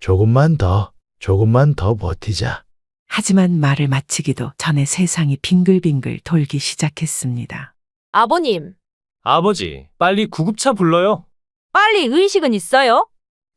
조금만 더 버티자. 하지만 말을 마치기도 전에 세상이 빙글빙글 돌기 시작했습니다. 아버님, 아버지, 빨리 구급차 불러요. 빨리 의식은 있어요?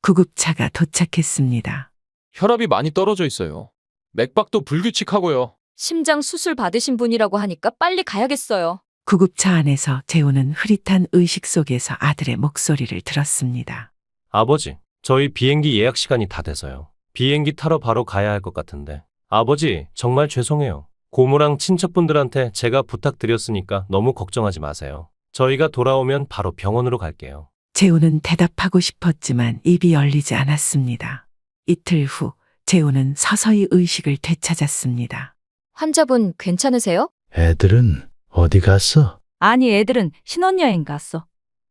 구급차가 도착했습니다. 혈압이 많이 떨어져 있어요. 맥박도 불규칙하고요. 심장 수술 받으신 분이라고 하니까 빨리 가야겠어요. 구급차 안에서 재우는 흐릿한 의식 속에서 아들의 목소리를 들었습니다. 아버지, 저희 비행기 예약 시간이 다 돼서요. 비행기 타러 바로 가야 할 것 같은데. 아버지, 정말 죄송해요. 고모랑 친척분들한테 제가 부탁드렸으니까 너무 걱정하지 마세요. 저희가 돌아오면 바로 병원으로 갈게요. 재우는 대답하고 싶었지만 입이 열리지 않았습니다. 이틀 후 재우는 서서히 의식을 되찾았습니다. 환자분 괜찮으세요? 애들은 어디 갔어? 아니, 애들은 신혼여행 갔어.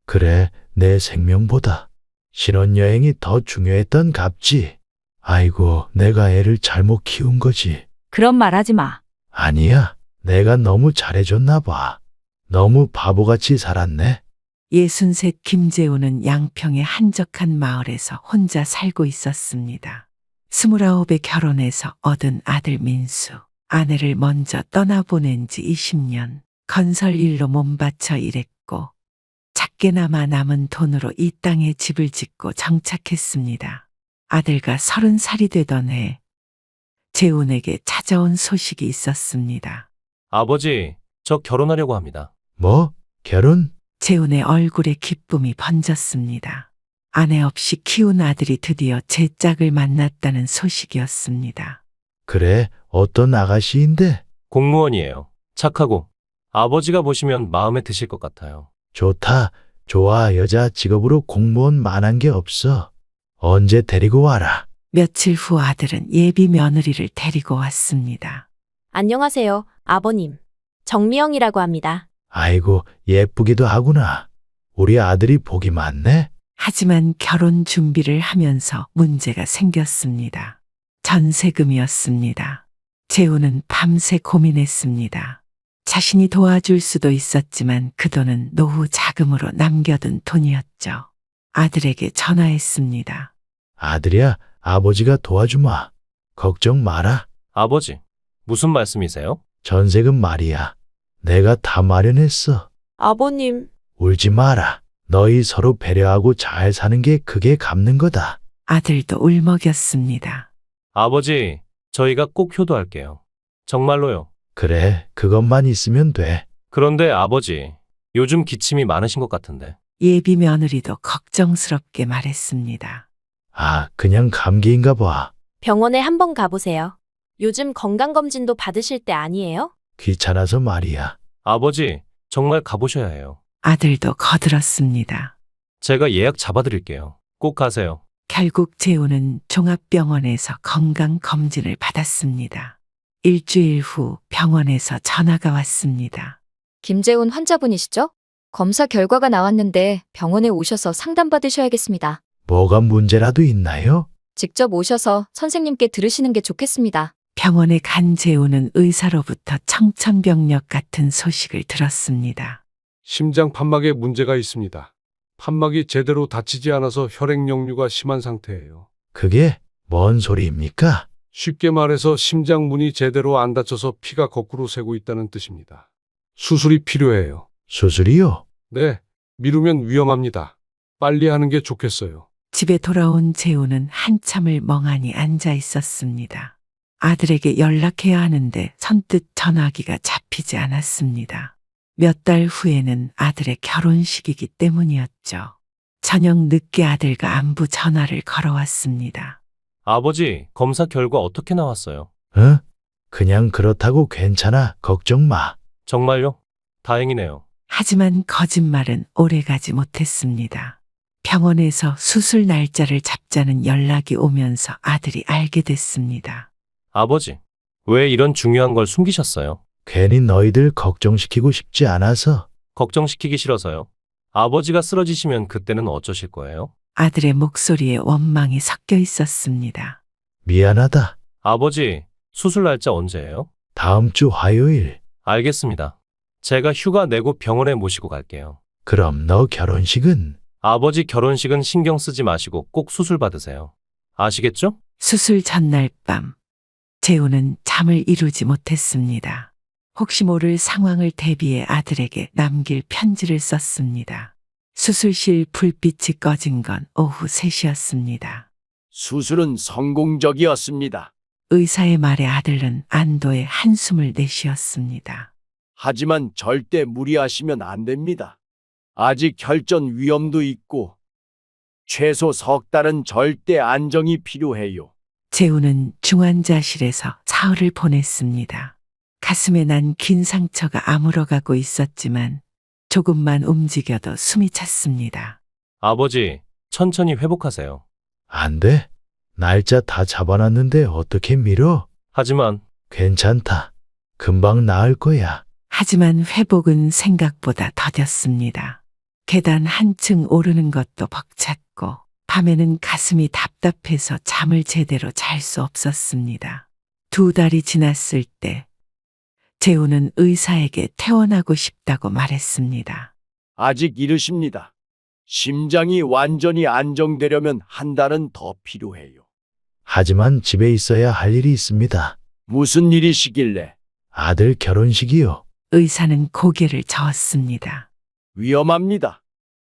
그래, 내 생명보다 신혼여행이 더 중요했던 갑지. 아이고, 내가 애를 잘못 키운 거지. 그런 말 하지 마. 아니야, 내가 너무 잘해줬나 봐. 너무 바보같이 살았네. 63 김재우는 양평의 한적한 마을에서 혼자 살고 있었습니다. 29에 결혼해서 얻은 아들 민수, 아내를 먼저 떠나보낸 지 20년, 건설 일로 몸바쳐 일했고 작게나마 남은 돈으로 이 땅에 집을 짓고 정착했습니다. 아들과 30살이 되던 해 재훈에게 찾아온 소식이 있었습니다. 아버지, 저 결혼하려고 합니다. 뭐? 결혼? 재훈의 얼굴에 기쁨이 번졌습니다. 아내 없이 키운 아들이 드디어 제 짝을 만났다는 소식이었습니다. 그래, 어떤 아가씨인데? 공무원이에요. 착하고. 아버지가 보시면 마음에 드실 것 같아요. 좋다. 좋아, 여자 직업으로 공무원 만한 게 없어. 언제 데리고 와라. 며칠 후 아들은 예비 며느리를 데리고 왔습니다. 안녕하세요, 아버님. 정미영이라고 합니다. 아이고, 예쁘기도 하구나. 우리 아들이 복이 많네. 하지만 결혼 준비를 하면서 문제가 생겼습니다. 전세금이었습니다. 재우는 밤새 고민했습니다. 자신이 도와줄 수도 있었지만 그 돈은 노후 자금으로 남겨둔 돈이었죠. 아들에게 전화했습니다. 아들이야, 아버지가 도와주마. 걱정 마라. 아버지, 무슨 말씀이세요? 전세금 말이야. 내가 다 마련했어. 아버님, 울지 마라. 너희 서로 배려하고 잘 사는 게 그게 갚는 거다. 아들도 울먹였습니다. 아버지, 저희가 꼭 효도할게요. 정말로요. 그래, 그것만 있으면 돼. 그런데 아버지, 요즘 기침이 많으신 것 같은데. 예비 며느리도 걱정스럽게 말했습니다. 아, 그냥 감기인가 봐. 병원에 한번 가보세요. 요즘 건강검진도 받으실 때 아니에요? 귀찮아서 말이야. 아버지, 정말 가보셔야 해요. 아들도 거들었습니다. 제가 예약 잡아드릴게요. 꼭 가세요. 결국 재우는 종합병원에서 건강검진을 받았습니다. 일주일 후 병원에서 전화가 왔습니다. 김재훈 환자분이시죠? 검사 결과가 나왔는데 병원에 오셔서 상담받으셔야겠습니다. 뭐가 문제라도 있나요? 직접 오셔서 선생님께 들으시는 게 좋겠습니다. 병원에 간 재우는 의사로부터 청천벽력 같은 소식을 들었습니다. 심장 판막에 문제가 있습니다. 판막이 제대로 닫히지 않아서 혈액 역류가 심한 상태예요. 그게 뭔 소리입니까? 쉽게 말해서 심장문이 제대로 안 닫혀서 피가 거꾸로 새고 있다는 뜻입니다. 수술이 필요해요. 수술이요? 네, 미루면 위험합니다. 빨리 하는 게 좋겠어요. 집에 돌아온 재우는 한참을 멍하니 앉아 있었습니다. 아들에게 연락해야 하는데 선뜻 전화기가 잡히지 않았습니다. 몇 달 후에는 아들의 결혼식이기 때문이었죠. 저녁 늦게 아들과 안부 전화를 걸어왔습니다. 아버지, 검사 결과 어떻게 나왔어요? 어? 그냥 그렇다고 괜찮아. 걱정 마. 정말요? 다행이네요. 하지만 거짓말은 오래가지 못했습니다. 병원에서 수술 날짜를 잡자는 연락이 오면서 아들이 알게 됐습니다. 아버지, 왜 이런 중요한 걸 숨기셨어요? 괜히 너희들 걱정시키고 싶지 않아서. 걱정시키기 싫어서요. 아버지가 쓰러지시면 그때는 어쩌실 거예요? 아들의 목소리에 원망이 섞여 있었습니다. 미안하다. 아버지, 수술 날짜 언제예요? 다음 주 화요일. 알겠습니다. 제가 휴가 내고 병원에 모시고 갈게요. 그럼 너 결혼식은? 아버지 결혼식은 신경 쓰지 마시고 꼭 수술 받으세요. 아시겠죠? 수술 전날 밤, 재우는 잠을 이루지 못했습니다. 혹시 모를 상황을 대비해 아들에게 남길 편지를 썼습니다. 수술실 불빛이 꺼진 건 오후 3시였습니다. 수술은 성공적이었습니다. 의사의 말에 아들은 안도의 한숨을 내쉬었습니다. 하지만 절대 무리하시면 안 됩니다. 아직 혈전 위험도 있고 최소 석 달은 절대 안정이 필요해요. 재우는 중환자실에서 사흘을 보냈습니다. 가슴에 난 긴 상처가 아물어가고 있었지만 조금만 움직여도 숨이 찼습니다. 아버지, 천천히 회복하세요. 안 돼. 날짜 다 잡아놨는데 어떻게 미뤄? 하지만 괜찮다. 금방 나을 거야. 하지만 회복은 생각보다 더뎠습니다. 계단 한층 오르는 것도 벅찼고 밤에는 가슴이 답답해서 잠을 제대로 잘 수 없었습니다. 2달이 지났을 때 재우는 의사에게 퇴원하고 싶다고 말했습니다. 아직 이르십니다. 심장이 완전히 안정되려면 한 달은 더 필요해요. 하지만 집에 있어야 할 일이 있습니다. 무슨 일이시길래? 아들 결혼식이요. 의사는 고개를 저었습니다. 위험합니다.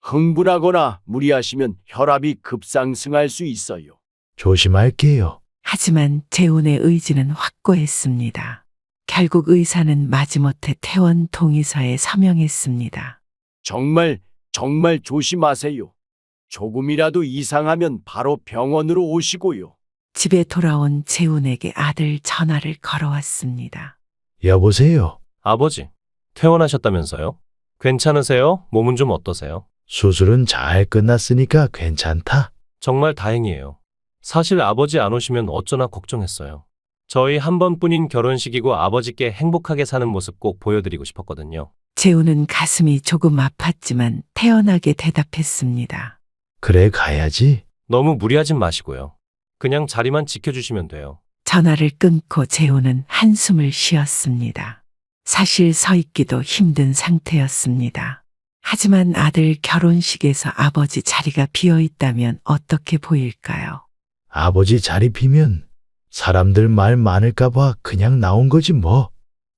흥분하거나 무리하시면 혈압이 급상승할 수 있어요. 조심할게요. 하지만 재훈의 의지는 확고했습니다. 결국 의사는 마지못해 퇴원 동의서에 서명했습니다. 정말 조심하세요. 조금이라도 이상하면 바로 병원으로 오시고요. 집에 돌아온 재훈에게 아들 전화를 걸어왔습니다. 여보세요. 아버지, 퇴원하셨다면서요? 괜찮으세요? 몸은 좀 어떠세요? 수술은 잘 끝났으니까 괜찮다. 정말 다행이에요. 사실 아버지 안 오시면 어쩌나 걱정했어요. 저희 한 번뿐인 결혼식이고 아버지께 행복하게 사는 모습 꼭 보여드리고 싶었거든요. 재훈은 가슴이 조금 아팠지만 태연하게 대답했습니다. 그래 가야지. 너무 무리하진 마시고요. 그냥 자리만 지켜주시면 돼요. 전화를 끊고 재훈은 한숨을 쉬었습니다. 사실 서 있기도 힘든 상태였습니다. 하지만 아들 결혼식에서 아버지 자리가 비어 있다면 어떻게 보일까요? 아버지 자리 비면 사람들 말 많을까봐 그냥 나온 거지 뭐.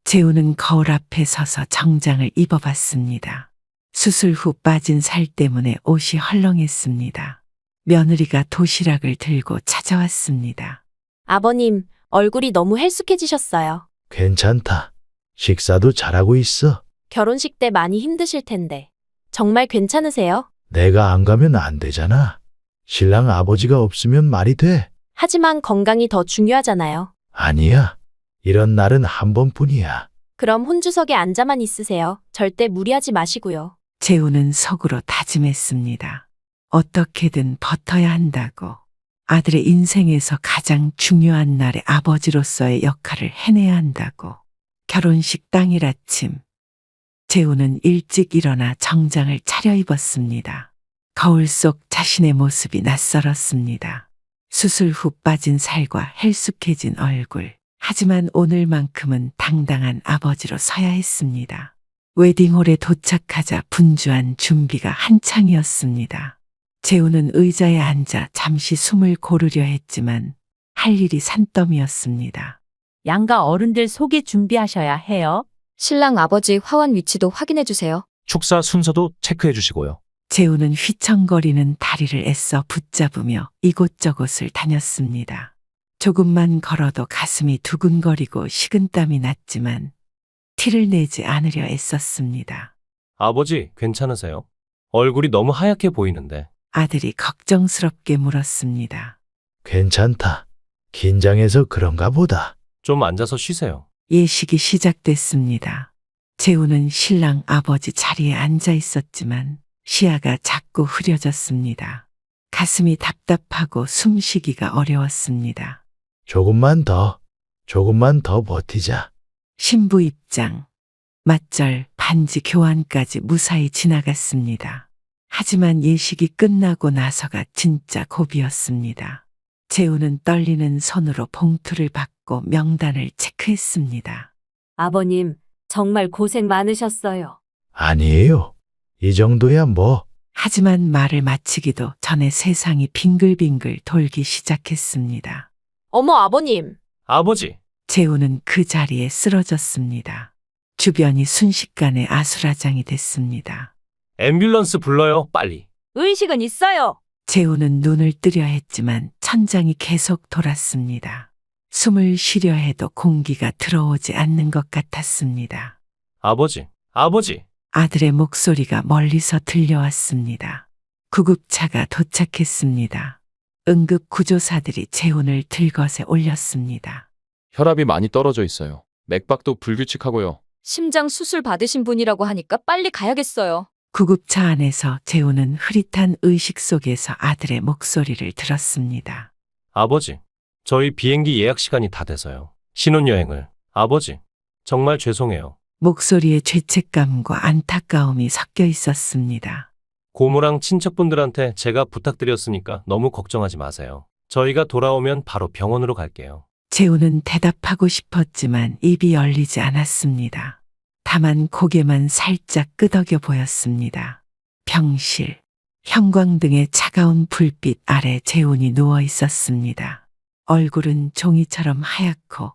재훈은 거울 앞에 서서 정장을 입어봤습니다. 수술 후 빠진 살 때문에 옷이 헐렁했습니다. 며느리가 도시락을 들고 찾아왔습니다. 아버님, 얼굴이 너무 헬쑥해지셨어요. 괜찮다. 식사도 잘하고 있어. 결혼식 때 많이 힘드실 텐데. 정말 괜찮으세요? 내가 안 가면 안 되잖아. 신랑 아버지가 없으면 말이 돼. 하지만 건강이 더 중요하잖아요. 아니야. 이런 날은 한 번뿐이야. 그럼 혼주석에 앉아만 있으세요. 절대 무리하지 마시고요. 재훈은 속으로 다짐했습니다. 어떻게든 버텨야 한다고. 아들의 인생에서 가장 중요한 날에 아버지로서의 역할을 해내야 한다고. 결혼식 당일 아침, 재훈은 일찍 일어나 정장을 차려입었습니다. 거울 속 자신의 모습이 낯설었습니다. 수술 후 빠진 살과 헬쑥해진 얼굴. 하지만 오늘만큼은 당당한 아버지로 서야 했습니다. 웨딩홀에 도착하자 분주한 준비가 한창이었습니다. 재훈은 의자에 앉아 잠시 숨을 고르려 했지만 할 일이 산더미였습니다. 양가 어른들 소개 준비하셔야 해요. 신랑 아버지 화환 위치도 확인해 주세요. 축사 순서도 체크해 주시고요. 재훈은 휘청거리는 다리를 애써 붙잡으며 이곳저곳을 다녔습니다. 조금만 걸어도 가슴이 두근거리고 식은땀이 났지만 티를 내지 않으려 애썼습니다. 아버지, 괜찮으세요? 얼굴이 너무 하얗게 보이는데. 아들이 걱정스럽게 물었습니다. 괜찮다. 긴장해서 그런가 보다. 좀 앉아서 쉬세요. 예식이 시작됐습니다. 재훈은 신랑 아버지 자리에 앉아 있었지만 시야가 자꾸 흐려졌습니다. 가슴이 답답하고 숨쉬기가 어려웠습니다. 조금만 더 버티자. 신부 입장, 맞절, 반지 교환까지 무사히 지나갔습니다. 하지만 예식이 끝나고 나서가 진짜 고비였습니다. 재훈은 떨리는 손으로 봉투를 받고 명단을 체크했습니다. 아버님, 정말 고생 많으셨어요. 아니에요. 이 정도야 뭐. 하지만 말을 마치기도 전에 세상이 빙글빙글 돌기 시작했습니다. 어머, 아버님. 아버지, 재우는 그 자리에 쓰러졌습니다. 주변이 순식간에 아수라장이 됐습니다. 앰뷸런스 불러요, 빨리. 의식은 있어요. 재우는 눈을 뜨려 했지만 천장이 계속 돌았습니다. 숨을 쉬려 해도 공기가 들어오지 않는 것 같았습니다. 아버지, 아버지. 아들의 목소리가 멀리서 들려왔습니다. 구급차가 도착했습니다. 응급 구조사들이 재훈을 들것에 올렸습니다. 혈압이 많이 떨어져 있어요. 맥박도 불규칙하고요. 심장 수술 받으신 분이라고 하니까 빨리 가야겠어요. 구급차 안에서 재훈은 흐릿한 의식 속에서 아들의 목소리를 들었습니다. 아버지, 저희 비행기 예약 시간이 다 돼서요. 신혼여행을. 아버지, 정말 죄송해요. 목소리에 죄책감과 안타까움이 섞여 있었습니다. 고모랑 친척분들한테 제가 부탁드렸으니까 너무 걱정하지 마세요. 저희가 돌아오면 바로 병원으로 갈게요. 재훈은 대답하고 싶었지만 입이 열리지 않았습니다. 다만 고개만 살짝 끄덕여 보였습니다. 병실, 형광등의 차가운 불빛 아래 재훈이 누워 있었습니다. 얼굴은 종이처럼 하얗고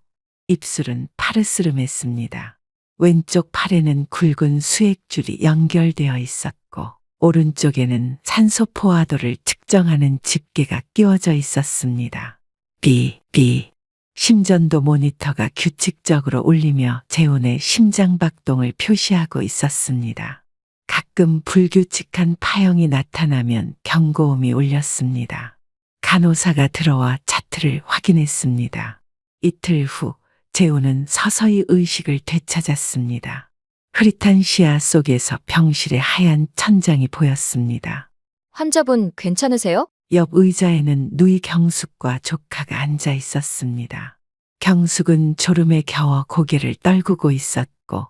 입술은 파르스름했습니다. 왼쪽 팔에는 굵은 수액줄이 연결되어 있었고 오른쪽에는 산소 포화도를 측정하는 집게가 끼워져 있었습니다. 비. 심전도 모니터가 규칙적으로 울리며 재훈의 심장 박동을 표시하고 있었습니다. 가끔 불규칙한 파형이 나타나면 경고음이 울렸습니다. 간호사가 들어와 차트를 확인했습니다. 이틀 후 재훈은 서서히 의식을 되찾았습니다. 흐릿한 시야 속에서 병실의 하얀 천장이 보였습니다. 환자분 괜찮으세요? 옆 의자에는 누이 경숙과 조카가 앉아 있었습니다. 경숙은 졸음에 겨워 고개를 떨구고 있었고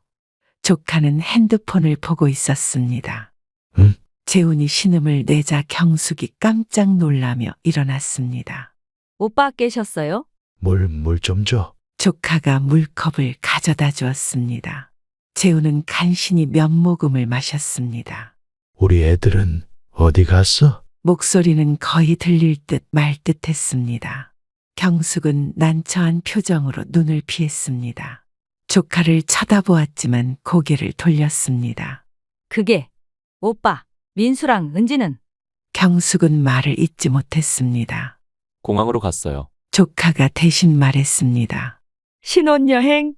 조카는 핸드폰을 보고 있었습니다. 응? 재훈이 신음을 내자 경숙이 깜짝 놀라며 일어났습니다. 오빠 깨셨어요? 물 좀 줘. 조카가 물컵을 가져다 주었습니다. 재훈은 간신히 몇 모금을 마셨습니다. 우리 애들은 어디 갔어? 목소리는 거의 들릴 듯 말 듯 했습니다. 경숙은 난처한 표정으로 눈을 피했습니다. 조카를 쳐다보았지만 고개를 돌렸습니다. 그게 오빠, 민수랑 은지는 경숙은 말을 잇지 못했습니다. 공항으로 갔어요. 조카가 대신 말했습니다. 신혼여행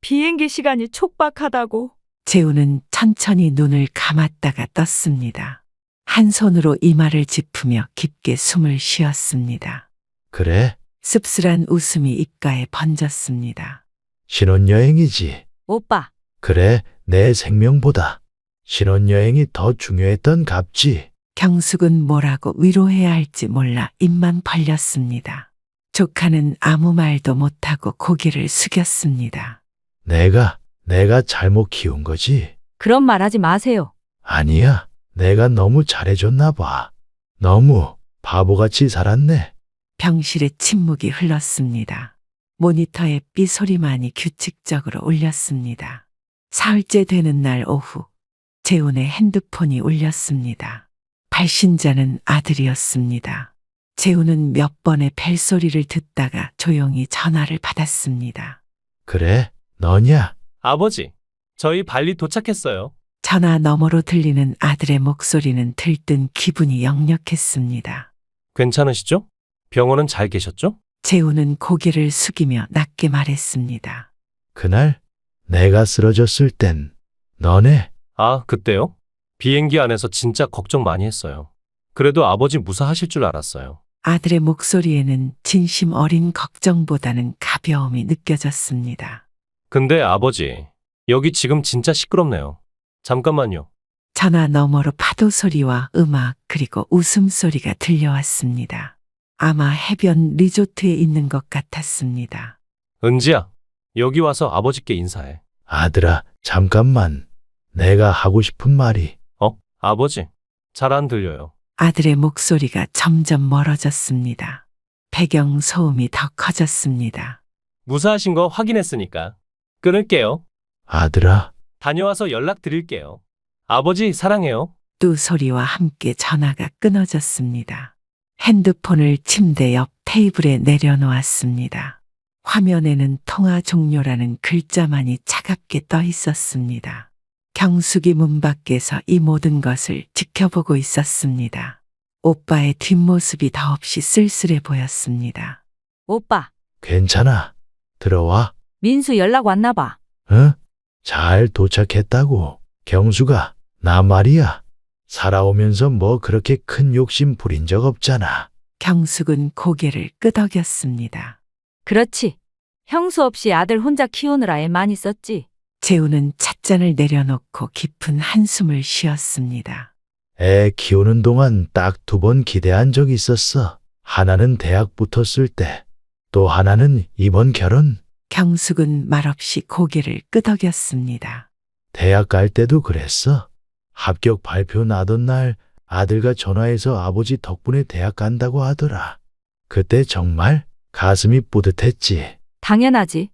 비행기 시간이 촉박하다고. 재훈은 천천히 눈을 감았다가 떴습니다. 한 손으로 이마를 짚으며 깊게 숨을 쉬었습니다. 그래? 씁쓸한 웃음이 입가에 번졌습니다. 신혼여행이지. 오빠, 그래, 내 생명보다 신혼여행이 더 중요했던 갑지. 경숙은 뭐라고 위로해야 할지 몰라 입만 벌렸습니다. 조카는 아무 말도 못하고 고개를 숙였습니다. 내가 잘못 키운 거지? 그런 말 하지 마세요. 아니야. 내가 너무 잘해줬나 봐. 너무 바보같이 살았네. 병실에 침묵이 흘렀습니다. 모니터에 삐 소리만이 규칙적으로 울렸습니다. 사흘째 되는 날 오후, 재훈의 핸드폰이 울렸습니다. 발신자는 아들이었습니다. 재훈은 몇 번의 벨소리를 듣다가 조용히 전화를 받았습니다. 그래, 너냐? 아버지, 저희 발리 도착했어요. 전화 너머로 들리는 아들의 목소리는 들뜬 기분이 역력했습니다. 괜찮으시죠? 병원은 잘 계셨죠? 재훈은 고개를 숙이며 낮게 말했습니다. 그날 내가 쓰러졌을 땐 너네 아, 그때요? 비행기 안에서 진짜 걱정 많이 했어요. 그래도 아버지 무사하실 줄 알았어요. 아들의 목소리에는 진심 어린 걱정보다는 가벼움이 느껴졌습니다. 근데 아버지, 여기 지금 진짜 시끄럽네요. 잠깐만요. 전화 너머로 파도 소리와 음악 그리고 웃음소리가 들려왔습니다. 아마 해변 리조트에 있는 것 같았습니다. 은지야, 여기 와서 아버지께 인사해. 아들아, 잠깐만. 내가 하고 싶은 말이. 아버지, 잘 안 들려요. 아들의 목소리가 점점 멀어졌습니다. 배경 소음이 더 커졌습니다. 무사하신 거 확인했으니까. 끊을게요. 아들아, 다녀와서 연락드릴게요. 아버지 사랑해요. 뚜 소리와 함께 전화가 끊어졌습니다. 핸드폰을 침대 옆 테이블에 내려놓았습니다. 화면에는 통화 종료라는 글자만이 차갑게 떠 있었습니다. 경숙이 문 밖에서 이 모든 것을 지켜보고 있었습니다. 오빠의 뒷모습이 더없이 쓸쓸해 보였습니다. 오빠, 괜찮아. 들어와. 민수 연락 왔나 봐. 응? 잘 도착했다고. 경수가, 나 말이야. 살아오면서 뭐 그렇게 큰 욕심 부린 적 없잖아. 경숙은 고개를 끄덕였습니다. 그렇지. 형수 없이 아들 혼자 키우느라 애 많이 썼지. 재우는 찻잔을 내려놓고 깊은 한숨을 쉬었습니다. 애 키우는 동안 딱 2번 기대한 적 있었어. 하나는 대학 붙었을 때, 또 하나는 이번 결혼. 경숙은 말없이 고개를 끄덕였습니다. 대학 갈 때도 그랬어. 합격 발표 나던 날 아들과 전화해서 아버지 덕분에 대학 간다고 하더라. 그때 정말 가슴이 뿌듯했지. 당연하지.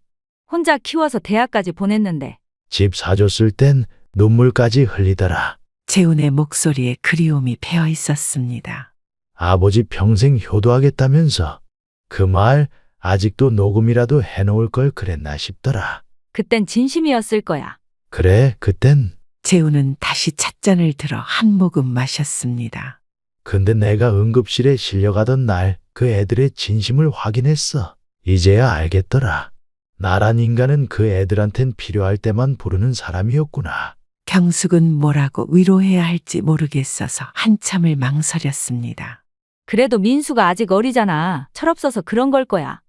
혼자 키워서 대학까지 보냈는데. 집 사줬을 땐 눈물까지 흘리더라. 재훈의 목소리에 그리움이 배어 있었습니다. 아버지 평생 효도하겠다면서 그 말 아직도 녹음이라도 해놓을 걸 그랬나 싶더라. 그땐 진심이었을 거야. 그래, 그땐. 재훈은 다시 찻잔을 들어 한 모금 마셨습니다. 근데 내가 응급실에 실려가던 날 그 애들의 진심을 확인했어. 이제야 알겠더라. 나란 인간은 그 애들한텐 필요할 때만 부르는 사람이었구나. 경숙은 뭐라고 위로해야 할지 모르겠어서 한참을 망설였습니다. 그래도 민수가 아직 어리잖아. 철없어서 그런 걸 거야.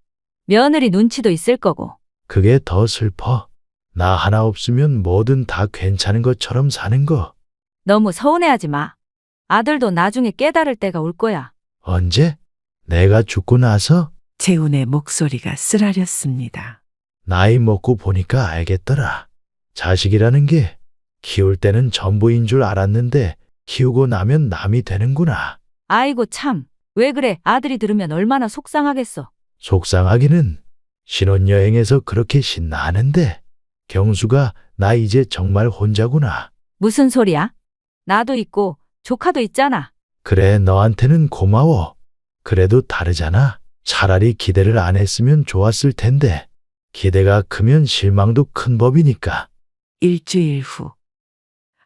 며느리 눈치도 있을 거고. 그게 더 슬퍼. 나 하나 없으면 뭐든 다 괜찮은 것처럼 사는 거. 너무 서운해하지 마. 아들도 나중에 깨달을 때가 올 거야. 언제? 내가 죽고 나서? 재훈의 목소리가 쓰라렸습니다. 나이 먹고 보니까 알겠더라. 자식이라는 게 키울 때는 전부인 줄 알았는데 키우고 나면 남이 되는구나. 아이고 참. 왜 그래? 아들이 들으면 얼마나 속상하겠어. 속상하기는 신혼여행에서 그렇게 신나하는데 경수가 나 이제 정말 혼자구나. 무슨 소리야? 나도 있고 조카도 있잖아. 그래, 너한테는 고마워. 그래도 다르잖아. 차라리 기대를 안 했으면 좋았을 텐데 기대가 크면 실망도 큰 법이니까. 일주일 후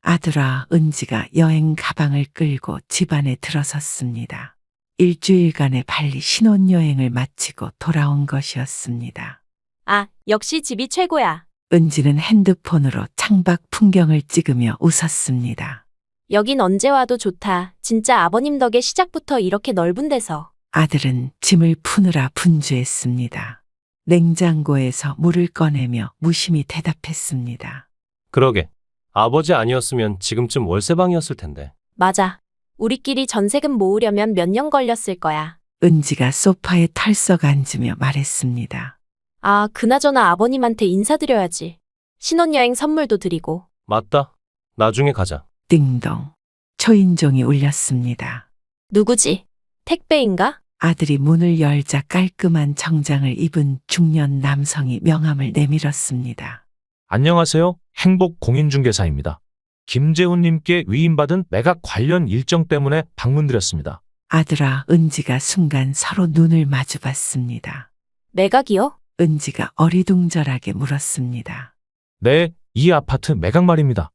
아들아 은지가 여행 가방을 끌고 집안에 들어섰습니다. 일주일간의 발리 신혼여행을 마치고 돌아온 것이었습니다. 아, 역시 집이 최고야. 은지는 핸드폰으로 창밖 풍경을 찍으며 웃었습니다. 여긴 언제 와도 좋다. 진짜 아버님 덕에 시작부터 이렇게 넓은 데서. 아들은 짐을 푸느라 분주했습니다. 냉장고에서 물을 꺼내며 무심히 대답했습니다. 그러게. 아버지 아니었으면 지금쯤 월세방이었을 텐데. 맞아. 우리끼리 전세금 모으려면 몇 년 걸렸을 거야. 은지가 소파에 털썩 앉으며 말했습니다. 아, 그나저나 아버님한테 인사드려야지. 신혼여행 선물도 드리고. 맞다. 나중에 가자. 띵동. 초인종이 울렸습니다. 누구지? 택배인가? 아들이 문을 열자 깔끔한 정장을 입은 중년 남성이 명함을 내밀었습니다. 안녕하세요. 행복 공인중개사입니다. 김재훈님께 위임받은 매각 관련 일정 때문에 방문드렸습니다. 아들아 은지가 순간 서로 눈을 마주봤습니다. 매각이요? 은지가 어리둥절하게 물었습니다. 네, 이 아파트 매각 말입니다.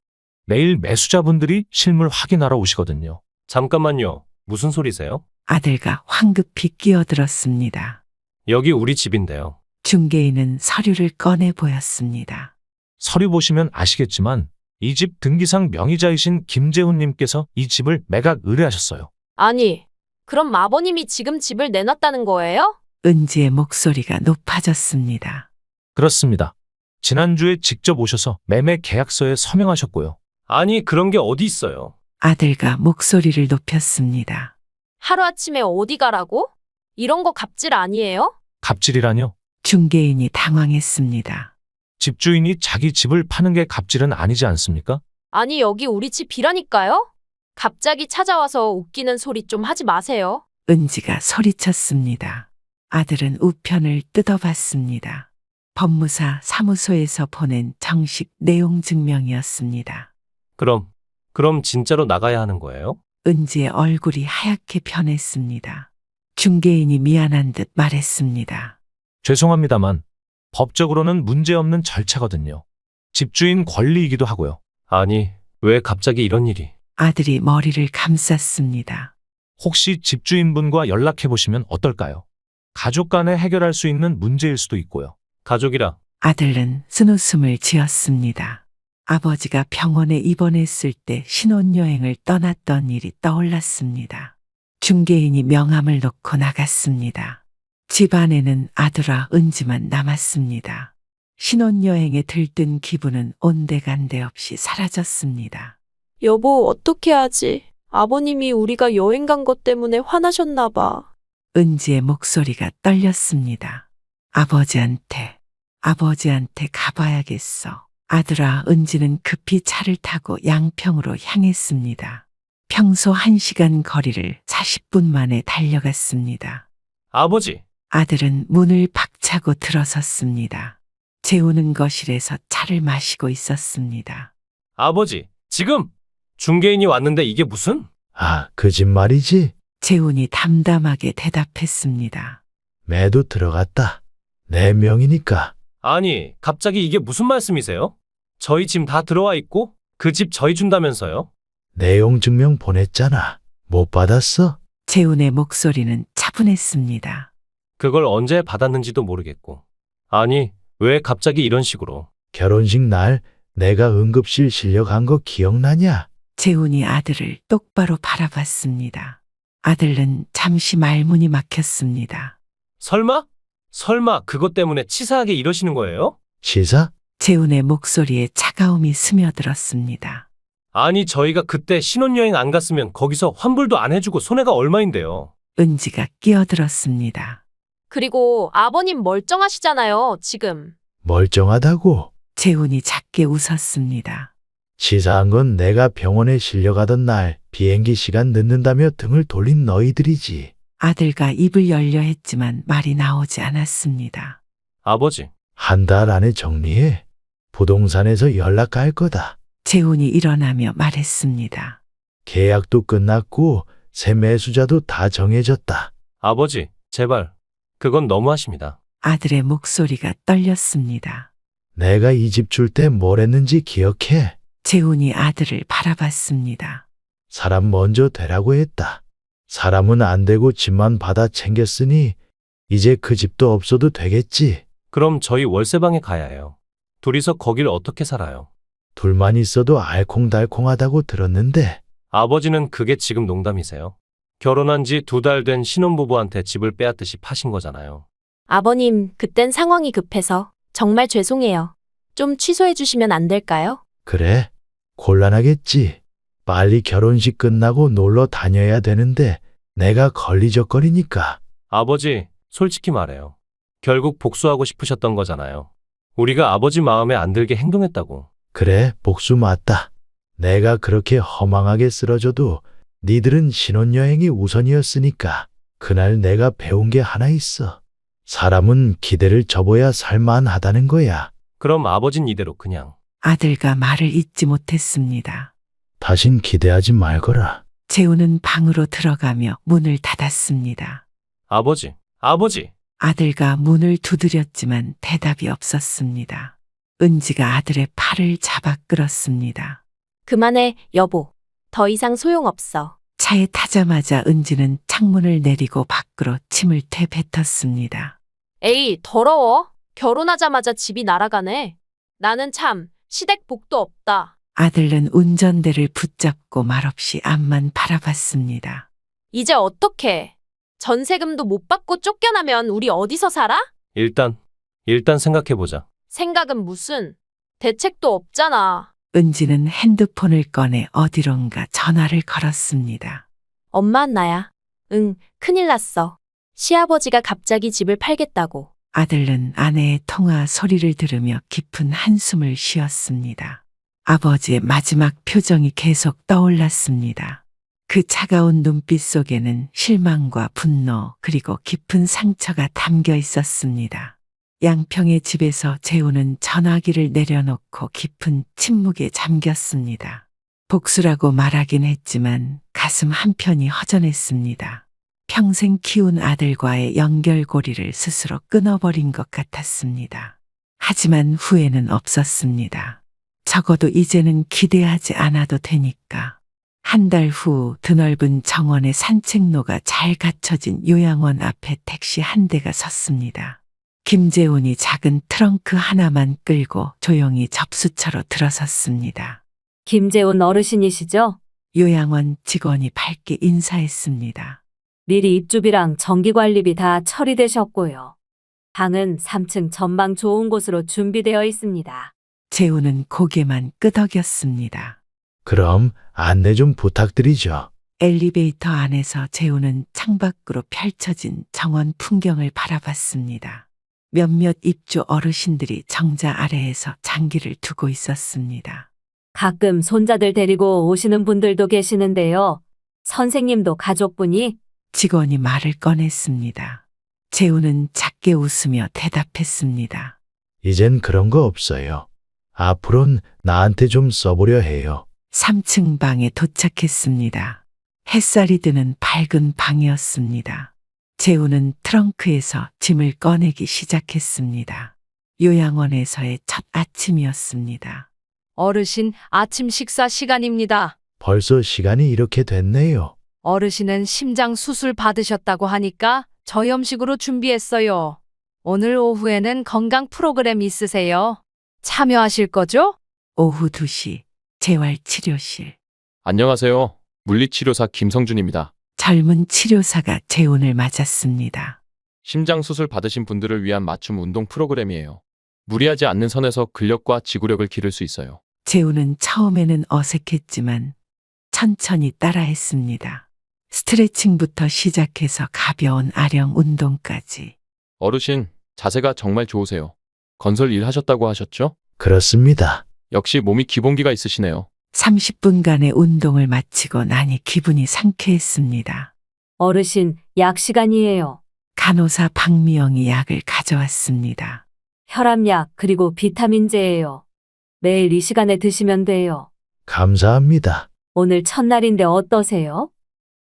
내일 매수자분들이 실물 확인하러 오시거든요. 잠깐만요. 무슨 소리세요? 아들과 황급히 끼어들었습니다. 여기 우리 집인데요. 중개인은 서류를 꺼내 보였습니다. 서류 보시면 아시겠지만 이 집 등기상 명의자이신 김재훈님께서 이 집을 매각 의뢰하셨어요. 아니, 그럼 아버님이 지금 집을 내놨다는 거예요? 은지의 목소리가 높아졌습니다. 그렇습니다. 지난주에 직접 오셔서 매매 계약서에 서명하셨고요. 아니, 그런 게 어디 있어요. 아들과 목소리를 높였습니다. 하루아침에 어디 가라고? 이런 거 갑질 아니에요? 갑질이라뇨? 중개인이 당황했습니다. 집주인이 자기 집을 파는 게 갑질은 아니지 않습니까? 아니, 여기 우리 집이라니까요? 갑자기 찾아와서 웃기는 소리 좀 하지 마세요. 은지가 소리쳤습니다. 아들은 우편을 뜯어봤습니다. 법무사 사무소에서 보낸 정식 내용 증명이었습니다. 그럼 그럼 진짜로 나가야 하는 거예요? 은지의 얼굴이 하얗게 변했습니다. 중개인이 미안한 듯 말했습니다. 죄송합니다만 법적으로는 문제없는 절차거든요. 집주인 권리이기도 하고요. 아니, 왜 갑자기 이런 일이? 아들이 머리를 감쌌습니다. 혹시 집주인분과 연락해 보시면 어떨까요? 가족 간에 해결할 수 있는 문제일 수도 있고요. 가족이라. 아들은 쓴웃음을 지었습니다. 아버지가 병원에 입원했을 때 신혼여행을 떠났던 일이 떠올랐습니다. 중개인이 명함을 놓고 나갔습니다. 집안에는 아들아 은지만 남았습니다. 신혼여행에 들뜬 기분은 온데간데 없이 사라졌습니다. 여보, 어떻게 하지? 아버님이 우리가 여행 간 것 때문에 화나셨나 봐. 은지의 목소리가 떨렸습니다. 아버지한테 가봐야겠어. 아들아, 은지는 급히 차를 타고 양평으로 향했습니다. 평소 1시간 거리를 40분 만에 달려갔습니다. 아버지, 아들은 문을 박차고 들어섰습니다. 재우는 거실에서 차를 마시고 있었습니다. 아버지, 지금 중개인이 왔는데 이게 무슨? 아, 그 집 말이지? 재훈이 담담하게 대답했습니다. 매도 들어갔다. 내 명이니까. 아니, 갑자기 이게 무슨 말씀이세요? 저희 짐 다 들어와 있고 그 집 저희 준다면서요? 내용 증명 보냈잖아. 못 받았어? 재훈의 목소리는 차분했습니다. 그걸 언제 받았는지도 모르겠고. 아니, 왜 갑자기 이런 식으로? 결혼식 날 내가 응급실 실려간 거 기억나냐? 재훈이 아들을 똑바로 바라봤습니다. 아들은 잠시 말문이 막혔습니다. 설마 그것 때문에 치사하게 이러시는 거예요? 시사? 재훈의 목소리에 차가움이 스며들었습니다. 아니, 저희가 그때 신혼여행 안 갔으면 거기서 환불도 안 해주고 손해가 얼마인데요? 은지가 끼어들었습니다. 그리고 아버님 멀쩡하시잖아요, 지금. 멀쩡하다고? 재훈이 작게 웃었습니다. 시사한 건 내가 병원에 실려가던 날 비행기 시간 늦는다며 등을 돌린 너희들이지. 아들과 입을 열려 했지만 말이 나오지 않았습니다. 아버지, 한 달 안에 정리해. 부동산에서 연락할 거다. 재훈이 일어나며 말했습니다. 계약도 끝났고 새 매수자도 다 정해졌다. 아버지, 제발. 그건 너무하십니다. 아들의 목소리가 떨렸습니다. 내가 이 집 줄 때 뭘 했는지 기억해. 재훈이 아들을 바라봤습니다. 사람 먼저 되라고 했다. 사람은 안 되고 집만 받아 챙겼으니 이제 그 집도 없어도 되겠지. 그럼 저희 월세방에 가야 해요. 둘이서 거길 어떻게 살아요? 둘만 있어도 알콩달콩하다고 들었는데 아버지는 그게 지금 농담이세요? 결혼한 지 2달 된 신혼부부한테 집을 빼앗듯이 파신 거잖아요. 아버님, 그땐 상황이 급해서 정말 죄송해요. 좀 취소해 주시면 안 될까요? 그래? 곤란하겠지. 빨리 결혼식 끝나고 놀러 다녀야 되는데 내가 걸리적거리니까. 아버지, 솔직히 말해요. 결국 복수하고 싶으셨던 거잖아요. 우리가 아버지 마음에 안 들게 행동했다고. 그래, 복수 맞다. 내가 그렇게 허망하게 쓰러져도 니들은 신혼여행이 우선이었으니까. 그날 내가 배운 게 하나 있어. 사람은 기대를 접어야 살만하다는 거야. 그럼 아버진 이대로 그냥. 아들과 말을 잇지 못했습니다. 다신 기대하지 말거라. 재훈은 방으로 들어가며 문을 닫았습니다. 아버지. 아들과 문을 두드렸지만 대답이 없었습니다. 은지가 아들의 팔을 잡아 끌었습니다. 그만해, 여보. 더 이상 소용없어. 차에 타자마자 은지는 창문을 내리고 밖으로 침을 되뱉었습니다. 에이, 더러워. 결혼하자마자 집이 날아가네. 나는 참 시댁 복도 없다. 아들은 운전대를 붙잡고 말없이 앞만 바라봤습니다. 이제 어떡해. 전세금도 못 받고 쫓겨나면 우리 어디서 살아? 일단 생각해보자. 생각은 무슨. 대책도 없잖아. 은지는 핸드폰을 꺼내 어디론가 전화를 걸었습니다. 엄마, 나야. 응, 큰일 났어. 시아버지가 갑자기 집을 팔겠다고. 아들은 아내의 통화 소리를 들으며 깊은 한숨을 쉬었습니다. 아버지의 마지막 표정이 계속 떠올랐습니다. 그 차가운 눈빛 속에는 실망과 분노 그리고 깊은 상처가 담겨 있었습니다. 양평의 집에서 재훈은 전화기를 내려놓고 깊은 침묵에 잠겼습니다. 복수라고 말하긴 했지만 가슴 한편이 허전했습니다. 평생 키운 아들과의 연결고리를 스스로 끊어버린 것 같았습니다. 하지만 후회는 없었습니다. 적어도 이제는 기대하지 않아도 되니까. 한 달 후 드넓은 정원의 산책로가 잘 갖춰진 요양원 앞에 택시 한 대가 섰습니다. 김재훈이 작은 트렁크 하나만 끌고 조용히 접수처로 들어섰습니다. 김재훈 어르신이시죠? 요양원 직원이 밝게 인사했습니다. 미리 입주비랑 전기관리비 다 처리되셨고요. 방은 3층 전망 좋은 곳으로 준비되어 있습니다. 재훈은 고개만 끄덕였습니다. 그럼 안내 좀 부탁드리죠. 엘리베이터 안에서 재훈은 창밖으로 펼쳐진 정원 풍경을 바라봤습니다. 몇몇 입주 어르신들이 정자 아래에서 장기를 두고 있었습니다. 가끔 손자들 데리고 오시는 분들도 계시는데요. 선생님도 가족분이? 직원이 말을 꺼냈습니다. 재훈은 작게 웃으며 대답했습니다. 이젠 그런 거 없어요. 앞으론 나한테 좀 써보려 해요. 3층 방에 도착했습니다. 햇살이 드는 밝은 방이었습니다. 재훈은 트렁크에서 짐을 꺼내기 시작했습니다. 요양원에서의 첫 아침이었습니다. 어르신, 아침 식사 시간입니다. 벌써 시간이 이렇게 됐네요. 어르신은 심장 수술 받으셨다고 하니까 저염식으로 준비했어요. 오늘 오후에는 건강 프로그램 있으세요. 참여하실 거죠? 오후 2시 재활치료실. 안녕하세요. 물리치료사 김성준입니다. 젊은 치료사가 재훈을 맞았습니다. 심장 수술 받으신 분들을 위한 맞춤 운동 프로그램이에요. 무리하지 않는 선에서 근력과 지구력을 기를 수 있어요. 재훈은 처음에는 어색했지만 천천히 따라했습니다. 스트레칭부터 시작해서 가벼운 아령 운동까지. 어르신, 자세가 정말 좋으세요. 건설 일 하셨다고 하셨죠? 그렇습니다. 역시 몸이 기본기가 있으시네요. 30분간의 운동을 마치고 나니 기분이 상쾌했습니다. 어르신, 약 시간이에요. 간호사 박미영이 약을 가져왔습니다. 혈압약 그리고 비타민제예요. 매일 이 시간에 드시면 돼요. 감사합니다. 오늘 첫날인데 어떠세요?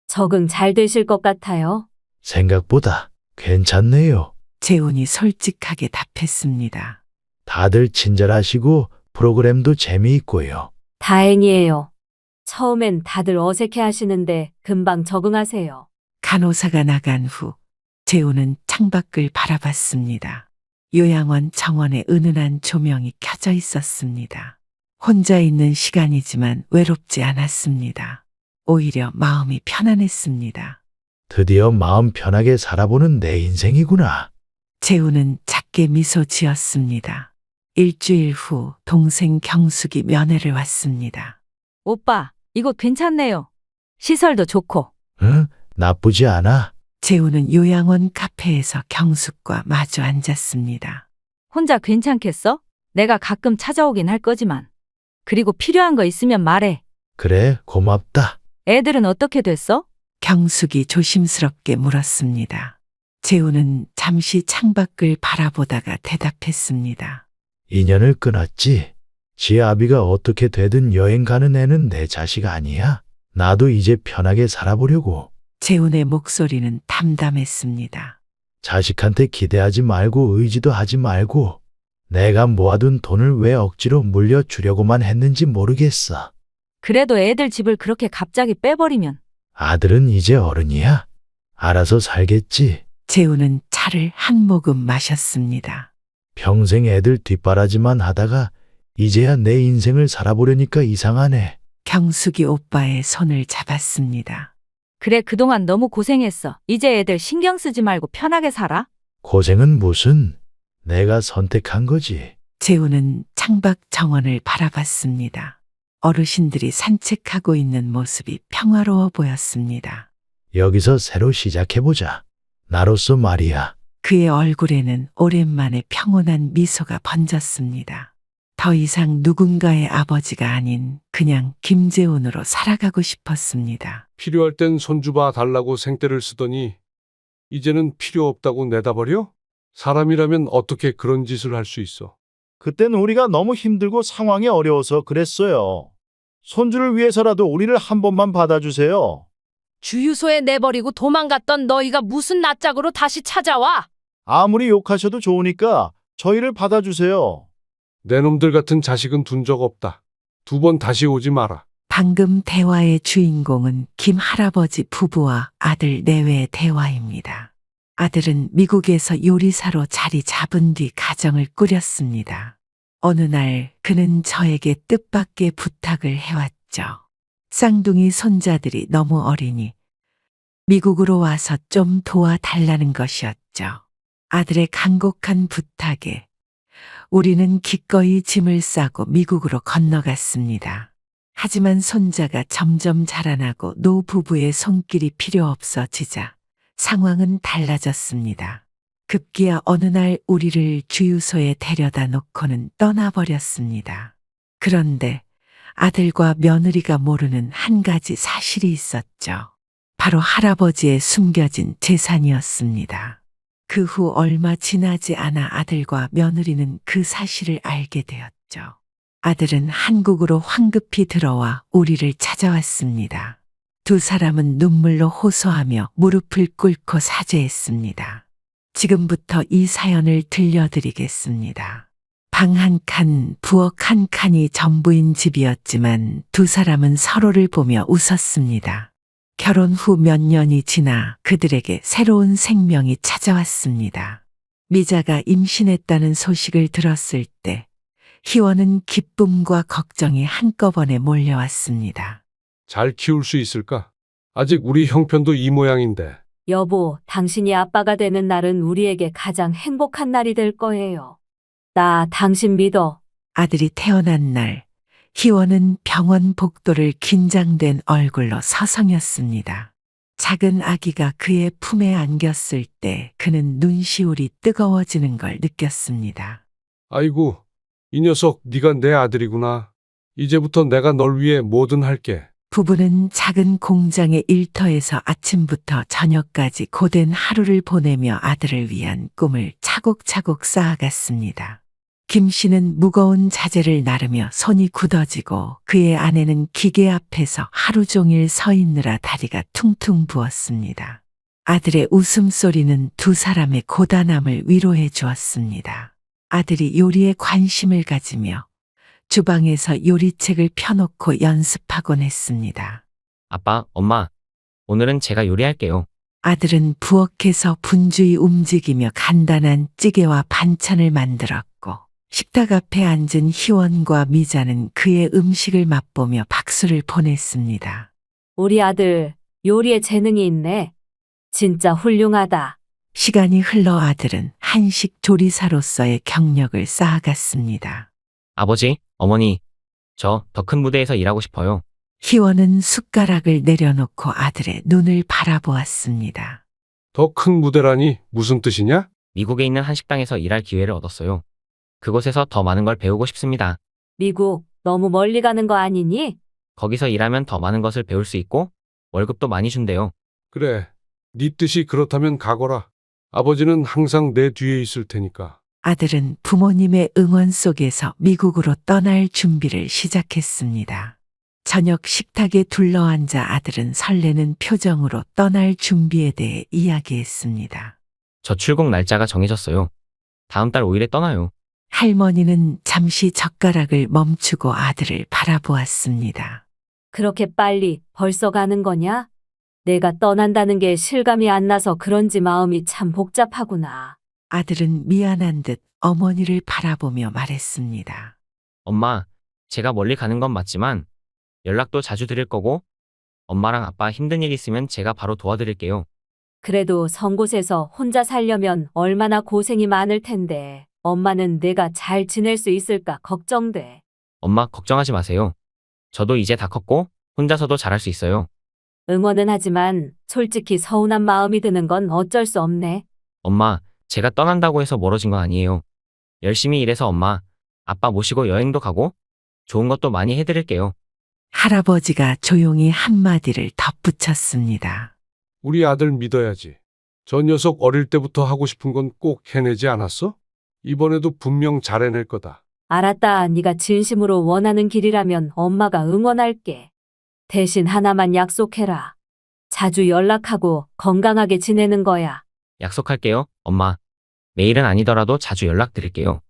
적응 잘 되실 것 같아요. 생각보다 괜찮네요. 재훈이 솔직하게 답했습니다. 다들 친절하시고 프로그램도 재미있고요. 다행이에요. 처음엔 다들 어색해 하시는데 금방 적응하세요. 간호사가 나간 후 재훈은 창밖을 바라봤습니다. 요양원 정원에 은은한 조명이 켜져 있었습니다. 혼자 있는 시간이지만 외롭지 않았습니다. 오히려 마음이 편안했습니다. 드디어 마음 편하게 살아보는 내 인생이구나. 재훈은 작게 미소 지었습니다. 일주일 후 동생 경숙이 면회를 왔습니다. 오빠, 이곳 괜찮네요. 시설도 좋고. 응? 나쁘지 않아. 재훈은 요양원 카페에서 경숙과 마주 앉았습니다. 혼자 괜찮겠어? 내가 가끔 찾아오긴 할 거지만. 그리고 필요한 거 있으면 말해. 그래, 고맙다. 애들은 어떻게 됐어? 경숙이 조심스럽게 물었습니다. 재훈은 잠시 창밖을 바라보다가 대답했습니다. 인연을 끊었지. 지 아비가 어떻게 되든 여행 가는 애는 내 자식 아니야. 나도 이제 편하게 살아보려고. 재훈의 목소리는 담담했습니다. 자식한테 기대하지 말고 의지도 하지 말고 내가 모아둔 돈을 왜 억지로 물려주려고만 했는지 모르겠어. 그래도 애들 집을 그렇게 갑자기 빼버리면. 아들은 이제 어른이야. 알아서 살겠지. 재훈은 차를 한 모금 마셨습니다. 평생 애들 뒷바라지만 하다가 이제야 내 인생을 살아보려니까 이상하네. 경숙이 오빠의 손을 잡았습니다. 그래, 그동안 너무 고생했어. 이제 애들 신경 쓰지 말고 편하게 살아. 고생은 무슨, 내가 선택한 거지. 재훈은 창밖 정원을 바라봤습니다. 어르신들이 산책하고 있는 모습이 평화로워 보였습니다. 여기서 새로 시작해보자. 나로서 말이야. 그의 얼굴에는 오랜만에 평온한 미소가 번졌습니다. 더 이상 누군가의 아버지가 아닌 그냥 김재훈으로 살아가고 싶었습니다. 필요할 땐 손주봐 달라고 생떼를 쓰더니 이제는 필요 없다고 내다버려? 사람이라면 어떻게 그런 짓을 할 수 있어? 그땐 우리가 너무 힘들고 상황이 어려워서 그랬어요. 손주를 위해서라도 우리를 한 번만 받아주세요. 주유소에 내버리고 도망갔던 너희가 무슨 낯짝으로 다시 찾아와? 아무리 욕하셔도 좋으니까 저희를 받아주세요. 내 놈들 같은 자식은 둔 적 없다. 2번 다시 오지 마라. 방금 대화의 주인공은 김 할아버지 부부와 아들 내외의 대화입니다. 아들은 미국에서 요리사로 자리 잡은 뒤 가정을 꾸렸습니다. 어느 날 그는 저에게 뜻밖의 부탁을 해왔죠. 쌍둥이 손자들이 너무 어리니 미국으로 와서 좀 도와달라는 것이었죠. 아들의 간곡한 부탁에 우리는 기꺼이 짐을 싸고 미국으로 건너갔습니다. 하지만 손자가 점점 자라나고 노부부의 손길이 필요 없어지자 상황은 달라졌습니다. 급기야 어느 날 우리를 주유소에 데려다 놓고는 떠나버렸습니다. 그런데 아들과 며느리가 모르는 한 가지 사실이 있었죠. 바로 할아버지의 숨겨진 재산이었습니다. 그 후 얼마 지나지 않아 아들과 며느리는 그 사실을 알게 되었죠. 아들은 한국으로 황급히 들어와 우리를 찾아왔습니다. 두 사람은 눈물로 호소하며 무릎을 꿇고 사죄했습니다. 지금부터 이 사연을 들려드리겠습니다. 방 한 칸, 부엌 한 칸이 전부인 집이었지만 두 사람은 서로를 보며 웃었습니다. 결혼 후 몇 년이 지나 그들에게 새로운 생명이 찾아왔습니다. 미자가 임신했다는 소식을 들었을 때 희원은 기쁨과 걱정이 한꺼번에 몰려왔습니다. 잘 키울 수 있을까? 아직 우리 형편도 이 모양인데. 여보, 당신이 아빠가 되는 날은 우리에게 가장 행복한 날이 될 거예요. 나 당신 믿어. 아들이 태어난 날 희원은 병원 복도를 긴장된 얼굴로 서성였습니다. 작은 아기가 그의 품에 안겼을 때 그는 눈시울이 뜨거워지는 걸 느꼈습니다. 아이고, 이 녀석 네가 내 아들이구나. 이제부터 내가 널 위해 뭐든 할게. 부부는 작은 공장의 일터에서 아침부터 저녁까지 고된 하루를 보내며 아들을 위한 꿈을 차곡차곡 쌓아갔습니다. 김 씨는 무거운 자재를 나르며 손이 굳어지고 그의 아내는 기계 앞에서 하루 종일 서 있느라 다리가 퉁퉁 부었습니다. 아들의 웃음소리는 두 사람의 고단함을 위로해 주었습니다. 아들이 요리에 관심을 가지며 주방에서 요리책을 펴놓고 연습하곤 했습니다. 아빠, 엄마, 오늘은 제가 요리할게요. 아들은 부엌에서 분주히 움직이며 간단한 찌개와 반찬을 만들었고 식탁 앞에 앉은 희원과 미자는 그의 음식을 맛보며 박수를 보냈습니다. 우리 아들 요리에 재능이 있네. 진짜 훌륭하다. 시간이 흘러 아들은 한식 조리사로서의 경력을 쌓아갔습니다. 아버지, 어머니, 저 더 큰 무대에서 일하고 싶어요. 희원은 숟가락을 내려놓고 아들의 눈을 바라보았습니다. 더 큰 무대라니 무슨 뜻이냐? 미국에 있는 한식당에서 일할 기회를 얻었어요. 그곳에서 더 많은 걸 배우고 싶습니다. 미국, 너무 멀리 가는 거 아니니? 거기서 일하면 더 많은 것을 배울 수 있고 월급도 많이 준대요. 그래, 네 뜻이 그렇다면 가거라. 아버지는 항상 내 뒤에 있을 테니까. 아들은 부모님의 응원 속에서 미국으로 떠날 준비를 시작했습니다. 저녁 식탁에 둘러앉아 아들은 설레는 표정으로 떠날 준비에 대해 이야기했습니다. 저 출국 날짜가 정해졌어요. 다음 달 5일에 떠나요. 할머니는 잠시 젓가락을 멈추고 아들을 바라보았습니다. 그렇게 빨리 벌써 가는 거냐? 내가 떠난다는 게 실감이 안 나서 그런지 마음이 참 복잡하구나. 아들은 미안한 듯 어머니를 바라보며 말했습니다. 엄마, 제가 멀리 가는 건 맞지만 연락도 자주 드릴 거고 엄마랑 아빠 힘든 일 있으면 제가 바로 도와드릴게요. 그래도 먼 곳에서 혼자 살려면 얼마나 고생이 많을 텐데 엄마는 내가 잘 지낼 수 있을까 걱정돼. 엄마 걱정하지 마세요. 저도 이제 다 컸고 혼자서도 잘할 수 있어요. 응원은 하지만 솔직히 서운한 마음이 드는 건 어쩔 수 없네. 엄마, 제가 떠난다고 해서 멀어진 건 아니에요. 열심히 일해서 엄마, 아빠 모시고 여행도 가고 좋은 것도 많이 해드릴게요. 할아버지가 조용히 한마디를 덧붙였습니다. 우리 아들 믿어야지. 저 녀석 어릴 때부터 하고 싶은 건 꼭 해내지 않았어? 이번에도 분명 잘 해낼 거다. 알았다. 네가 진심으로 원하는 길이라면 엄마가 응원할게. 대신 하나만 약속해라. 자주 연락하고 건강하게 지내는 거야. 약속할게요, 엄마. 매일은 아니더라도 자주 연락드릴게요.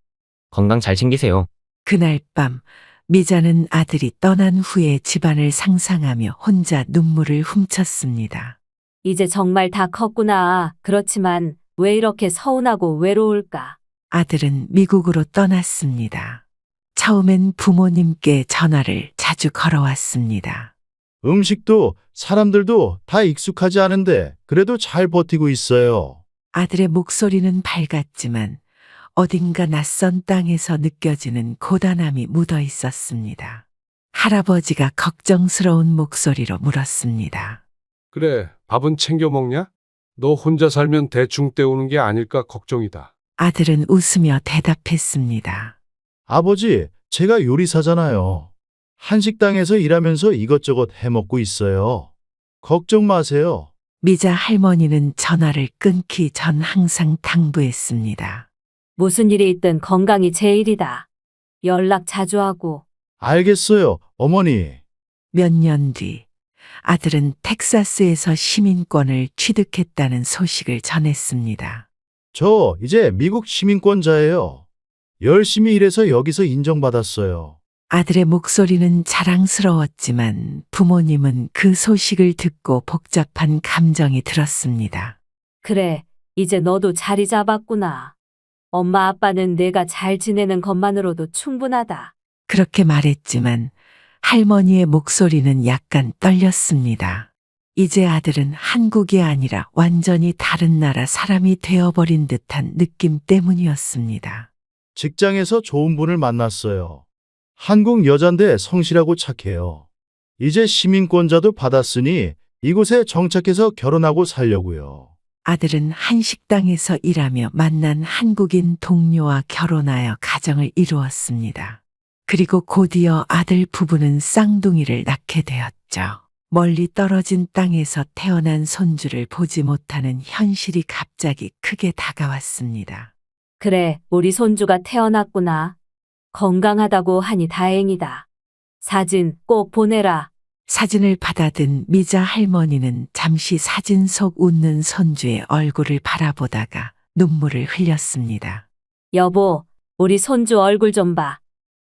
건강 잘 챙기세요. 그날 밤 미자는 아들이 떠난 후에 집안을 상상하며 혼자 눈물을 훔쳤습니다. 이제 정말 다 컸구나. 그렇지만 왜 이렇게 서운하고 외로울까? 아들은 미국으로 떠났습니다. 처음엔 부모님께 전화를 자주 걸어왔습니다. 음식도 사람들도 다 익숙하지 않은데 그래도 잘 버티고 있어요. 아들의 목소리는 밝았지만 어딘가 낯선 땅에서 느껴지는 고단함이 묻어 있었습니다. 할아버지가 걱정스러운 목소리로 물었습니다. 그래, 밥은 챙겨 먹냐? 너 혼자 살면 대충 때우는 게 아닐까 걱정이다. 아들은 웃으며 대답했습니다. 아버지, 제가 요리사잖아요. 한식당에서 일하면서 이것저것 해먹고 있어요. 걱정 마세요. 미자 할머니는 전화를 끊기 전 항상 당부했습니다. 무슨 일이 있든 건강이 제일이다. 연락 자주 하고. 알겠어요, 어머니. 몇 년 뒤 아들은 텍사스에서 시민권을 취득했다는 소식을 전했습니다. 저 이제 미국 시민권자예요. 열심히 일해서 여기서 인정받았어요. 아들의 목소리는 자랑스러웠지만 부모님은 그 소식을 듣고 복잡한 감정이 들었습니다. 그래, 이제 너도 자리 잡았구나. 엄마 아빠는 내가 잘 지내는 것만으로도 충분하다. 그렇게 말했지만 할머니의 목소리는 약간 떨렸습니다. 이제 아들은 한국이 아니라 완전히 다른 나라 사람이 되어버린 듯한 느낌 때문이었습니다. 직장에서 좋은 분을 만났어요. 한국 여잔데 성실하고 착해요. 이제 시민권자도 받았으니 이곳에 정착해서 결혼하고 살려고요. 아들은 한식당에서 일하며 만난 한국인 동료와 결혼하여 가정을 이루었습니다. 그리고 곧이어 아들 부부는 쌍둥이를 낳게 되었죠. 멀리 떨어진 땅에서 태어난 손주를 보지 못하는 현실이 갑자기 크게 다가왔습니다. 그래, 우리 손주가 태어났구나. 건강하다고 하니 다행이다. 사진 꼭 보내라. 사진을 받아든 미자 할머니는 잠시 사진 속 웃는 손주의 얼굴을 바라보다가 눈물을 흘렸습니다. 여보, 우리 손주 얼굴 좀 봐.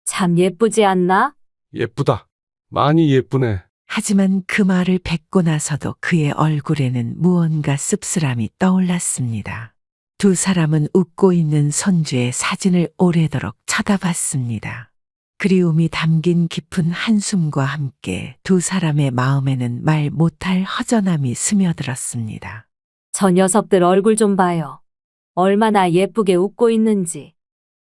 참 예쁘지 않나? 예쁘다. 많이 예쁘네. 하지만 그 말을 뱉고 나서도 그의 얼굴에는 무언가 씁쓸함이 떠올랐습니다. 두 사람은 웃고 있는 손주의 사진을 오래도록 쳐다봤습니다. 그리움이 담긴 깊은 한숨과 함께 두 사람의 마음에는 말 못할 허전함이 스며들었습니다. 저 녀석들 얼굴 좀 봐요. 얼마나 예쁘게 웃고 있는지.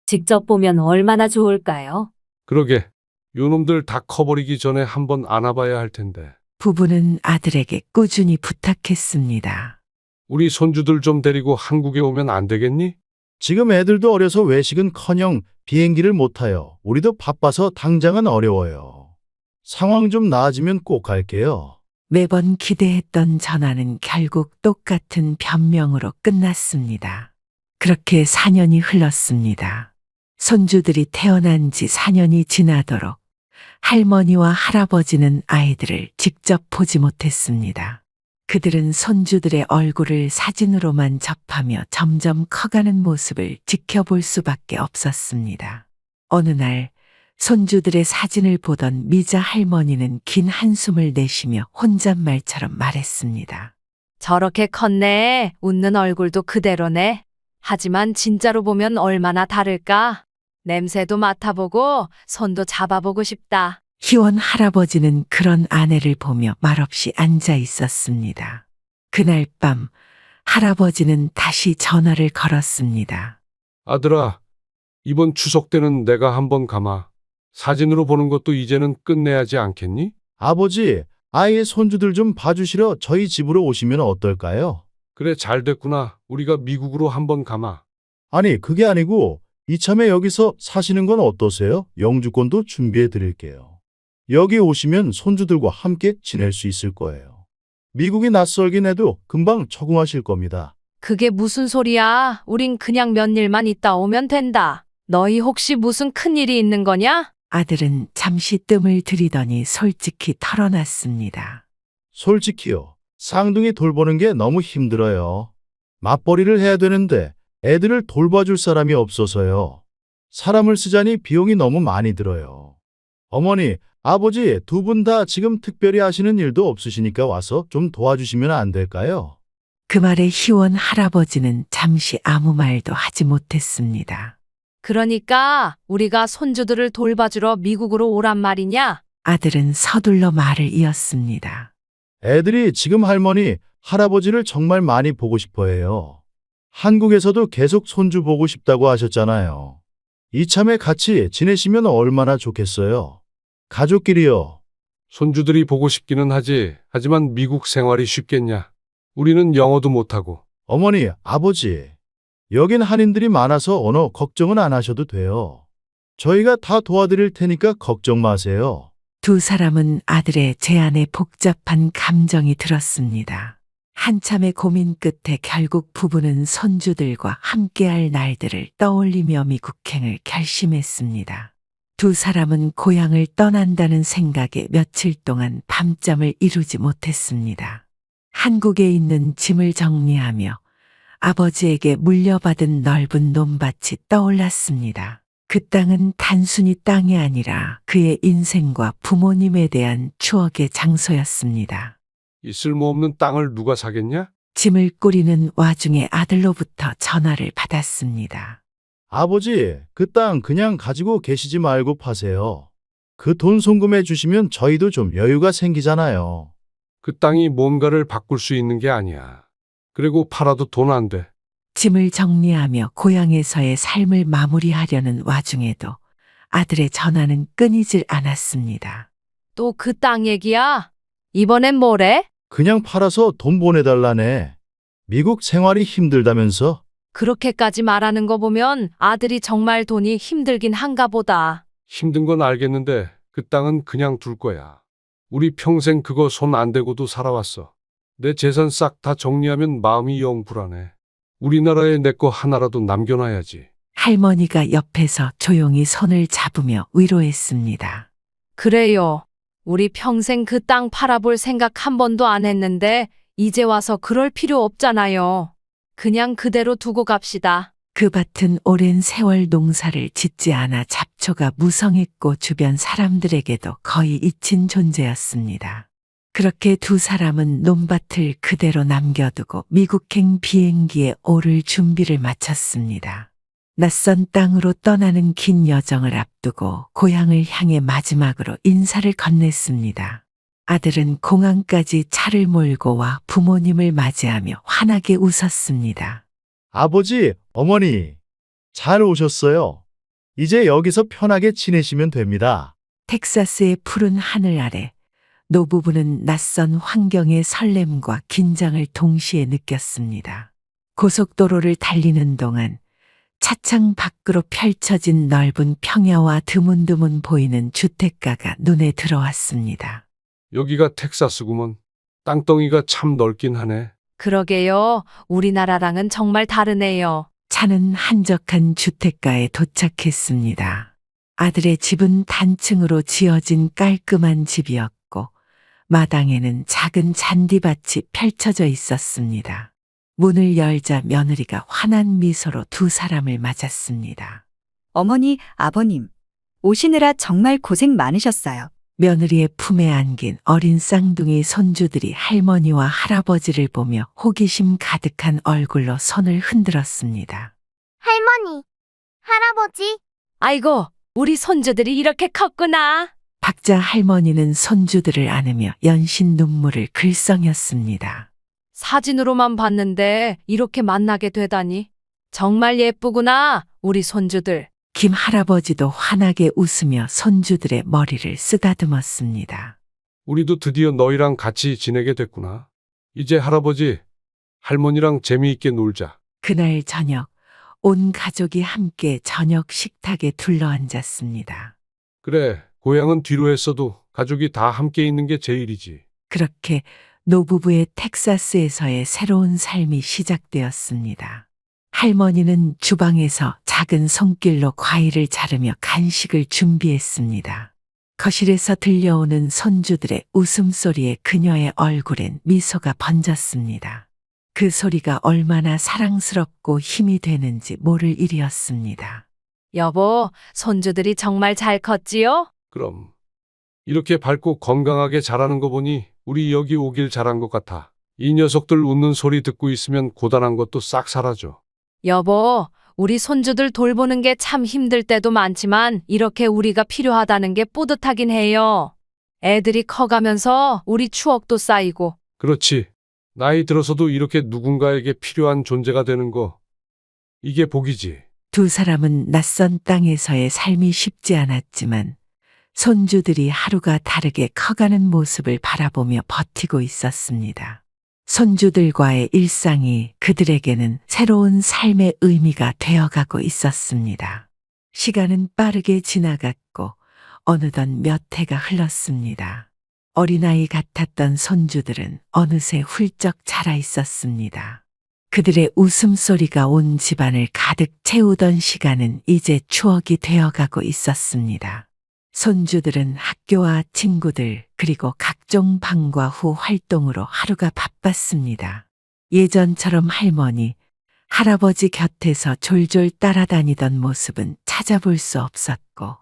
직접 보면 얼마나 좋을까요? 그러게. 요놈들 다 커버리기 전에 한번 안아봐야 할 텐데. 부부는 아들에게 꾸준히 부탁했습니다. 우리 손주들 좀 데리고 한국에 오면 안 되겠니? 지금 애들도 어려서 외식은커녕 비행기를 못 타요. 우리도 바빠서 당장은 어려워요. 상황 좀 나아지면 꼭 갈게요. 매번 기대했던 전화는 결국 똑같은 변명으로 끝났습니다. 그렇게 4년이 흘렀습니다. 손주들이 태어난 지 4년이 지나도록 할머니와 할아버지는 아이들을 직접 보지 못했습니다. 그들은 손주들의 얼굴을 사진으로만 접하며 점점 커가는 모습을 지켜볼 수밖에 없었습니다. 어느 날 손주들의 사진을 보던 미자 할머니는 긴 한숨을 내쉬며 혼잣말처럼 말했습니다. 저렇게 컸네. 웃는 얼굴도 그대로네. 하지만 진짜로 보면 얼마나 다를까? 냄새도 맡아보고 손도 잡아보고 싶다. 희원 할아버지는 그런 아내를 보며 말없이 앉아 있었습니다. 그날 밤 할아버지는 다시 전화를 걸었습니다. 아들아, 이번 추석 때는 내가 한번 가마. 사진으로 보는 것도 이제는 끝내야지 않겠니? 아버지, 아이의 손주들 좀 봐주시러 저희 집으로 오시면 어떨까요? 그래, 잘 됐구나. 우리가 미국으로 한번 가마. 아니, 그게 아니고 이참에 여기서 사시는 건 어떠세요? 영주권도 준비해 드릴게요. 여기 오시면 손주들과 함께 지낼 수 있을 거예요. 미국이 낯설긴 해도 금방 적응하실 겁니다. 그게 무슨 소리야? 우린 그냥 몇 일만 있다 오면 된다. 너희 혹시 무슨 큰일이 있는 거냐? 아들은 잠시 뜸을 들이더니 솔직히 털어놨습니다. 솔직히요. 쌍둥이 돌보는 게 너무 힘들어요. 맞벌이를 해야 되는데 애들을 돌봐줄 사람이 없어서요. 사람을 쓰자니 비용이 너무 많이 들어요. 어머니, 아버지 두 분 다 지금 특별히 하시는 일도 없으시니까 와서 좀 도와주시면 안 될까요? 그 말에 희원 할아버지는 잠시 아무 말도 하지 못했습니다. 그러니까 우리가 손주들을 돌봐주러 미국으로 오란 말이냐? 아들은 서둘러 말을 이었습니다. 애들이 지금 할머니, 할아버지를 정말 많이 보고 싶어 해요. 한국에서도 계속 손주 보고 싶다고 하셨잖아요. 이참에 같이 지내시면 얼마나 좋겠어요. 가족끼리요. 손주들이 보고 싶기는 하지. 하지만 미국 생활이 쉽겠냐? 우리는 영어도 못하고. 어머니, 아버지, 여긴 한인들이 많아서 언어 걱정은 안 하셔도 돼요. 저희가 다 도와드릴 테니까 걱정 마세요. 두 사람은 아들의 제안에 복잡한 감정이 들었습니다. 한참의 고민 끝에 결국 부부는 손주들과 함께할 날들을 떠올리며 미국행을 결심했습니다. 두 사람은 고향을 떠난다는 생각에 며칠 동안 밤잠을 이루지 못했습니다. 한국에 있는 짐을 정리하며 아버지에게 물려받은 넓은 논밭이 떠올랐습니다. 그 땅은 단순히 땅이 아니라 그의 인생과 부모님에 대한 추억의 장소였습니다. 이 쓸모없는 땅을 누가 사겠냐? 짐을 꾸리는 와중에 아들로부터 전화를 받았습니다. 아버지, 그 땅 그냥 가지고 계시지 말고 파세요. 그 돈 송금해 주시면 저희도 좀 여유가 생기잖아요. 그 땅이 뭔가를 바꿀 수 있는 게 아니야. 그리고 팔아도 돈 안 돼. 짐을 정리하며 고향에서의 삶을 마무리하려는 와중에도 아들의 전화는 끊이질 않았습니다. 또 그 땅 얘기야? 이번엔 뭐래? 그냥 팔아서 돈 보내달라네. 미국 생활이 힘들다면서? 그렇게까지 말하는 거 보면 아들이 정말 돈이 힘들긴 한가 보다. 힘든 건 알겠는데 그 땅은 그냥 둘 거야. 우리 평생 그거 손 안 대고도 살아왔어. 내 재산 싹 다 정리하면 마음이 영 불안해. 우리나라에 내 거 하나라도 남겨놔야지. 할머니가 옆에서 조용히 손을 잡으며 위로했습니다. 그래요. 우리 평생 그 땅 팔아볼 생각 한 번도 안 했는데 이제 와서 그럴 필요 없잖아요. 그냥 그대로 두고 갑시다. 그 밭은 오랜 세월 농사를 짓지 않아 잡초가 무성했고 주변 사람들에게도 거의 잊힌 존재였습니다. 그렇게 두 사람은 논밭을 그대로 남겨두고 미국행 비행기에 오를 준비를 마쳤습니다. 낯선 땅으로 떠나는 긴 여정을 앞두고 고향을 향해 마지막으로 인사를 건넸습니다. 아들은 공항까지 차를 몰고 와 부모님을 맞이하며 환하게 웃었습니다. 아버지, 어머니, 잘 오셨어요. 이제 여기서 편하게 지내시면 됩니다. 텍사스의 푸른 하늘 아래 노부부는 낯선 환경의 설렘과 긴장을 동시에 느꼈습니다. 고속도로를 달리는 동안 차창 밖으로 펼쳐진 넓은 평야와 드문드문 보이는 주택가가 눈에 들어왔습니다. 여기가 텍사스구먼. 땅덩이가 참 넓긴 하네. 그러게요. 우리나라랑은 정말 다르네요. 차는 한적한 주택가에 도착했습니다. 아들의 집은 단층으로 지어진 깔끔한 집이었고 마당에는 작은 잔디밭이 펼쳐져 있었습니다. 문을 열자 며느리가 환한 미소로 두 사람을 맞았습니다. 어머니, 아버님, 오시느라 정말 고생 많으셨어요. 며느리의 품에 안긴 어린 쌍둥이 손주들이 할머니와 할아버지를 보며 호기심 가득한 얼굴로 손을 흔들었습니다. 할머니, 할아버지. 아이고, 우리 손주들이 이렇게 컸구나. 박자 할머니는 손주들을 안으며 연신 눈물을 글썽였습니다. 사진으로만 봤는데 이렇게 만나게 되다니. 정말 예쁘구나, 우리 손주들. 김 할아버지도 환하게 웃으며 손주들의 머리를 쓰다듬었습니다. 우리도 드디어 너희랑 같이 지내게 됐구나. 이제 할아버지, 할머니랑 재미있게 놀자. 그날 저녁, 온 가족이 함께 저녁 식탁에 둘러앉았습니다. 그래, 고향은 뒤로 했어도 가족이 다 함께 있는 게 제일이지. 그렇게 노부부의 텍사스에서의 새로운 삶이 시작되었습니다. 할머니는 주방에서 작은 손길로 과일을 자르며 간식을 준비했습니다. 거실에서 들려오는 손주들의 웃음소리에 그녀의 얼굴엔 미소가 번졌습니다. 그 소리가 얼마나 사랑스럽고 힘이 되는지 모를 일이었습니다. 여보, 손주들이 정말 잘 컸지요? 그럼 이렇게 밝고 건강하게 자라는 거 보니 우리 여기 오길 잘한 것 같아. 이 녀석들 웃는 소리 듣고 있으면 고단한 것도 싹 사라져. 여보, 우리 손주들 돌보는 게 참 힘들 때도 많지만 이렇게 우리가 필요하다는 게 뿌듯하긴 해요. 애들이 커가면서 우리 추억도 쌓이고. 그렇지. 나이 들어서도 이렇게 누군가에게 필요한 존재가 되는 거. 이게 복이지. 두 사람은 낯선 땅에서의 삶이 쉽지 않았지만 손주들이 하루가 다르게 커가는 모습을 바라보며 버티고 있었습니다. 손주들과의 일상이 그들에게는 새로운 삶의 의미가 되어가고 있었습니다. 시간은 빠르게 지나갔고 어느덧 몇 해가 흘렀습니다. 어린아이 같았던 손주들은 어느새 훌쩍 자라 있었습니다. 그들의 웃음소리가 온 집안을 가득 채우던 시간은 이제 추억이 되어가고 있었습니다. 손주들은 학교와 친구들 그리고 각종 방과 후 활동으로 하루가 바빴습니다. 예전처럼 할머니, 할아버지 곁에서 졸졸 따라다니던 모습은 찾아볼 수 없었고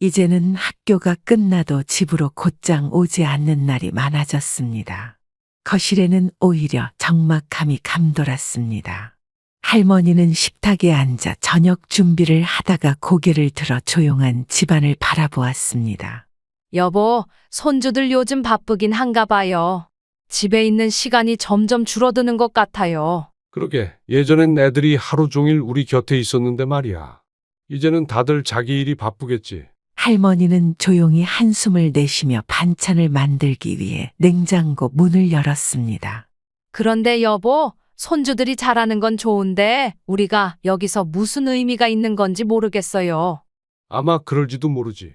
이제는 학교가 끝나도 집으로 곧장 오지 않는 날이 많아졌습니다. 거실에는 오히려 적막함이 감돌았습니다. 할머니는 식탁에 앉아 저녁 준비를 하다가 고개를 들어 조용한 집안을 바라보았습니다. 여보, 손주들 요즘 바쁘긴 한가 봐요. 집에 있는 시간이 점점 줄어드는 것 같아요. 그러게 예전엔 애들이 하루 종일 우리 곁에 있었는데 말이야. 이제는 다들 자기 일이 바쁘겠지. 할머니는 조용히 한숨을 내쉬며 반찬을 만들기 위해 냉장고 문을 열었습니다. 그런데 여보, 손주들이 자라는 건 좋은데 우리가 여기서 무슨 의미가 있는 건지 모르겠어요. 아마 그럴지도 모르지.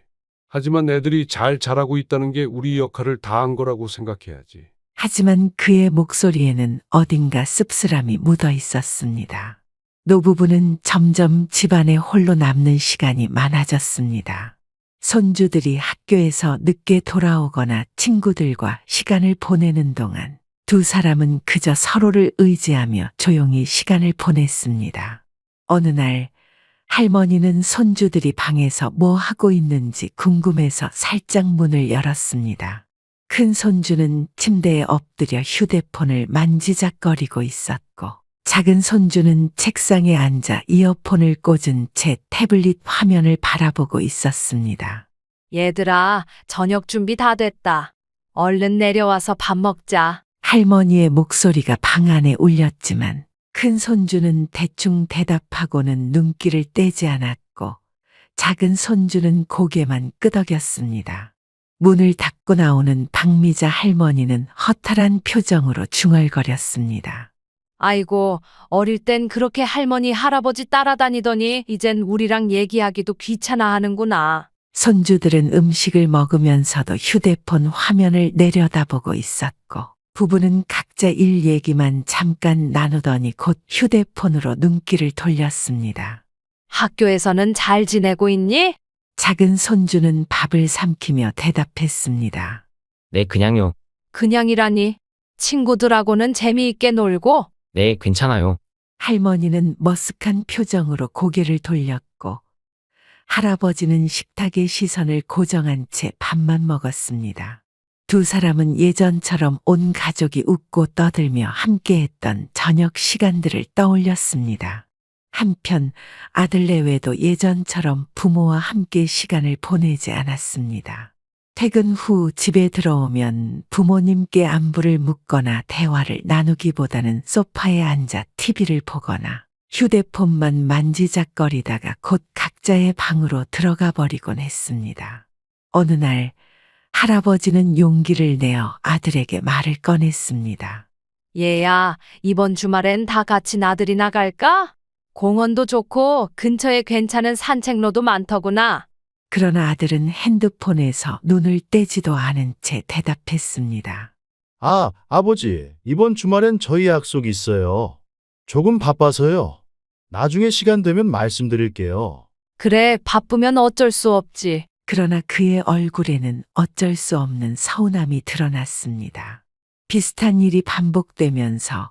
하지만 애들이 잘 자라고 있다는 게 우리 역할을 다한 거라고 생각해야지. 하지만 그의 목소리에는 어딘가 씁쓸함이 묻어 있었습니다. 노부부는 점점 집안에 홀로 남는 시간이 많아졌습니다. 손주들이 학교에서 늦게 돌아오거나 친구들과 시간을 보내는 동안 두 사람은 그저 서로를 의지하며 조용히 시간을 보냈습니다. 어느 날 할머니는 손주들이 방에서 뭐 하고 있는지 궁금해서 살짝 문을 열었습니다. 큰 손주는 침대에 엎드려 휴대폰을 만지작거리고 있었고 작은 손주는 책상에 앉아 이어폰을 꽂은 채 태블릿 화면을 바라보고 있었습니다. 얘들아, 저녁 준비 다 됐다. 얼른 내려와서 밥 먹자. 할머니의 목소리가 방 안에 울렸지만 큰 손주는 대충 대답하고는 눈길을 떼지 않았고 작은 손주는 고개만 끄덕였습니다. 문을 닫고 나오는 박미자 할머니는 허탈한 표정으로 중얼거렸습니다. 아이고, 어릴 땐 그렇게 할머니, 할아버지 따라다니더니 이젠 우리랑 얘기하기도 귀찮아 하는구나. 손주들은 음식을 먹으면서도 휴대폰 화면을 내려다보고 있었고 부부는 각자 일 얘기만 잠깐 나누더니 곧 휴대폰으로 눈길을 돌렸습니다. 학교에서는 잘 지내고 있니? 작은 손주는 밥을 삼키며 대답했습니다. 네, 그냥요. 그냥이라니. 친구들하고는 재미있게 놀고? 네, 괜찮아요. 할머니는 머쓱한 표정으로 고개를 돌렸고 할아버지는 식탁에 시선을 고정한 채 밥만 먹었습니다. 두 사람은 예전처럼 온 가족이 웃고 떠들며 함께했던 저녁 시간들을 떠올렸습니다. 한편 아들 내외도 예전처럼 부모와 함께 시간을 보내지 않았습니다. 퇴근 후 집에 들어오면 부모님께 안부를 묻거나 대화를 나누기보다는 소파에 앉아 TV를 보거나 휴대폰만 만지작거리다가 곧 각자의 방으로 들어가 버리곤 했습니다. 어느 날 할아버지는 용기를 내어 아들에게 말을 꺼냈습니다. 얘야, 이번 주말엔 다 같이 나들이 나갈까? 공원도 좋고 근처에 괜찮은 산책로도 많더구나. 그러나 아들은 핸드폰에서 눈을 떼지도 않은 채 대답했습니다. 아, 아버지, 이번 주말엔 저희 약속 있어요. 조금 바빠서요. 나중에 시간 되면 말씀드릴게요. 그래, 바쁘면 어쩔 수 없지. 그러나 그의 얼굴에는 어쩔 수 없는 서운함이 드러났습니다. 비슷한 일이 반복되면서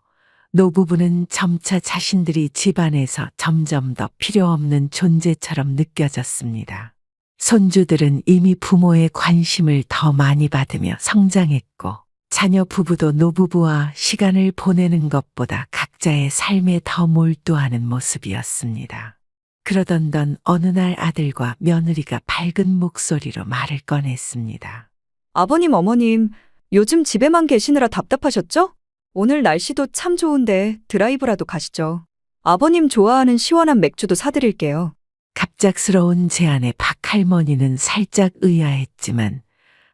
노부부는 점차 자신들이 집안에서 점점 더 필요 없는 존재처럼 느껴졌습니다. 손주들은 이미 부모의 관심을 더 많이 받으며 성장했고, 자녀 부부도 노부부와 시간을 보내는 것보다 각자의 삶에 더 몰두하는 모습이었습니다. 그러던 어느 날 아들과 며느리가 밝은 목소리로 말을 꺼냈습니다. 아버님, 어머님, 요즘 집에만 계시느라 답답하셨죠? 오늘 날씨도 참 좋은데 드라이브라도 가시죠. 아버님 좋아하는 시원한 맥주도 사드릴게요. 갑작스러운 제안에 박할머니는 살짝 의아했지만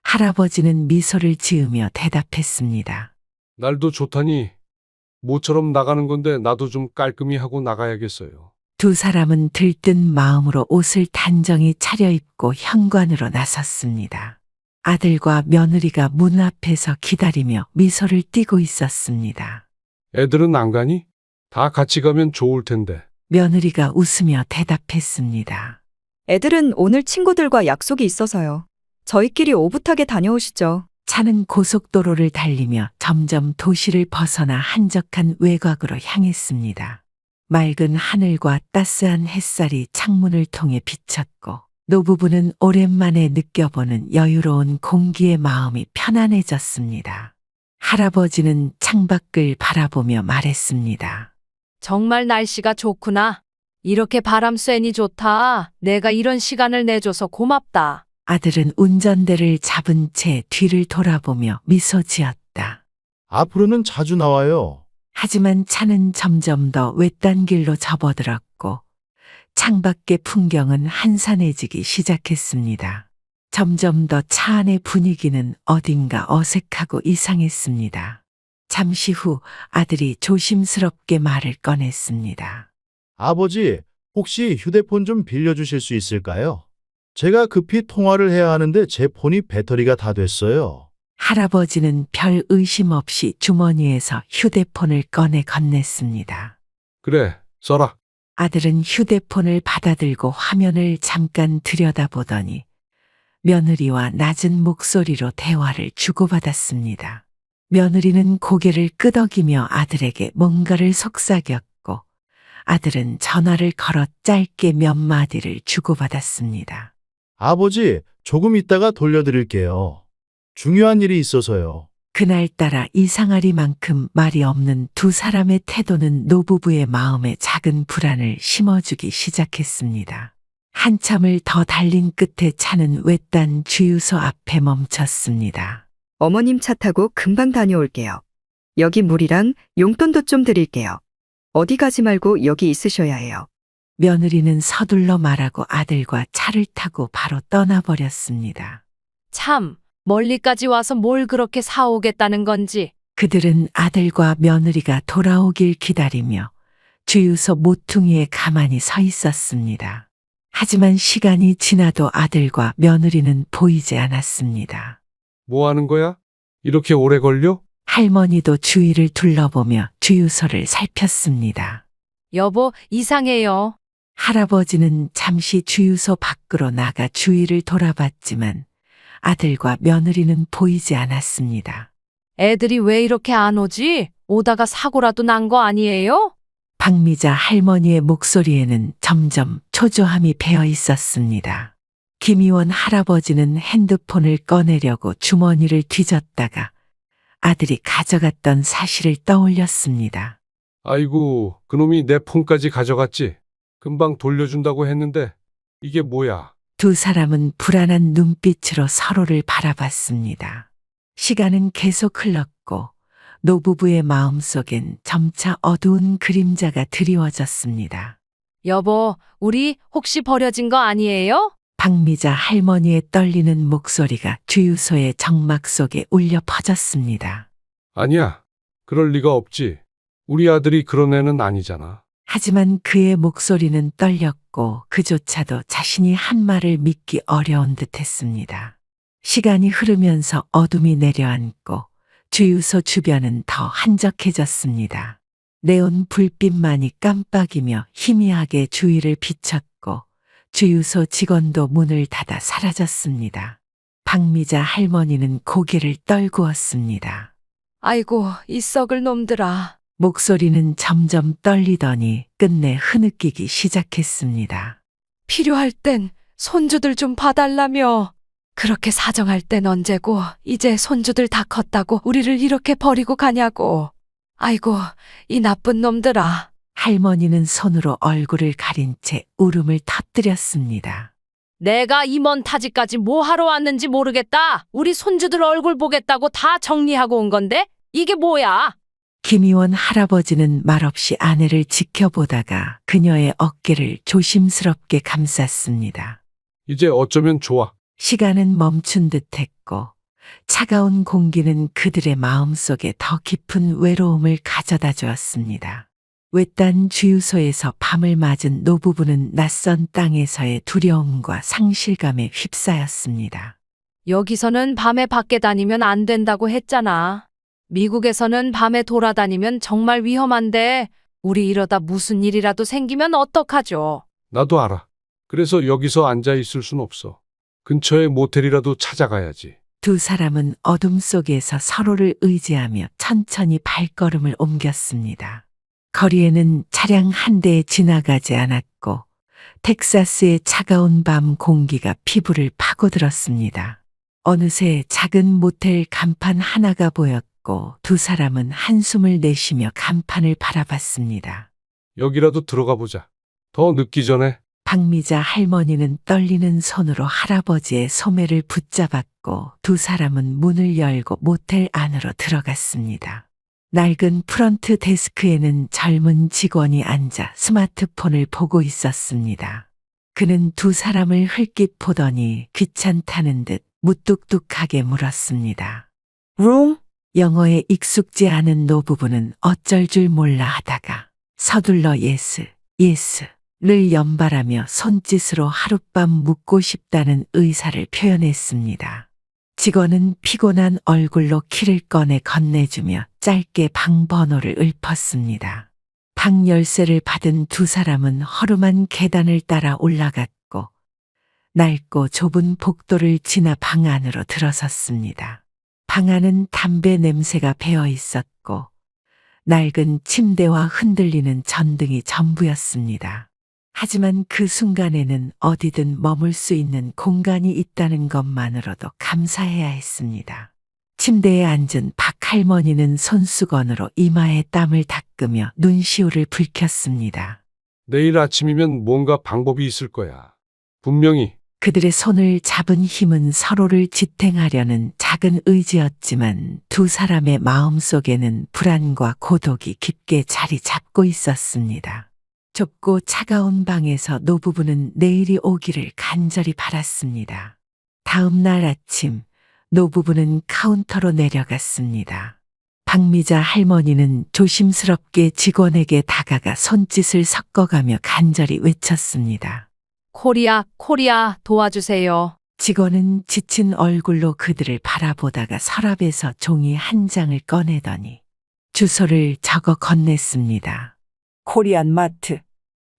할아버지는 미소를 지으며 대답했습니다. 날도 좋다니 모처럼 나가는 건데 나도 좀 깔끔히 하고 나가야겠어요. 두 사람은 들뜬 마음으로 옷을 단정히 차려입고 현관으로 나섰습니다. 아들과 며느리가 문 앞에서 기다리며 미소를 띠고 있었습니다. 애들은 안 가니? 다 같이 가면 좋을 텐데. 며느리가 웃으며 대답했습니다. 애들은 오늘 친구들과 약속이 있어서요. 저희끼리 오붓하게 다녀오시죠. 차는 고속도로를 달리며 점점 도시를 벗어나 한적한 외곽으로 향했습니다. 맑은 하늘과 따스한 햇살이 창문을 통해 비쳤고, 노부부는 오랜만에 느껴보는 여유로운 공기에 마음이 편안해졌습니다. 할아버지는 창밖을 바라보며 말했습니다. 정말 날씨가 좋구나. 이렇게 바람 쐬니 좋다. 내가 이런 시간을 내줘서 고맙다. 아들은 운전대를 잡은 채 뒤를 돌아보며 미소 지었다. 앞으로는 자주 나와요. 하지만 차는 점점 더 외딴 길로 접어들었고, 창밖의 풍경은 한산해지기 시작했습니다. 점점 더 차 안의 분위기는 어딘가 어색하고 이상했습니다. 잠시 후 아들이 조심스럽게 말을 꺼냈습니다. 아버지, 혹시 휴대폰 좀 빌려주실 수 있을까요? 제가 급히 통화를 해야 하는데 제 폰이 배터리가 다 됐어요. 할아버지는 별 의심 없이 주머니에서 휴대폰을 꺼내 건넸습니다. 그래, 써라. 아들은 휴대폰을 받아들고 화면을 잠깐 들여다보더니 며느리와 낮은 목소리로 대화를 주고받았습니다. 며느리는 고개를 끄덕이며 아들에게 뭔가를 속삭였고, 아들은 전화를 걸어 짧게 몇 마디를 주고받았습니다. 아버지, 조금 있다가 돌려드릴게요. 중요한 일이 있어서요. 그날따라 이상하리만큼 말이 없는 두 사람의 태도는 노부부의 마음에 작은 불안을 심어주기 시작했습니다. 한참을 더 달린 끝에 차는 외딴 주유소 앞에 멈췄습니다. 어머님 차 타고 금방 다녀올게요. 여기 물이랑 용돈도 좀 드릴게요. 어디 가지 말고 여기 있으셔야 해요. 며느리는 서둘러 말하고 아들과 차를 타고 바로 떠나버렸습니다. 참, 멀리까지 와서 뭘 그렇게 사오겠다는 건지. 그들은 아들과 며느리가 돌아오길 기다리며 주유소 모퉁이에 가만히 서 있었습니다. 하지만 시간이 지나도 아들과 며느리는 보이지 않았습니다. 뭐 하는 거야? 이렇게 오래 걸려? 할머니도 주위를 둘러보며 주유소를 살폈습니다. 여보, 이상해요. 할아버지는 잠시 주유소 밖으로 나가 주위를 돌아봤지만 아들과 며느리는 보이지 않았습니다. 애들이 왜 이렇게 안 오지? 오다가 사고라도 난 거 아니에요? 박미자 할머니의 목소리에는 점점 초조함이 배어 있었습니다. 김희원 할아버지는 핸드폰을 꺼내려고 주머니를 뒤졌다가 아들이 가져갔던 사실을 떠올렸습니다. 아이고, 그놈이 내 폰까지 가져갔지. 금방 돌려준다고 했는데 이게 뭐야? 두 사람은 불안한 눈빛으로 서로를 바라봤습니다. 시간은 계속 흘렀고 노부부의 마음속엔 점차 어두운 그림자가 드리워졌습니다. 여보, 우리 혹시 버려진 거 아니에요? 박미자 할머니의 떨리는 목소리가 주유소의 정막 속에 울려 퍼졌습니다. 아니야. 그럴 리가 없지. 우리 아들이 그런 애는 아니잖아. 하지만 그의 목소리는 떨렸고 그조차도 자신이 한 말을 믿기 어려운 듯했습니다. 시간이 흐르면서 어둠이 내려앉고 주유소 주변은 더 한적해졌습니다. 네온 불빛만이 깜빡이며 희미하게 주위를 비쳤고 주유소 직원도 문을 닫아 사라졌습니다. 박미자 할머니는 고개를 떨구었습니다. 아이고, 이 썩을 놈들아. 목소리는 점점 떨리더니 끝내 흐느끼기 시작했습니다. 필요할 땐 손주들 좀 봐달라며. 그렇게 사정할 땐 언제고 이제 손주들 다 컸다고 우리를 이렇게 버리고 가냐고. 아이고, 이 나쁜 놈들아. 할머니는 손으로 얼굴을 가린 채 울음을 터뜨렸습니다. 내가 임원 타지까지 뭐 하러 왔는지 모르겠다. 우리 손주들 얼굴 보겠다고 다 정리하고 온 건데 이게 뭐야? 김희원 할아버지는 말없이 아내를 지켜보다가 그녀의 어깨를 조심스럽게 감쌌습니다. 이제 어쩌면 좋아. 시간은 멈춘 듯했고 차가운 공기는 그들의 마음속에 더 깊은 외로움을 가져다 주었습니다. 외딴 주유소에서 밤을 맞은 노부부는 낯선 땅에서의 두려움과 상실감에 휩싸였습니다. 여기서는 밤에 밖에 다니면 안 된다고 했잖아. 미국에서는 밤에 돌아다니면 정말 위험한데 우리 이러다 무슨 일이라도 생기면 어떡하죠? 나도 알아. 그래서 여기서 앉아 있을 순 없어. 근처에 모텔이라도 찾아가야지. 두 사람은 어둠 속에서 서로를 의지하며 천천히 발걸음을 옮겼습니다. 거리에는 차량 한 대 지나가지 않았고 텍사스의 차가운 밤 공기가 피부를 파고들었습니다. 어느새 작은 모텔 간판 하나가 보였고 두 사람은 한숨을 내쉬며 간판을 바라봤습니다. 여기라도 들어가 보자. 더 늦기 전에. 박미자 할머니는 떨리는 손으로 할아버지의 소매를 붙잡았고 두 사람은 문을 열고 모텔 안으로 들어갔습니다. 낡은 프런트 데스크에는 젊은 직원이 앉아 스마트폰을 보고 있었습니다. 그는 두 사람을 흘낏 보더니 귀찮다는 듯 무뚝뚝하게 물었습니다. 룸? 영어에 익숙지 않은 노부부는 어쩔 줄 몰라 하다가 서둘러 예스를 연발하며 손짓으로 하룻밤 묵고 싶다는 의사를 표현했습니다. 직원은 피곤한 얼굴로 키를 꺼내 건네주며 짧게 방 번호를 읊었습니다. 방 열쇠를 받은 두 사람은 허름한 계단을 따라 올라갔고 낡고 좁은 복도를 지나 방 안으로 들어섰습니다. 방 안은 담배 냄새가 배어 있었고 낡은 침대와 흔들리는 전등이 전부였습니다. 하지만 그 순간에는 어디든 머물 수 있는 공간이 있다는 것만으로도 감사해야 했습니다. 침대에 앉은 박 할머니는 손수건으로 이마에 땀을 닦으며 눈시울을 붉혔습니다. 내일 아침이면 뭔가 방법이 있을 거야. 분명히. 그들의 손을 잡은 힘은 서로를 지탱하려는 작은 의지였지만 두 사람의 마음속에는 불안과 고독이 깊게 자리 잡고 있었습니다. 좁고 차가운 방에서 노부부는 내일이 오기를 간절히 바랐습니다. 다음 날 아침 노부부는 카운터로 내려갔습니다. 박미자 할머니는 조심스럽게 직원에게 다가가 손짓을 섞어가며 간절히 외쳤습니다. 코리아 도와주세요. 직원은 지친 얼굴로 그들을 바라보다가 서랍에서 종이 한 장을 꺼내더니 주소를 적어 건넸습니다. 코리안 마트.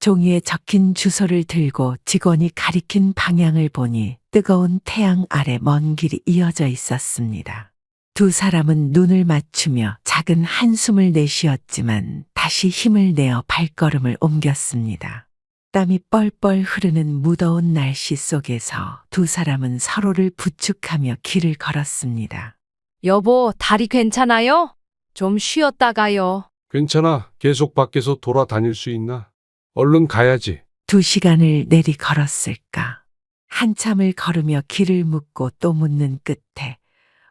종이에 적힌 주소를 들고 직원이 가리킨 방향을 보니 뜨거운 태양 아래 먼 길이 이어져 있었습니다. 두 사람은 눈을 맞추며 작은 한숨을 내쉬었지만 다시 힘을 내어 발걸음을 옮겼습니다. 땀이 뻘뻘 흐르는 무더운 날씨 속에서 두 사람은 서로를 부축하며 길을 걸었습니다. 여보, 다리 괜찮아요? 좀 쉬었다가요. 괜찮아. 계속 밖에서 돌아다닐 수 있나? 얼른 가야지. 2시간을 내리 걸었을까. 한참을 걸으며 길을 묻고 또 묻는 끝에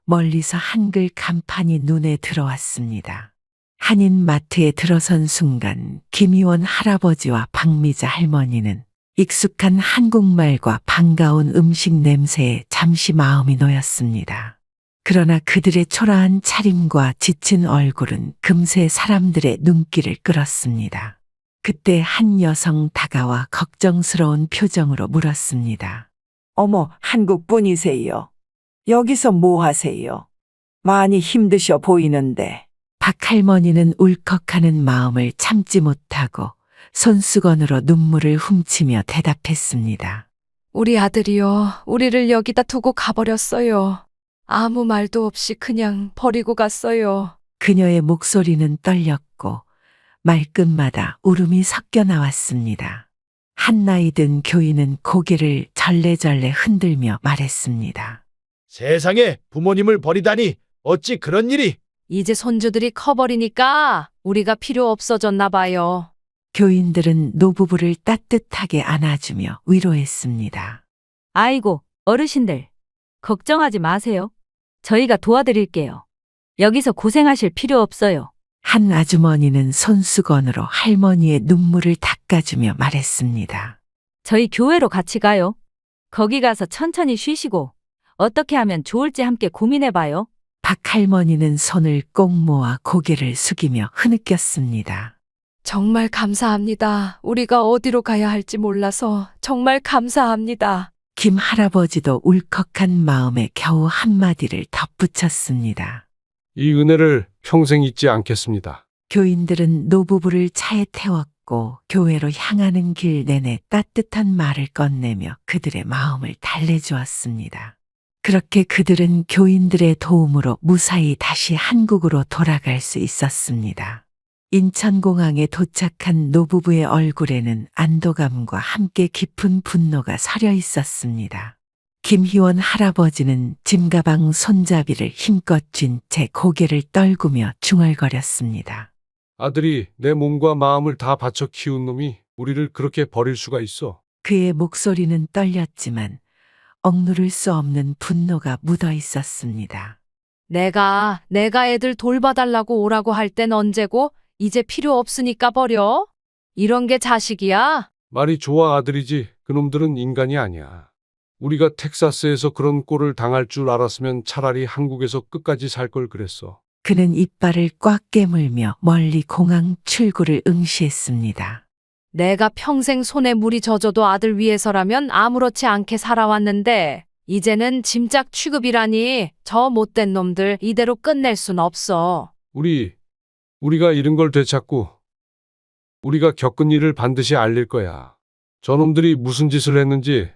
멀리서 한글 간판이 눈에 들어왔습니다. 한인 마트에 들어선 순간 김희원 할아버지와 박미자 할머니는 익숙한 한국말과 반가운 음식 냄새에 잠시 마음이 놓였습니다. 그러나 그들의 초라한 차림과 지친 얼굴은 금세 사람들의 눈길을 끌었습니다. 그때 한 여성 다가와 걱정스러운 표정으로 물었습니다. 어머, 한국 분이세요? 여기서 뭐 하세요? 많이 힘드셔 보이는데. 박할머니는 울컥하는 마음을 참지 못하고 손수건으로 눈물을 훔치며 대답했습니다. 우리 아들이요, 우리를 여기다 두고 가버렸어요. 아무 말도 없이 그냥 버리고 갔어요. 그녀의 목소리는 떨렸고 말끝마다 울음이 섞여 나왔습니다. 한나이 든 교인은 고개를 절레절레 흔들며 말했습니다. 세상에 부모님을 버리다니 어찌 그런 일이. 이제 손주들이 커버리니까 우리가 필요 없어졌나 봐요. 교인들은 노부부를 따뜻하게 안아주며 위로했습니다. 아이고, 어르신들. 걱정하지 마세요. 저희가 도와드릴게요. 여기서 고생하실 필요 없어요. 한 아주머니는 손수건으로 할머니의 눈물을 닦아주며 말했습니다. 저희 교회로 같이 가요. 거기 가서 천천히 쉬시고 어떻게 하면 좋을지 함께 고민해봐요. 박할머니는 손을 꼭 모아 고개를 숙이며 흐느꼈습니다. 정말 감사합니다. 우리가 어디로 가야 할지 몰라서 정말 감사합니다. 김 할아버지도 울컥한 마음에 겨우 한마디를 덧붙였습니다. 이 은혜를 평생 잊지 않겠습니다. 교인들은 노부부를 차에 태웠고 교회로 향하는 길 내내 따뜻한 말을 건네며 그들의 마음을 달래주었습니다. 그렇게 그들은 교인들의 도움으로 무사히 다시 한국으로 돌아갈 수 있었습니다. 인천공항에 도착한 노부부의 얼굴에는 안도감과 함께 깊은 분노가 서려 있었습니다. 김희원 할아버지는 짐가방 손잡이를 힘껏 쥔 채 고개를 떨구며 중얼거렸습니다. 아들이 내 몸과 마음을 다 바쳐 키운 놈이 우리를 그렇게 버릴 수가 있어. 그의 목소리는 떨렸지만 억누를 수 없는 분노가 묻어 있었습니다. 내가 애들 돌봐달라고 오라고 할 땐 언제고 이제 필요 없으니까 버려? 이런 게 자식이야? 말이 좋아 아들이지. 그놈들은 인간이 아니야. 우리가 텍사스에서 그런 꼴을 당할 줄 알았으면 차라리 한국에서 끝까지 살 걸 그랬어. 그는 이빨을 꽉 깨물며 멀리 공항 출구를 응시했습니다. 내가 평생 손에 물이 젖어도 아들 위해서라면 아무렇지 않게 살아왔는데 이제는 짐짝 취급이라니. 저 못된 놈들 이대로 끝낼 순 없어. 우리가 잃은 걸 되찾고 우리가 겪은 일을 반드시 알릴 거야. 저놈들이 무슨 짓을 했는지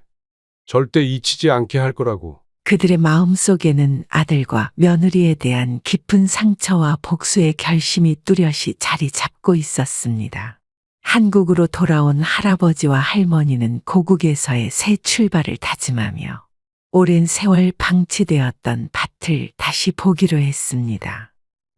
절대 잊히지 않게 할 거라고. 그들의 마음속에는 아들과 며느리에 대한 깊은 상처와 복수의 결심이 뚜렷이 자리 잡고 있었습니다. 한국으로 돌아온 할아버지와 할머니는 고국에서의 새 출발을 다짐하며 오랜 세월 방치되었던 밭을 다시 보기로 했습니다.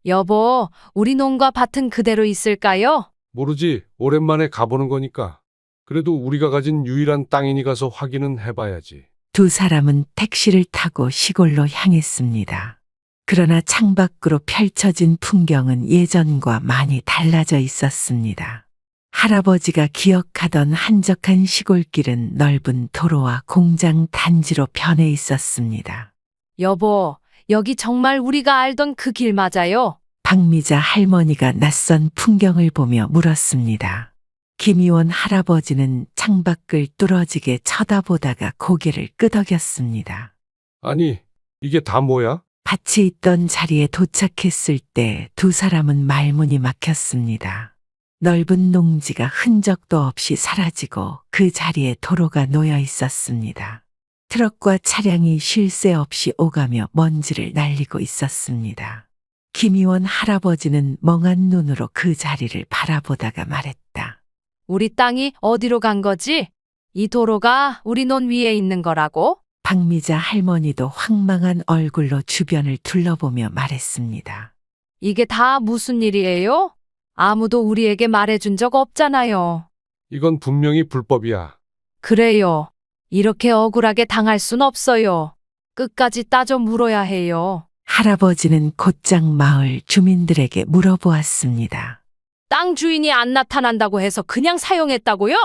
여보, 우리 농과 밭은 그대로 있을까요? 모르지. 오랜만에 가보는 거니까. 그래도 우리가 가진 유일한 땅이니 가서 확인은 해봐야지. 두 사람은 택시를 타고 시골로 향했습니다. 그러나 창밖으로 펼쳐진 풍경은 예전과 많이 달라져 있었습니다. 할아버지가 기억하던 한적한 시골길은 넓은 도로와 공장 단지로 변해 있었습니다. 여보, 여기 정말 우리가 알던 그 길 맞아요? 박미자 할머니가 낯선 풍경을 보며 물었습니다. 김희원 할아버지는 창밖을 뚫어지게 쳐다보다가 고개를 끄덕였습니다. 아니, 이게 다 뭐야? 밭이 있던 자리에 도착했을 때 두 사람은 말문이 막혔습니다. 넓은 농지가 흔적도 없이 사라지고 그 자리에 도로가 놓여 있었습니다. 트럭과 차량이 쉴 새 없이 오가며 먼지를 날리고 있었습니다. 김희원 할아버지는 멍한 눈으로 그 자리를 바라보다가 말했다. 우리 땅이 어디로 간 거지? 이 도로가 우리 논 위에 있는 거라고? 박미자 할머니도 황망한 얼굴로 주변을 둘러보며 말했습니다. 이게 다 무슨 일이에요? 아무도 우리에게 말해준 적 없잖아요. 이건 분명히 불법이야. 그래요. 이렇게 억울하게 당할 순 없어요. 끝까지 따져 물어야 해요. 할아버지는 곧장 마을 주민들에게 물어보았습니다. 땅 주인이 안 나타난다고 해서 그냥 사용했다고요?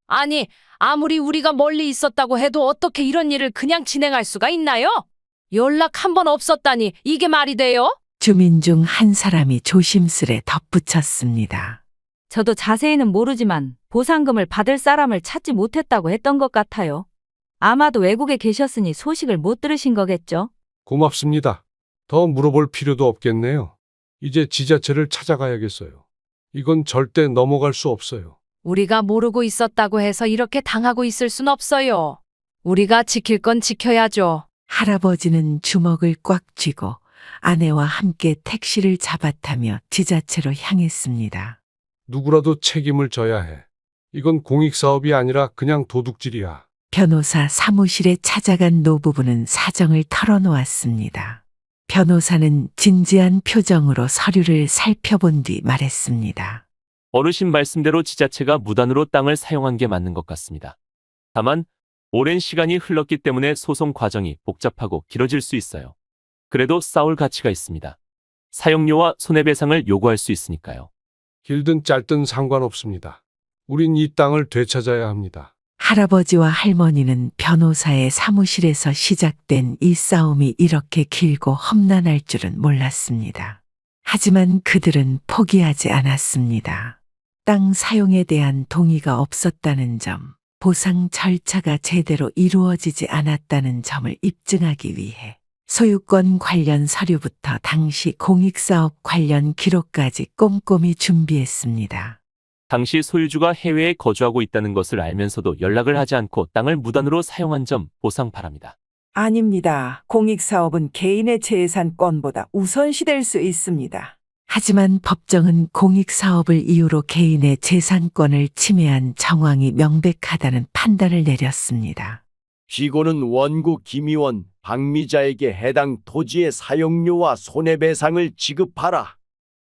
아니, 아무리 우리가 멀리 있었다고 해도 어떻게 이런 일을 그냥 진행할 수가 있나요? 연락 한 번 없었다니 이게 말이 돼요? 주민 중 한 사람이 조심스레 덧붙였습니다. 저도 자세히는 모르지만 보상금을 받을 사람을 찾지 못했다고 했던 것 같아요. 아마도 외국에 계셨으니 소식을 못 들으신 거겠죠? 고맙습니다. 더 물어볼 필요도 없겠네요. 이제 지자체를 찾아가야겠어요. 이건 절대 넘어갈 수 없어요. 우리가 모르고 있었다고 해서 이렇게 당하고 있을 순 없어요. 우리가 지킬 건 지켜야죠. 할아버지는 주먹을 꽉 쥐고 아내와 함께 택시를 잡아타며 지자체로 향했습니다. 누구라도 책임을 져야 해. 이건 공익사업이 아니라 그냥 도둑질이야. 변호사 사무실에 찾아간 노부부는 사정을 털어놓았습니다. 변호사는 진지한 표정으로 서류를 살펴본 뒤 말했습니다. 어르신 말씀대로 지자체가 무단으로 땅을 사용한 게 맞는 것 같습니다. 다만 오랜 시간이 흘렀기 때문에 소송 과정이 복잡하고 길어질 수 있어요. 그래도 싸울 가치가 있습니다. 사용료와 손해배상을 요구할 수 있으니까요. 길든 짧든 상관없습니다. 우린 이 땅을 되찾아야 합니다. 할아버지와 할머니는 변호사의 사무실에서 시작된 이 싸움이 이렇게 길고 험난할 줄은 몰랐습니다. 하지만 그들은 포기하지 않았습니다. 땅 사용에 대한 동의가 없었다는 점, 보상 절차가 제대로 이루어지지 않았다는 점을 입증하기 위해 소유권 관련 서류부터 당시 공익사업 관련 기록까지 꼼꼼히 준비했습니다. 당시 소유주가 해외에 거주하고 있다는 것을 알면서도 연락을 하지 않고 땅을 무단으로 사용한 점 보상 바랍니다. 아닙니다. 공익사업은 개인의 재산권보다 우선시될 수 있습니다. 하지만 법정은 공익사업을 이유로 개인의 재산권을 침해한 정황이 명백하다는 판단을 내렸습니다. 피고는 원고 김의원, 박미자에게 해당 토지의 사용료와 손해배상을 지급하라.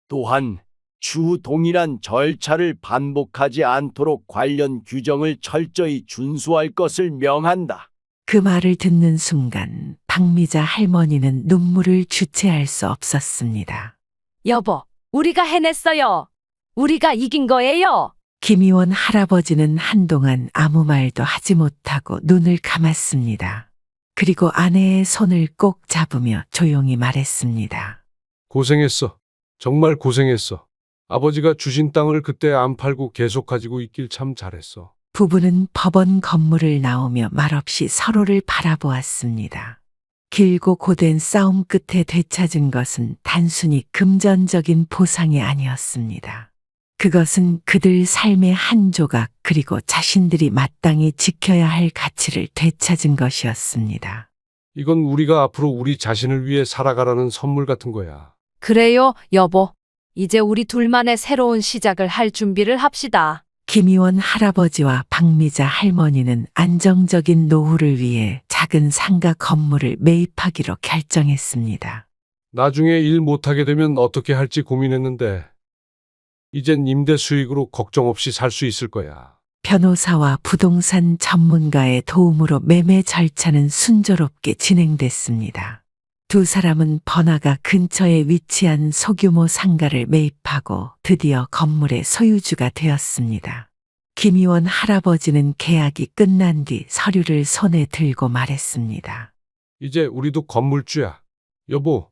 또한 추후 동일한 절차를 반복하지 않도록 관련 규정을 철저히 준수할 것을 명한다. 그 말을 듣는 순간 박미자 할머니는 눈물을 주체할 수 없었습니다. 여보, 우리가 해냈어요. 우리가 이긴 거예요. 김의원 할아버지는 한동안 아무 말도 하지 못하고 눈을 감았습니다. 그리고 아내의 손을 꼭 잡으며 조용히 말했습니다. 고생했어. 정말 고생했어. 아버지가 주신 땅을 그때 안 팔고 계속 가지고 있길 참 잘했어. 부부는 법원 건물을 나오며 말없이 서로를 바라보았습니다. 길고 고된 싸움 끝에 되찾은 것은 단순히 금전적인 보상이 아니었습니다. 그것은 그들 삶의 한 조각 그리고 자신들이 마땅히 지켜야 할 가치를 되찾은 것이었습니다. 이건 우리가 앞으로 우리 자신을 위해 살아가라는 선물 같은 거야. 그래요, 여보. 이제 우리 둘만의 새로운 시작을 할 준비를 합시다. 김의원 할아버지와 박미자 할머니는 안정적인 노후를 위해 작은 상가 건물을 매입하기로 결정했습니다. 나중에 일 못하게 되면 어떻게 할지 고민했는데 이젠 임대 수익으로 걱정 없이 살 수 있을 거야. 변호사와 부동산 전문가의 도움으로 매매 절차는 순조롭게 진행됐습니다. 두 사람은 번화가 근처에 위치한 소규모 상가를 매입하고 드디어 건물의 소유주가 되었습니다. 김의원 할아버지는 계약이 끝난 뒤 서류를 손에 들고 말했습니다. 이제 우리도 건물주야. 여보,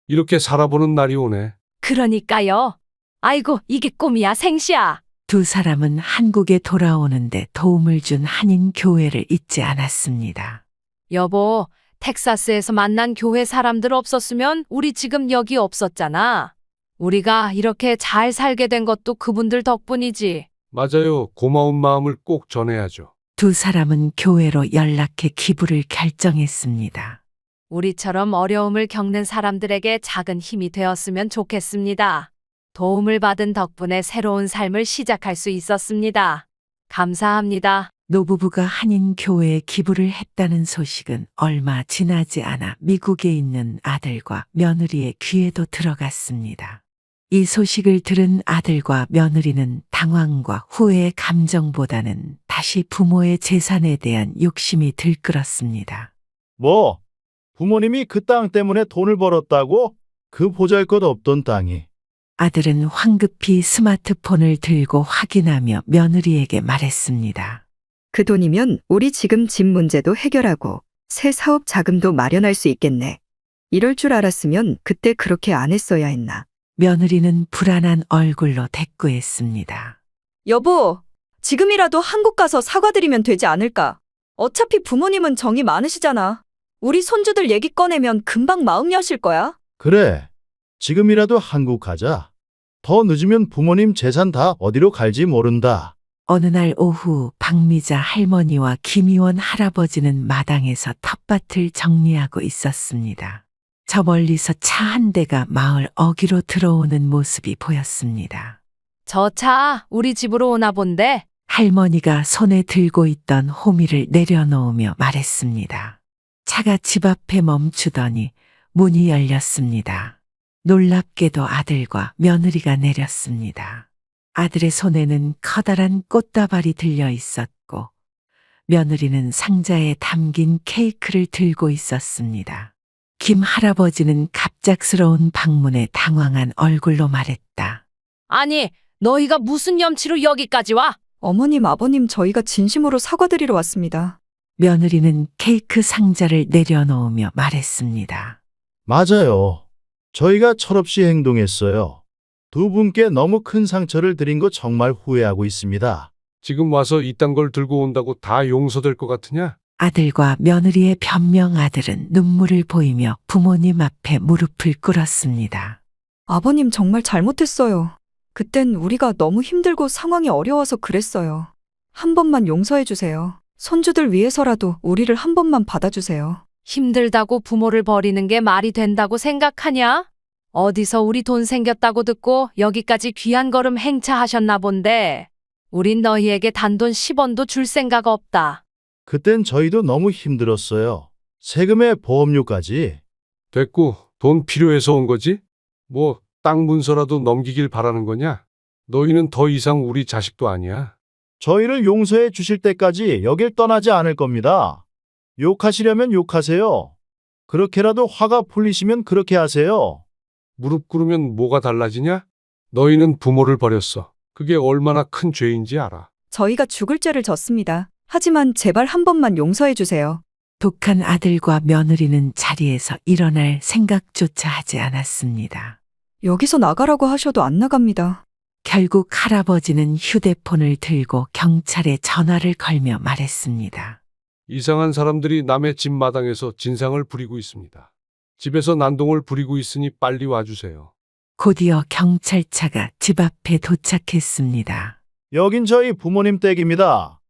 이렇게 살아보는 날이 오네. 그러니까요. 아이고, 이게 꿈이야, 생시야. 두 사람은 한국에 돌아오는데 도움을 준 한인교회를 잊지 않았습니다. 여보, 텍사스에서 만난 교회 사람들 없었으면 우리 지금 여기 없었잖아. 우리가 이렇게 잘 살게 된 것도 그분들 덕분이지. 맞아요. 고마운 마음을 꼭 전해야죠. 두 사람은 교회로 연락해 기부를 결정했습니다. 우리처럼 어려움을 겪는 사람들에게 작은 힘이 되었으면 좋겠습니다. 도움을 받은 덕분에 새로운 삶을 시작할 수 있었습니다. 감사합니다. 노부부가 한인교회에 기부를 했다는 소식은 얼마 지나지 않아 미국에 있는 아들과 며느리의 귀에도 들어갔습니다. 이 소식을 들은 아들과 며느리는 당황과 후회의 감정보다는 다시 부모의 재산에 대한 욕심이 들끓었습니다. 뭐? 부모님이 그 땅 때문에 돈을 벌었다고? 그 보잘것없던 땅이. 아들은 황급히 스마트폰을 들고 확인하며 며느리에게 말했습니다. 그 돈이면 우리 지금 집 문제도 해결하고 새 사업 자금도 마련할 수 있겠네. 이럴 줄 알았으면 그때 그렇게 안 했어야 했나. 며느리는 불안한 얼굴로 대꾸했습니다. 여보, 지금이라도 한국 가서 사과드리면 되지 않을까? 어차피 부모님은 정이 많으시잖아. 우리 손주들 얘기 꺼내면 금방 마음 여실 거야. 그래. 지금이라도 한국 가자. 더 늦으면 부모님 재산 다 어디로 갈지 모른다. 어느 날 오후 박미자 할머니와 김희원 할아버지는 마당에서 텃밭을 정리하고 있었습니다. 저 멀리서 차 한 대가 마을 어귀로 들어오는 모습이 보였습니다. 저 차 우리 집으로 오나 본데. 할머니가 손에 들고 있던 호미를 내려놓으며 말했습니다. 차가 집 앞에 멈추더니 문이 열렸습니다. 놀랍게도 아들과 며느리가 내렸습니다. 아들의 손에는 커다란 꽃다발이 들려 있었고 며느리는 상자에 담긴 케이크를 들고 있었습니다. 김 할아버지는 갑작스러운 방문에 당황한 얼굴로 말했다. 아니, 너희가 무슨 염치로 여기까지 와? 어머님, 아버님, 저희가 진심으로 사과드리러 왔습니다. 며느리는 케이크 상자를 내려놓으며 말했습니다. 맞아요. 저희가 철없이 행동했어요. 두 분께 너무 큰 상처를 드린 거 정말 후회하고 있습니다. 지금 와서 이딴 걸 들고 온다고 다 용서될 것 같으냐? 아들과 며느리의 변명. 아들은 눈물을 보이며 부모님 앞에 무릎을 꿇었습니다. 아버님, 정말 잘못했어요. 그땐 우리가 너무 힘들고 상황이 어려워서 그랬어요. 한 번만 용서해 주세요. 손주들 위해서라도 우리를 한 번만 받아주세요. 힘들다고 부모를 버리는 게 말이 된다고 생각하냐? 어디서 우리 돈 생겼다고 듣고 여기까지 귀한 걸음 행차하셨나 본데. 우린 너희에게 단돈 10원도 줄 생각 없다. 그땐 저희도 너무 힘들었어요. 세금에 보험료까지. 됐고, 돈 필요해서 온 거지? 뭐 땅 문서라도 넘기길 바라는 거냐? 너희는 더 이상 우리 자식도 아니야. 저희를 용서해 주실 때까지 여길 떠나지 않을 겁니다. 욕하시려면 욕하세요. 그렇게라도 화가 풀리시면 그렇게 하세요. 무릎 꿇으면 뭐가 달라지냐? 너희는 부모를 버렸어. 그게 얼마나 큰 죄인지 알아. 저희가 죽을 죄를 졌습니다. 하지만 제발 한 번만 용서해 주세요. 독한 아들과 며느리는 자리에서 일어날 생각조차 하지 않았습니다. 여기서 나가라고 하셔도 안 나갑니다. 결국 할아버지는 휴대폰을 들고 경찰에 전화를 걸며 말했습니다. 이상한 사람들이 남의 집 마당에서 진상을 부리고 있습니다. 집에서 난동을 부리고 있으니 빨리 와주세요. 곧이어 경찰차가 집 앞에 도착했습니다. 여긴 저희 부모님 댁입니다.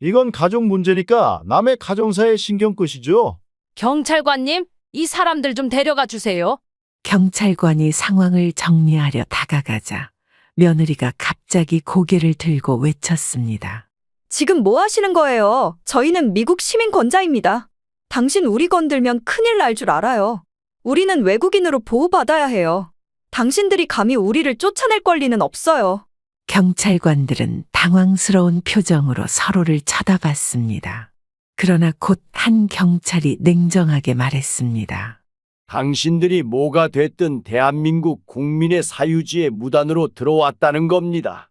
이건 가족 문제니까 남의 가정사에 신경 끄시죠. 경찰관님, 이 사람들 좀 데려가 주세요. 경찰관이 상황을 정리하려 다가가자 며느리가 갑자기 고개를 들고 외쳤습니다. 지금 뭐 하시는 거예요? 저희는 미국 시민권자입니다. 당신 우리 건들면 큰일 날 줄 알아요. 우리는 외국인으로 보호받아야 해요. 당신들이 감히 우리를 쫓아낼 권리는 없어요. 경찰관들은 당황스러운 표정으로 서로를 쳐다봤습니다. 그러나 곧 한 경찰이 냉정하게 말했습니다. 당신들이 뭐가 됐든 대한민국 국민의 사유지에 무단으로 들어왔다는 겁니다.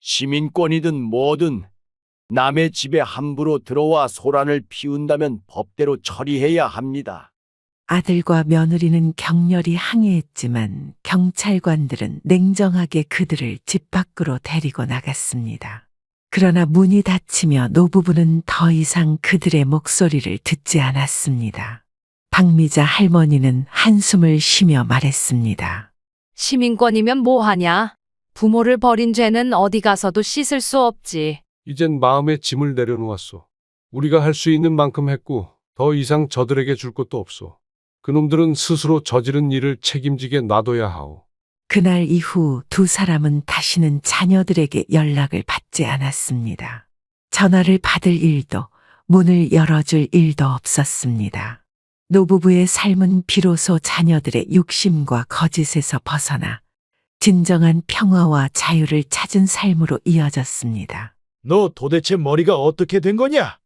시민권이든 뭐든 남의 집에 함부로 들어와 소란을 피운다면 법대로 처리해야 합니다. 아들과 며느리는 격렬히 항의했지만 경찰관들은 냉정하게 그들을 집 밖으로 데리고 나갔습니다. 그러나 문이 닫히며 노부부는 더 이상 그들의 목소리를 듣지 않았습니다. 박미자 할머니는 한숨을 쉬며 말했습니다. 시민권이면 뭐하냐? 부모를 버린 죄는 어디 가서도 씻을 수 없지. 이젠 마음의 짐을 내려놓았소. 우리가 할 수 있는 만큼 했고 더 이상 저들에게 줄 것도 없소. 그놈들은 스스로 저지른 일을 책임지게 놔둬야 하오. 그날 이후 두 사람은 다시는 자녀들에게 연락을 받지 않았습니다. 전화를 받을 일도 문을 열어줄 일도 없었습니다. 노부부의 삶은 비로소 자녀들의 욕심과 거짓에서 벗어나 진정한 평화와 자유를 찾은 삶으로 이어졌습니다. 너 도대체 머리가 어떻게 된 거냐?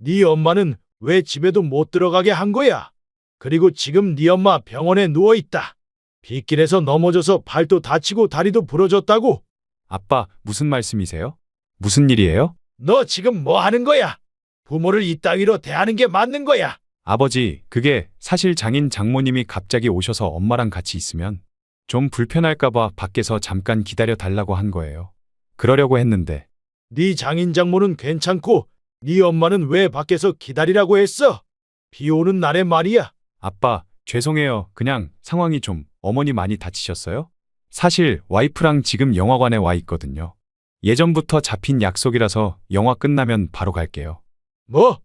네 엄마는 왜 집에도 못 들어가게 한 거야? 그리고 지금 네 엄마 병원에 누워있다. 빗길에서 넘어져서 발도 다치고 다리도 부러졌다고. 아빠, 무슨 말씀이세요? 무슨 일이에요? 너 지금 뭐 하는 거야? 부모를 이따위로 대하는 게 맞는 거야. 아버지, 그게 사실 장인 장모님이 갑자기 오셔서 엄마랑 같이 있으면 좀 불편할까봐 밖에서 잠깐 기다려 달라고 한 거예요. 그러려고 했는데. 네 장인 장모는 괜찮고 네 엄마는 왜 밖에서 기다리라고 했어? 비 오는 날에 말이야. 아빠, 죄송해요. 그냥 상황이 좀 어머니 많이 다치셨어요? 사실 와이프랑 지금 영화관에 와 있거든요. 예전부터 잡힌 약속이라서 영화 끝나면 바로 갈게요. 뭐?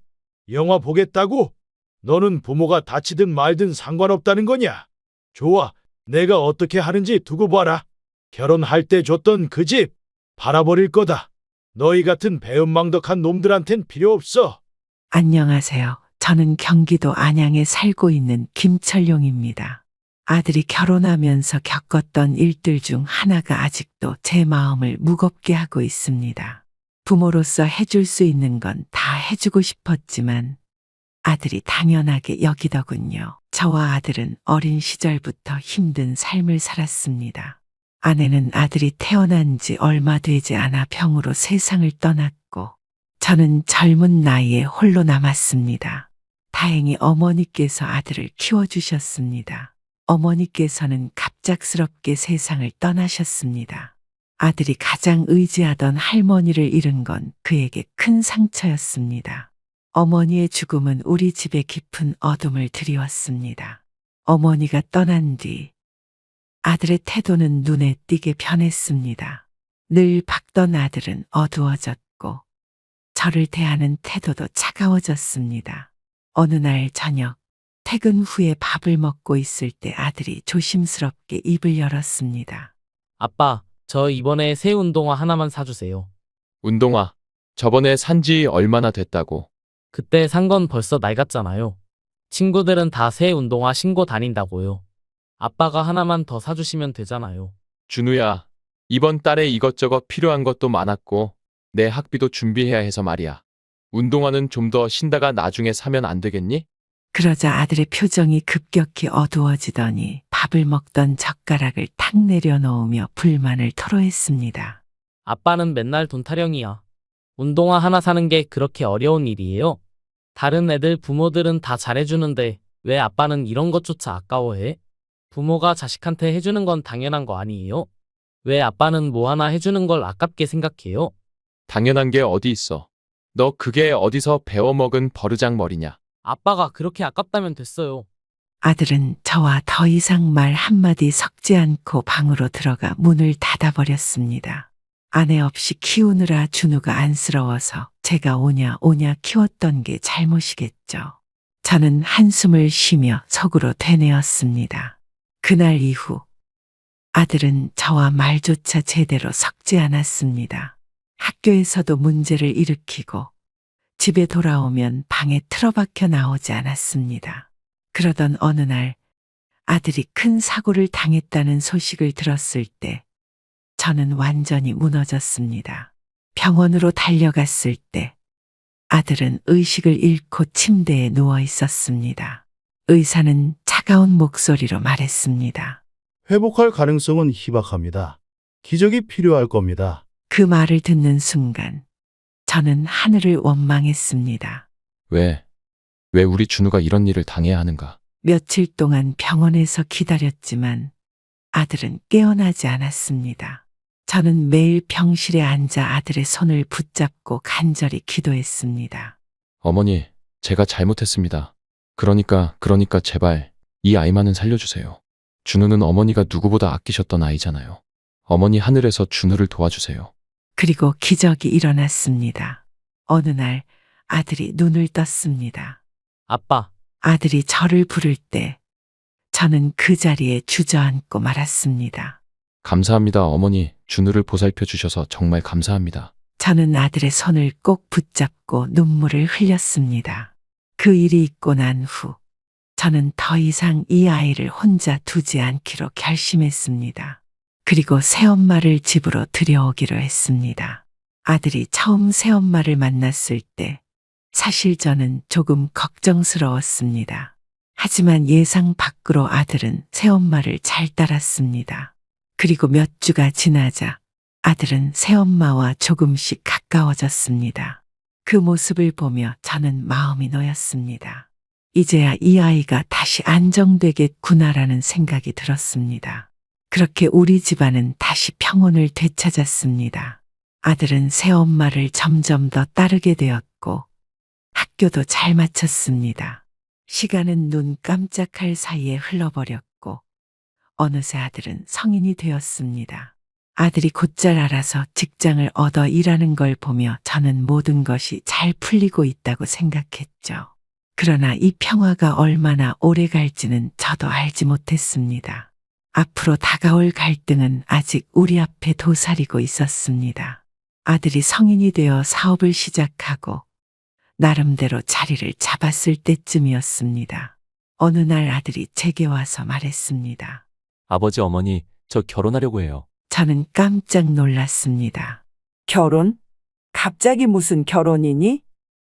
영화 보겠다고? 너는 부모가 다치든 말든 상관없다는 거냐? 좋아. 내가 어떻게 하는지 두고 봐라. 결혼할 때 줬던 그 집 팔아버릴 거다. 너희 같은 배은망덕한 놈들한텐 필요 없어. 안녕하세요. 저는 경기도 안양에 살고 있는 김철용입니다. 아들이 결혼하면서 겪었던 일들 중 하나가 아직도 제 마음을 무겁게 하고 있습니다. 부모로서 해줄 수 있는 건 다 해주고 싶었지만 아들이 당연하게 여기더군요. 저와 아들은 어린 시절부터 힘든 삶을 살았습니다. 아내는 아들이 태어난 지 얼마 되지 않아 병으로 세상을 떠났고 저는 젊은 나이에 홀로 남았습니다. 다행히 어머니께서 아들을 키워주셨습니다. 어머니께서는 갑작스럽게 세상을 떠나셨습니다. 아들이 가장 의지하던 할머니를 잃은 건 그에게 큰 상처였습니다. 어머니의 죽음은 우리 집에 깊은 어둠을 드리웠습니다. 어머니가 떠난 뒤 아들의 태도는 눈에 띄게 변했습니다. 늘 밝던 아들은 어두워졌고 저를 대하는 태도도 차가워졌습니다. 어느 날 저녁 퇴근 후에 밥을 먹고 있을 때 아들이 조심스럽게 입을 열었습니다. 아빠, 저 이번에 새 운동화 하나만 사주세요. 운동화. 저번에 산 지 얼마나 됐다고. 그때 산 건 벌써 낡았잖아요. 친구들은 다 새 운동화 신고 다닌다고요. 아빠가 하나만 더 사주시면 되잖아요. 준우야, 이번 달에 이것저것 필요한 것도 많았고 내 학비도 준비해야 해서 말이야. 운동화는 좀 더 신다가 나중에 사면 안 되겠니? 그러자 아들의 표정이 급격히 어두워지더니 밥을 먹던 젓가락을 탁 내려놓으며 불만을 토로했습니다. 아빠는 맨날 돈 타령이야. 운동화 하나 사는 게 그렇게 어려운 일이에요? 다른 애들 부모들은 다 잘해주는데 왜 아빠는 이런 것조차 아까워해? 부모가 자식한테 해주는 건 당연한 거 아니에요? 왜 아빠는 뭐 하나 해주는 걸 아깝게 생각해요? 당연한 게 어디 있어. 너 그게 어디서 배워먹은 버르장머리냐. 아빠가 그렇게 아깝다면 됐어요. 아들은 저와 더 이상 말 한마디 섞지 않고 방으로 들어가 문을 닫아버렸습니다. 아내 없이 키우느라 준우가 안쓰러워서 제가 오냐 키웠던 게 잘못이겠죠. 저는 한숨을 쉬며 속으로 되뇌었습니다. 그날 이후 아들은 저와 말조차 제대로 섞지 않았습니다. 학교에서도 문제를 일으키고 집에 돌아오면 방에 틀어박혀 나오지 않았습니다. 그러던 어느 날 아들이 큰 사고를 당했다는 소식을 들었을 때 저는 완전히 무너졌습니다. 병원으로 달려갔을 때 아들은 의식을 잃고 침대에 누워 있었습니다. 의사는 차가운 목소리로 말했습니다. 회복할 가능성은 희박합니다. 기적이 필요할 겁니다. 그 말을 듣는 순간 저는 하늘을 원망했습니다. 왜 우리 준우가 이런 일을 당해야 하는가? 며칠 동안 병원에서 기다렸지만 아들은 깨어나지 않았습니다. 저는 매일 병실에 앉아 아들의 손을 붙잡고 간절히 기도했습니다. 어머니, 제가 잘못했습니다. 그러니까 제발 이 아이만은 살려주세요. 준우는 어머니가 누구보다 아끼셨던 아이잖아요. 어머니 하늘에서 준우를 도와주세요. 그리고 기적이 일어났습니다. 어느 날 아들이 눈을 떴습니다. 아빠. 아들이 저를 부를 때 저는 그 자리에 주저앉고 말았습니다. 감사합니다, 어머니. 준우를 보살펴 주셔서 정말 감사합니다. 저는 아들의 손을 꼭 붙잡고 눈물을 흘렸습니다. 그 일이 있고 난 후 저는 더 이상 이 아이를 혼자 두지 않기로 결심했습니다. 그리고 새엄마를 집으로 들여오기로 했습니다. 아들이 처음 새엄마를 만났을 때 사실 저는 조금 걱정스러웠습니다. 하지만 예상 밖으로 아들은 새엄마를 잘 따랐습니다. 그리고 몇 주가 지나자 아들은 새엄마와 조금씩 가까워졌습니다. 그 모습을 보며 저는 마음이 놓였습니다. 이제야 이 아이가 다시 안정되겠구나라는 생각이 들었습니다. 그렇게 우리 집안은 다시 평온을 되찾았습니다. 아들은 새엄마를 점점 더 따르게 되었고 학교도 잘 마쳤습니다. 시간은 눈 깜짝할 사이에 흘러버렸고 어느새 아들은 성인이 되었습니다. 아들이 곧잘 알아서 직장을 얻어 일하는 걸 보며 저는 모든 것이 잘 풀리고 있다고 생각했죠. 그러나 이 평화가 얼마나 오래 갈지는 저도 알지 못했습니다. 앞으로 다가올 갈등은 아직 우리 앞에 도사리고 있었습니다. 아들이 성인이 되어 사업을 시작하고 나름대로 자리를 잡았을 때쯤이었습니다. 어느 날 아들이 제게 와서 말했습니다. 아버지, 어머니, 저 결혼하려고 해요. 저는 깜짝 놀랐습니다. 결혼? 갑자기 무슨 결혼이니?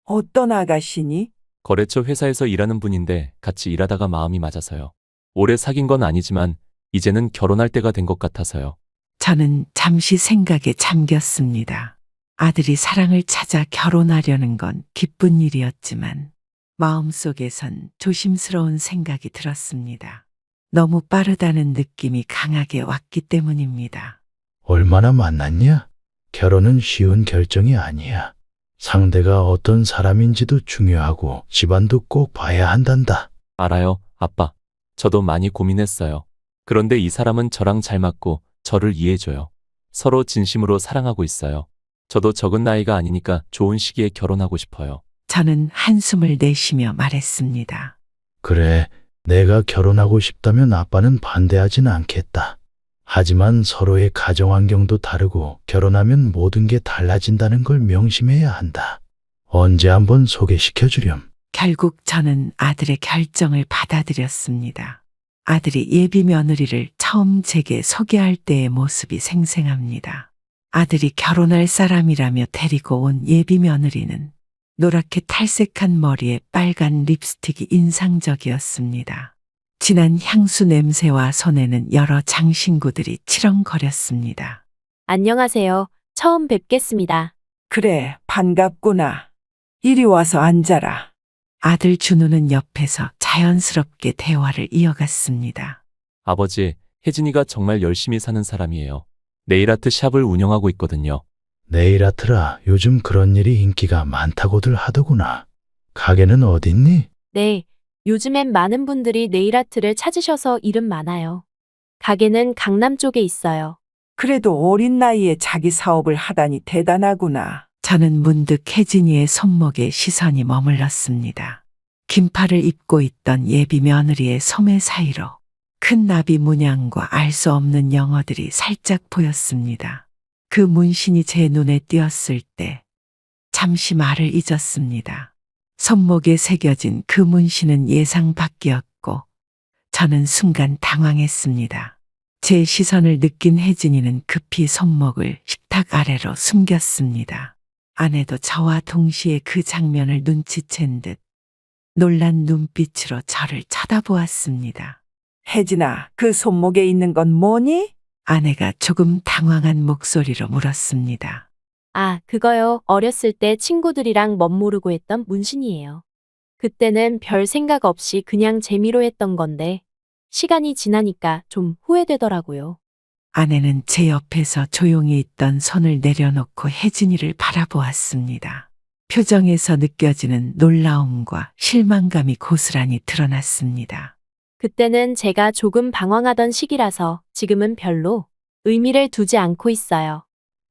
어떤 아가씨니? 거래처 회사에서 일하는 분인데 같이 일하다가 마음이 맞아서요. 오래 사귄 건 아니지만 이제는 결혼할 때가 된 것 같아서요. 저는 잠시 생각에 잠겼습니다. 아들이 사랑을 찾아 결혼하려는 건 기쁜 일이었지만 마음속에선 조심스러운 생각이 들었습니다. 너무 빠르다는 느낌이 강하게 왔기 때문입니다. 얼마나 만났냐? 결혼은 쉬운 결정이 아니야. 상대가 어떤 사람인지도 중요하고 집안도 꼭 봐야 한단다. 알아요, 아빠. 저도 많이 고민했어요. 그런데 이 사람은 저랑 잘 맞고 저를 이해해줘요. 서로 진심으로 사랑하고 있어요. 저도 적은 나이가 아니니까 좋은 시기에 결혼하고 싶어요. 저는 한숨을 내쉬며 말했습니다. 그래, 내가 결혼하고 싶다면 아빠는 반대하진 않겠다. 하지만 서로의 가정 환경도 다르고 결혼하면 모든 게 달라진다는 걸 명심해야 한다. 언제 한번 소개시켜 주렴. 결국 저는 아들의 결정을 받아들였습니다. 아들이 예비 며느리를 처음 제게 소개할 때의 모습이 생생합니다. 아들이 결혼할 사람이라며 데리고 온 예비 며느리는 노랗게 탈색한 머리에 빨간 립스틱이 인상적이었습니다. 진한 향수 냄새와 손에는 여러 장신구들이 치렁거렸습니다. 안녕하세요. 처음 뵙겠습니다. 그래, 반갑구나. 이리 와서 앉아라. 아들 준우는 옆에서 자연스럽게 대화를 이어갔습니다. 아버지, 혜진이가 정말 열심히 사는 사람이에요. 네일아트 샵을 운영하고 있거든요. 네일아트라 요즘 그런 일이 인기가 많다고들 하더구나. 가게는 어딨니? 네, 요즘엔 많은 분들이 네일아트를 찾으셔서 이름 많아요. 가게는 강남 쪽에 있어요. 그래도 어린 나이에 자기 사업을 하다니 대단하구나. 저는 문득 혜진이의 손목에 시선이 머물렀습니다. 긴팔을 입고 있던 예비 며느리의 소매 사이로 큰 나비 문양과 알 수 없는 영어들이 살짝 보였습니다. 그 문신이 제 눈에 띄었을 때 잠시 말을 잊었습니다. 손목에 새겨진 그 문신은 예상 밖이었고 저는 순간 당황했습니다. 제 시선을 느낀 혜진이는 급히 손목을 식탁 아래로 숨겼습니다. 아내도 저와 동시에 그 장면을 눈치챈 듯 놀란 눈빛으로 저를 쳐다보았습니다. 혜진아, 그 손목에 있는 건 뭐니? 아내가 조금 당황한 목소리로 물었습니다. 아, 그거요. 어렸을 때 친구들이랑 멋모르고 했던 문신이에요. 그때는 별 생각 없이 그냥 재미로 했던 건데 시간이 지나니까 좀 후회되더라고요. 아내는 제 옆에서 조용히 있던 손을 내려놓고 혜진이를 바라보았습니다. 표정에서 느껴지는 놀라움과 실망감이 고스란히 드러났습니다. 그때는 제가 조금 방황하던 시기라서 지금은 별로 의미를 두지 않고 있어요.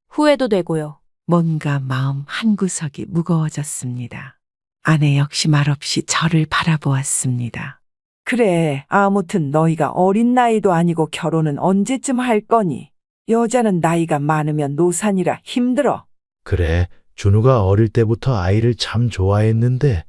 후회도 되고요. 뭔가 마음 한구석이 무거워졌습니다. 아내 역시 말없이 저를 바라보았습니다. 그래, 아무튼 너희가 어린 나이도 아니고 결혼은 언제쯤 할 거니? 여자는 나이가 많으면 노산이라 힘들어. 그래, 준우가 어릴 때부터 아이를 참 좋아했는데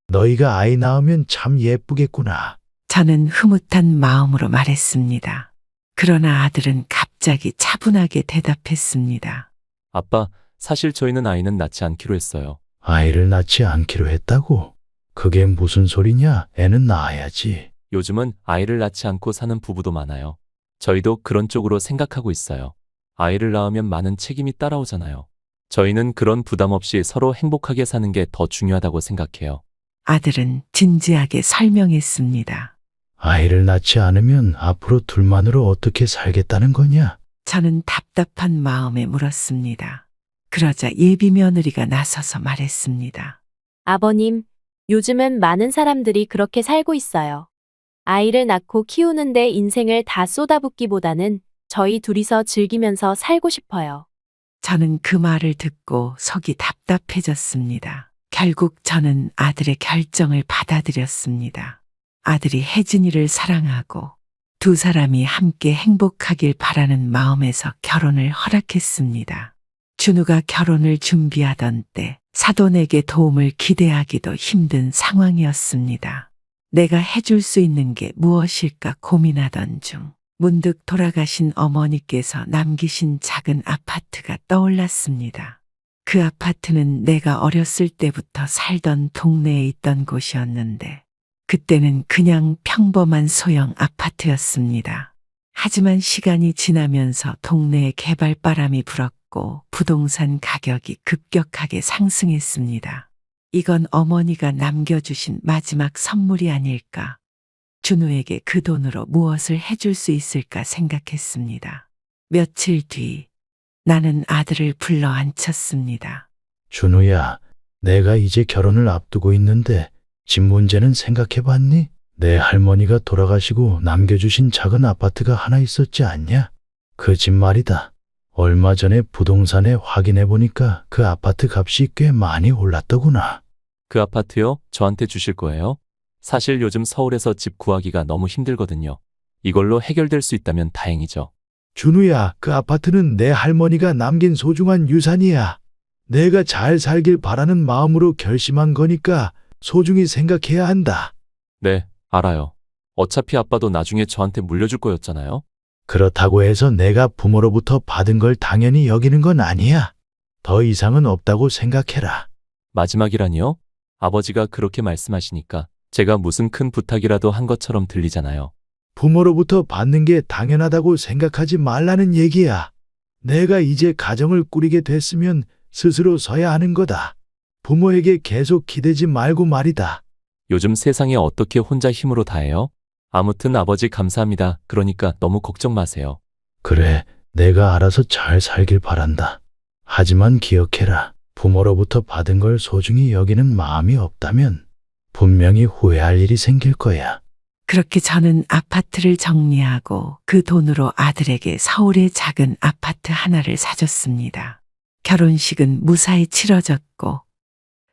너희가 아이 낳으면 참 예쁘겠구나. 저는 흐뭇한 마음으로 말했습니다. 그러나 아들은 갑자기 차분하게 대답했습니다. 아빠, 사실 저희는 아이는 낳지 않기로 했어요. 아이를 낳지 않기로 했다고? 그게 무슨 소리냐? 애는 낳아야지. 요즘은 아이를 낳지 않고 사는 부부도 많아요. 저희도 그런 쪽으로 생각하고 있어요. 아이를 낳으면 많은 책임이 따라오잖아요. 저희는 그런 부담 없이 서로 행복하게 사는 게 더 중요하다고 생각해요. 아들은 진지하게 설명했습니다. 아이를 낳지 않으면 앞으로 둘만으로 어떻게 살겠다는 거냐? 저는 답답한 마음에 물었습니다. 그러자 예비 며느리가 나서서 말했습니다. 아버님, 요즘은 많은 사람들이 그렇게 살고 있어요. 아이를 낳고 키우는데 인생을 다 쏟아붓기보다는 저희 둘이서 즐기면서 살고 싶어요. 저는 그 말을 듣고 속이 답답해졌습니다. 결국 저는 아들의 결정을 받아들였습니다. 아들이 혜진이를 사랑하고 두 사람이 함께 행복하길 바라는 마음에서 결혼을 허락했습니다. 준우가 결혼을 준비하던 때 사돈에게 도움을 기대하기도 힘든 상황이었습니다. 내가 해줄 수 있는 게 무엇일까 고민하던 중 문득 돌아가신 어머니께서 남기신 작은 아파트가 떠올랐습니다. 그 아파트는 내가 어렸을 때부터 살던 동네에 있던 곳이었는데 그때는 그냥 평범한 소형 아파트였습니다. 하지만 시간이 지나면서 동네에 개발바람이 불었고 부동산 가격이 급격하게 상승했습니다. 이건 어머니가 남겨주신 마지막 선물이 아닐까. 준우에게 그 돈으로 무엇을 해줄 수 있을까 생각했습니다. 며칠 뒤 나는 아들을 불러 앉혔습니다. 준우야, 내가 이제 결혼을 앞두고 있는데 집 문제는 생각해봤니? 내 할머니가 돌아가시고 남겨주신 작은 아파트가 하나 있었지 않냐? 그 집 말이다. 얼마 전에 부동산에 확인해보니까 그 아파트 값이 꽤 많이 올랐더구나. 그 아파트요? 저한테 주실 거예요? 사실 요즘 서울에서 집 구하기가 너무 힘들거든요. 이걸로 해결될 수 있다면 다행이죠. 준우야, 그 아파트는 내 할머니가 남긴 소중한 유산이야. 내가 잘 살길 바라는 마음으로 결심한 거니까 소중히 생각해야 한다. 네, 알아요. 어차피 아빠도 나중에 저한테 물려줄 거였잖아요. 그렇다고 해서 내가 부모로부터 받은 걸 당연히 여기는 건 아니야. 더 이상은 없다고 생각해라. 마지막이라니요? 아버지가 그렇게 말씀하시니까 제가 무슨 큰 부탁이라도 한 것처럼 들리잖아요. 부모로부터 받는 게 당연하다고 생각하지 말라는 얘기야. 내가 이제 가정을 꾸리게 됐으면 스스로 서야 하는 거다. 부모에게 계속 기대지 말고 말이다. 요즘 세상에 어떻게 혼자 힘으로 다 해요? 아무튼 아버지 감사합니다. 그러니까 너무 걱정 마세요. 그래, 내가 알아서 잘 살길 바란다. 하지만 기억해라. 부모로부터 받은 걸 소중히 여기는 마음이 없다면 분명히 후회할 일이 생길 거야. 그렇게 저는 아파트를 정리하고 그 돈으로 아들에게 서울의 작은 아파트 하나를 사줬습니다. 결혼식은 무사히 치러졌고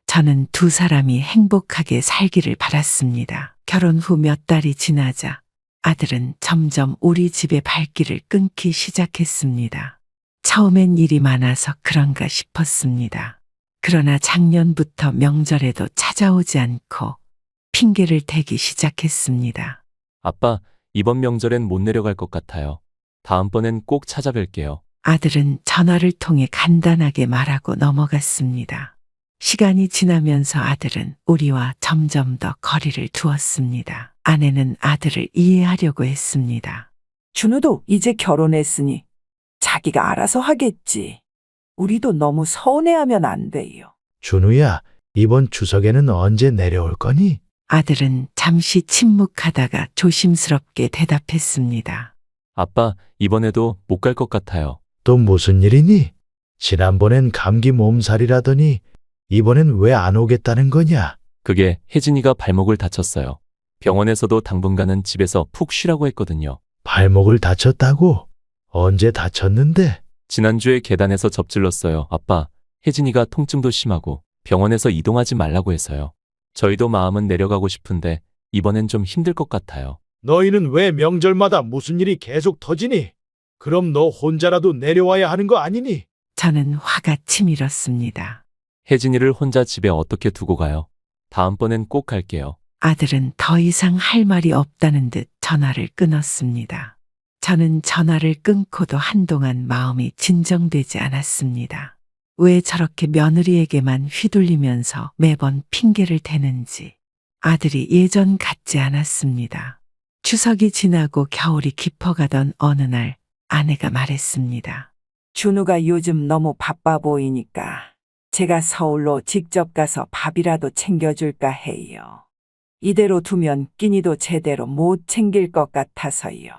저는 두 사람이 행복하게 살기를 바랐습니다. 결혼 후 몇 달이 지나자 아들은 점점 우리 집의 발길을 끊기 시작했습니다. 처음엔 일이 많아서 그런가 싶었습니다. 그러나 작년부터 명절에도 찾아오지 않고 핑계를 대기 시작했습니다. 아빠, 이번 명절엔 못 내려갈 것 같아요. 다음번엔 꼭 찾아뵐게요. 아들은 전화를 통해 간단하게 말하고 넘어갔습니다. 시간이 지나면서 아들은 우리와 점점 더 거리를 두었습니다. 아내는 아들을 이해하려고 했습니다. 준우도 이제 결혼했으니 자기가 알아서 하겠지. 우리도 너무 서운해하면 안 돼요. 준우야, 이번 추석에는 언제 내려올 거니? 아들은 잠시 침묵하다가 조심스럽게 대답했습니다. 아빠, 이번에도 못 갈 것 같아요. 또 무슨 일이니? 지난번엔 감기 몸살이라더니 이번엔 왜 안 오겠다는 거냐? 그게 혜진이가 발목을 다쳤어요. 병원에서도 당분간은 집에서 푹 쉬라고 했거든요. 발목을 다쳤다고? 언제 다쳤는데? 지난주에 계단에서 접질렀어요. 아빠, 혜진이가 통증도 심하고 병원에서 이동하지 말라고 해서요. 저희도 마음은 내려가고 싶은데 이번엔 좀 힘들 것 같아요. 너희는 왜 명절마다 무슨 일이 계속 터지니? 그럼 너 혼자라도 내려와야 하는 거 아니니? 저는 화가 치밀었습니다. 혜진이를 혼자 집에 어떻게 두고 가요? 다음번엔 꼭 갈게요. 아들은 더 이상 할 말이 없다는 듯 전화를 끊었습니다. 저는 전화를 끊고도 한동안 마음이 진정되지 않았습니다. 왜 저렇게 며느리에게만 휘둘리면서 매번 핑계를 대는지 아들이 예전 같지 않았습니다. 추석이 지나고 겨울이 깊어가던 어느 날 아내가 말했습니다. 준우가 요즘 너무 바빠 보이니까 제가 서울로 직접 가서 밥이라도 챙겨줄까 해요. 이대로 두면 끼니도 제대로 못 챙길 것 같아서요.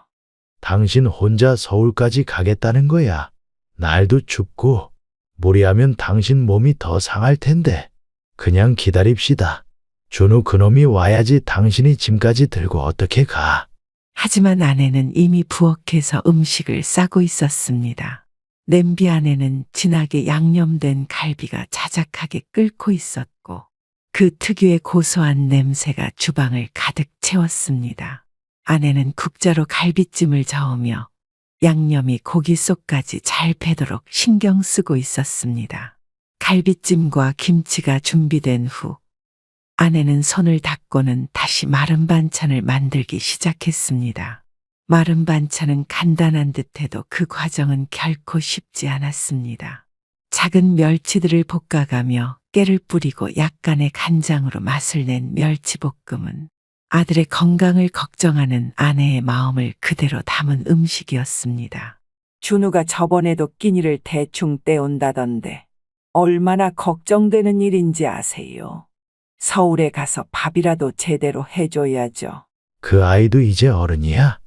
당신 혼자 서울까지 가겠다는 거야. 날도 춥고 무리하면 당신 몸이 더 상할 텐데 그냥 기다립시다. 준우 그놈이 와야지 당신이 짐까지 들고 어떻게 가. 하지만 아내는 이미 부엌에서 음식을 싸고 있었습니다. 냄비 안에는 진하게 양념된 갈비가 자작하게 끓고 있었고 그 특유의 고소한 냄새가 주방을 가득 채웠습니다. 아내는 국자로 갈비찜을 저으며 양념이 고기 속까지 잘 배도록 신경 쓰고 있었습니다. 갈비찜과 김치가 준비된 후 아내는 손을 닦고는 다시 마른 반찬을 만들기 시작했습니다. 마른 반찬은 간단한 듯해도 그 과정은 결코 쉽지 않았습니다. 작은 멸치들을 볶아가며 깨를 뿌리고 약간의 간장으로 맛을 낸 멸치볶음은 아들의 건강을 걱정하는 아내의 마음을 그대로 담은 음식이었습니다. 준우가 저번에도 끼니를 대충 때운다던데 얼마나 걱정되는 일인지 아세요? 서울에 가서 밥이라도 제대로 해줘야죠. 그 아이도 이제 어른이야.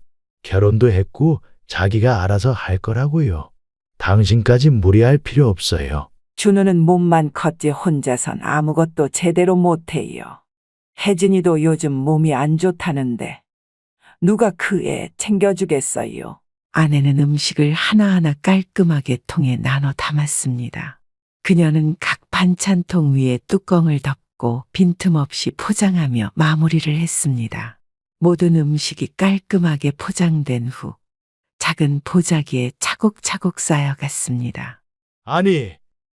결혼도 했고 자기가 알아서 할 거라고요. 당신까지 무리할 필요 없어요. 준우는 몸만 컸지 혼자선 아무것도 제대로 못해요. 혜진이도 요즘 몸이 안 좋다는데 누가 그 애 챙겨주겠어요? 아내는 음식을 하나하나 깔끔하게 통에 나눠 담았습니다. 그녀는 각 반찬통 위에 뚜껑을 덮고 빈틈없이 포장하며 마무리를 했습니다. 모든 음식이 깔끔하게 포장된 후 작은 보자기에 차곡차곡 쌓여갔습니다. 아니,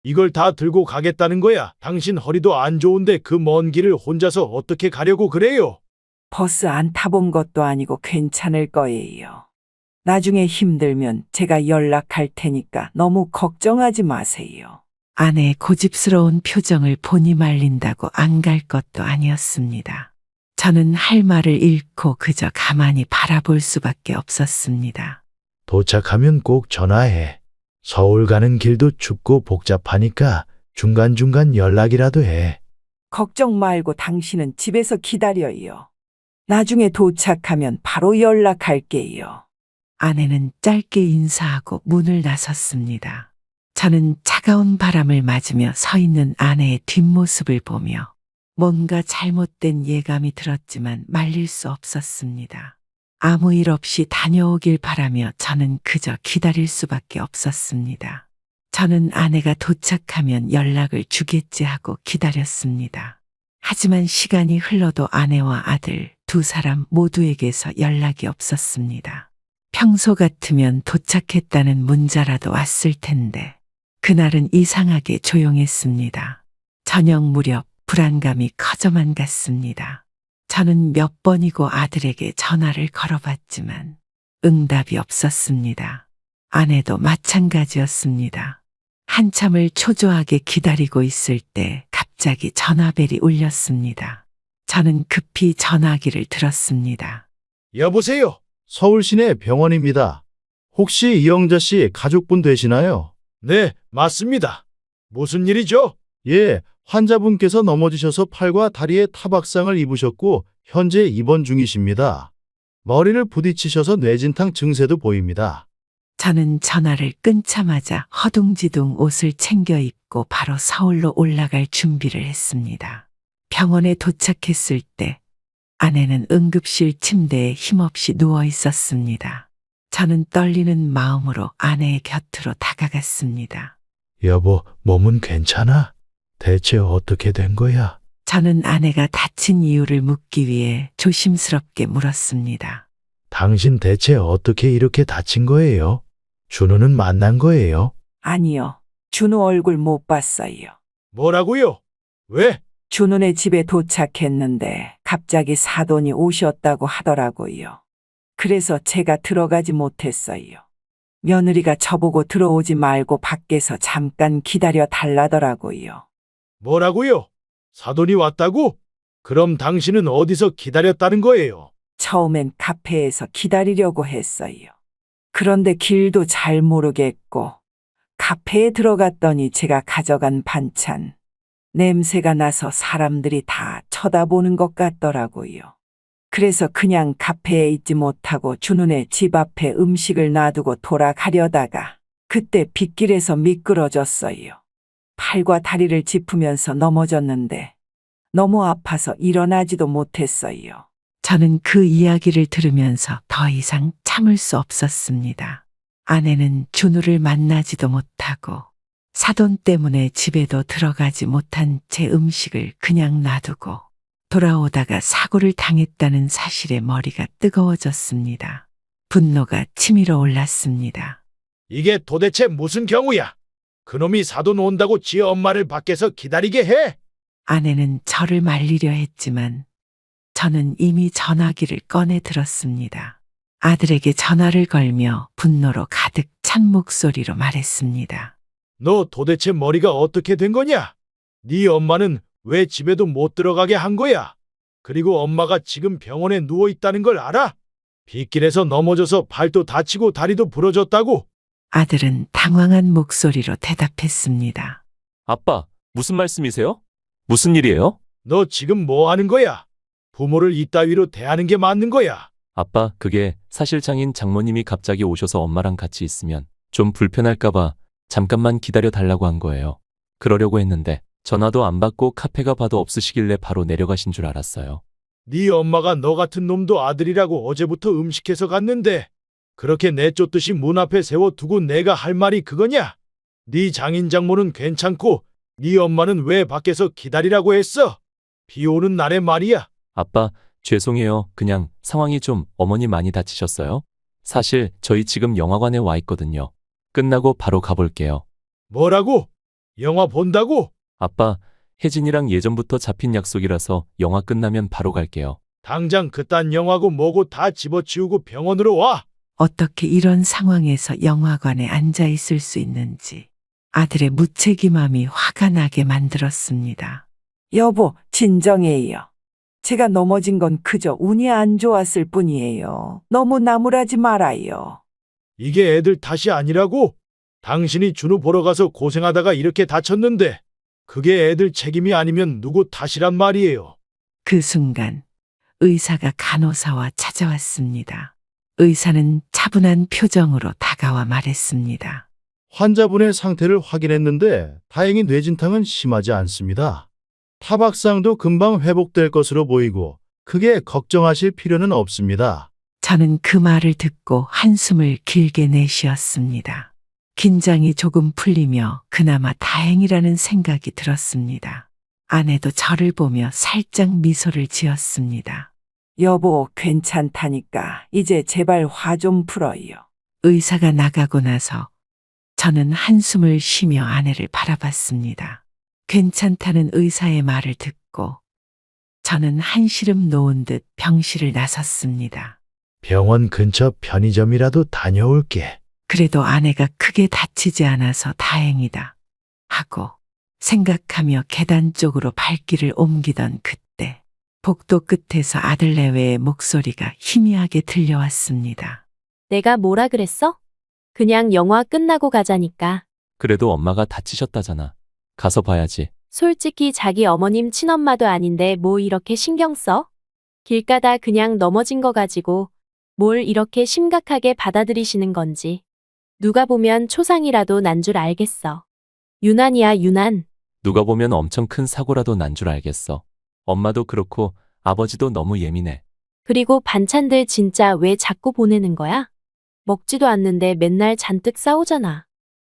이걸 다 들고 가겠다는 거야. 당신 허리도 안 좋은데 그 먼 길을 혼자서 어떻게 가려고 그래요? 버스 안 타본 것도 아니고 괜찮을 거예요. 나중에 힘들면 제가 연락할 테니까 너무 걱정하지 마세요. 아내의 고집스러운 표정을 보니 말린다고 안 갈 것도 아니었습니다. 저는 할 말을 잃고 그저 가만히 바라볼 수밖에 없었습니다. 도착하면 꼭 전화해. 서울 가는 길도 춥고 복잡하니까 중간중간 연락이라도 해. 걱정 말고 당신은 집에서 기다려요. 나중에 도착하면 바로 연락할게요. 아내는 짧게 인사하고 문을 나섰습니다. 저는 차가운 바람을 맞으며 서 있는 아내의 뒷모습을 보며 뭔가 잘못된 예감이 들었지만 말릴 수 없었습니다. 아무 일 없이 다녀오길 바라며 저는 그저 기다릴 수밖에 없었습니다. 저는 아내가 도착하면 연락을 주겠지 하고 기다렸습니다. 하지만 시간이 흘러도 아내와 아들 두 사람 모두에게서 연락이 없었습니다. 평소 같으면 도착했다는 문자라도 왔을 텐데 그날은 이상하게 조용했습니다. 저녁 무렵 불안감이 커져만 갔습니다. 저는 몇 번이고 아들에게 전화를 걸어봤지만 응답이 없었습니다. 아내도 마찬가지였습니다. 한참을 초조하게 기다리고 있을 때 갑자기 전화벨이 울렸습니다. 저는 급히 전화기를 들었습니다. 여보세요. 서울 시내 병원입니다. 혹시 이영자 씨 가족분 되시나요? 네, 맞습니다. 무슨 일이죠? 예, 환자분께서 넘어지셔서 팔과 다리에 타박상을 입으셨고 현재 입원 중이십니다. 머리를 부딪히셔서 뇌진탕 증세도 보입니다. 저는 전화를 끊자마자 허둥지둥 옷을 챙겨 입고 바로 서울로 올라갈 준비를 했습니다. 병원에 도착했을 때 아내는 응급실 침대에 힘없이 누워 있었습니다. 저는 떨리는 마음으로 아내의 곁으로 다가갔습니다. 여보, 몸은 괜찮아? 대체 어떻게 된 거야? 저는 아내가 다친 이유를 묻기 위해 조심스럽게 물었습니다. 당신 대체 어떻게 이렇게 다친 거예요? 준우는 만난 거예요? 아니요. 준우 얼굴 못 봤어요. 뭐라고요? 왜? 준우네 집에 도착했는데 갑자기 사돈이 오셨다고 하더라고요. 그래서 제가 들어가지 못했어요. 며느리가 저보고 들어오지 말고 밖에서 잠깐 기다려 달라더라고요. 뭐라고요? 사돈이 왔다고? 그럼 당신은 어디서 기다렸다는 거예요? 처음엔 카페에서 기다리려고 했어요. 그런데 길도 잘 모르겠고 카페에 들어갔더니 제가 가져간 반찬 냄새가 나서 사람들이 다 쳐다보는 것 같더라고요. 그래서 그냥 카페에 있지 못하고 준우네 집 앞에 음식을 놔두고 돌아가려다가 그때 빗길에서 미끄러졌어요. 팔과 다리를 짚으면서 넘어졌는데 너무 아파서 일어나지도 못했어요. 저는 그 이야기를 들으면서 더 이상 참을 수 없었습니다. 아내는 준우를 만나지도 못하고 사돈 때문에 집에도 들어가지 못한 제 음식을 그냥 놔두고 돌아오다가 사고를 당했다는 사실에 머리가 뜨거워졌습니다. 분노가 치밀어 올랐습니다. 이게 도대체 무슨 경우야? 그놈이 사돈 온다고 지 엄마를 밖에서 기다리게 해? 아내는 저를 말리려 했지만 저는 이미 전화기를 꺼내 들었습니다. 아들에게 전화를 걸며 분노로 가득 찬 목소리로 말했습니다. 너 도대체 머리가 어떻게 된 거냐? 네 엄마는 왜 집에도 못 들어가게 한 거야? 그리고 엄마가 지금 병원에 누워 있다는 걸 알아? 빗길에서 넘어져서 발도 다치고 다리도 부러졌다고. 아들은 당황한 목소리로 대답했습니다. 아빠, 무슨 말씀이세요? 무슨 일이에요? 너 지금 뭐 하는 거야? 부모를 이따위로 대하는 게 맞는 거야. 아빠, 그게 사실 장인 장모님이 갑자기 오셔서 엄마랑 같이 있으면 좀 불편할까봐 잠깐만 기다려 달라고 한 거예요. 그러려고 했는데 전화도 안 받고 카페가 봐도 없으시길래 바로 내려가신 줄 알았어요. 네 엄마가 너 같은 놈도 아들이라고 어제부터 음식해서 갔는데 그렇게 내쫓듯이 문 앞에 세워두고 내가 할 말이 그거냐? 네 장인 장모는 괜찮고 네 엄마는 왜 밖에서 기다리라고 했어? 비 오는 날에 말이야. 아빠, 죄송해요. 그냥 상황이 좀 어머니 많이 다치셨어요? 사실 저희 지금 영화관에 와 있거든요. 끝나고 바로 가볼게요. 뭐라고? 영화 본다고? 아빠, 혜진이랑 예전부터 잡힌 약속이라서 영화 끝나면 바로 갈게요. 당장 그딴 영화고 뭐고 다 집어치우고 병원으로 와. 어떻게 이런 상황에서 영화관에 앉아 있을 수 있는지 아들의 무책임함이 화가 나게 만들었습니다. 여보, 진정해요. 제가 넘어진 건 그저 운이 안 좋았을 뿐이에요. 너무 나무라지 말아요. 이게 애들 탓이 아니라고? 당신이 준우 보러 가서 고생하다가 이렇게 다쳤는데 그게 애들 책임이 아니면 누구 탓이란 말이에요. 그 순간 의사가 간호사와 찾아왔습니다. 의사는 차분한 표정으로 다가와 말했습니다. 환자분의 상태를 확인했는데 다행히 뇌진탕은 심하지 않습니다. 타박상도 금방 회복될 것으로 보이고 크게 걱정하실 필요는 없습니다. 저는 그 말을 듣고 한숨을 길게 내쉬었습니다. 긴장이 조금 풀리며 그나마 다행이라는 생각이 들었습니다. 아내도 저를 보며 살짝 미소를 지었습니다. 여보, 괜찮다니까. 이제 제발 화 좀 풀어요. 의사가 나가고 나서 저는 한숨을 쉬며 아내를 바라봤습니다. 괜찮다는 의사의 말을 듣고 저는 한시름 놓은 듯 병실을 나섰습니다. 병원 근처 편의점이라도 다녀올게. 그래도 아내가 크게 다치지 않아서 다행이다 하고 생각하며 계단 쪽으로 발길을 옮기던 그때 복도 끝에서 아들 내외의 목소리가 희미하게 들려왔습니다. 내가 뭐라 그랬어? 그냥 영화 끝나고 가자니까. 그래도 엄마가 다치셨다잖아. 가서 봐야지. 솔직히 자기 어머님 친엄마도 아닌데 뭐 이렇게 신경 써? 길 가다 그냥 넘어진 거 가지고 뭘 이렇게 심각하게 받아들이시는 건지. 누가 보면 초상이라도 난 줄 알겠어. 유난이야, 유난. 누가 보면 엄청 큰 사고라도 난 줄 알겠어. 엄마도 그렇고 아버지도 너무 예민해. 그리고 반찬들 진짜 왜 자꾸 보내는 거야? 먹지도 않는데 맨날 잔뜩 싸우잖아.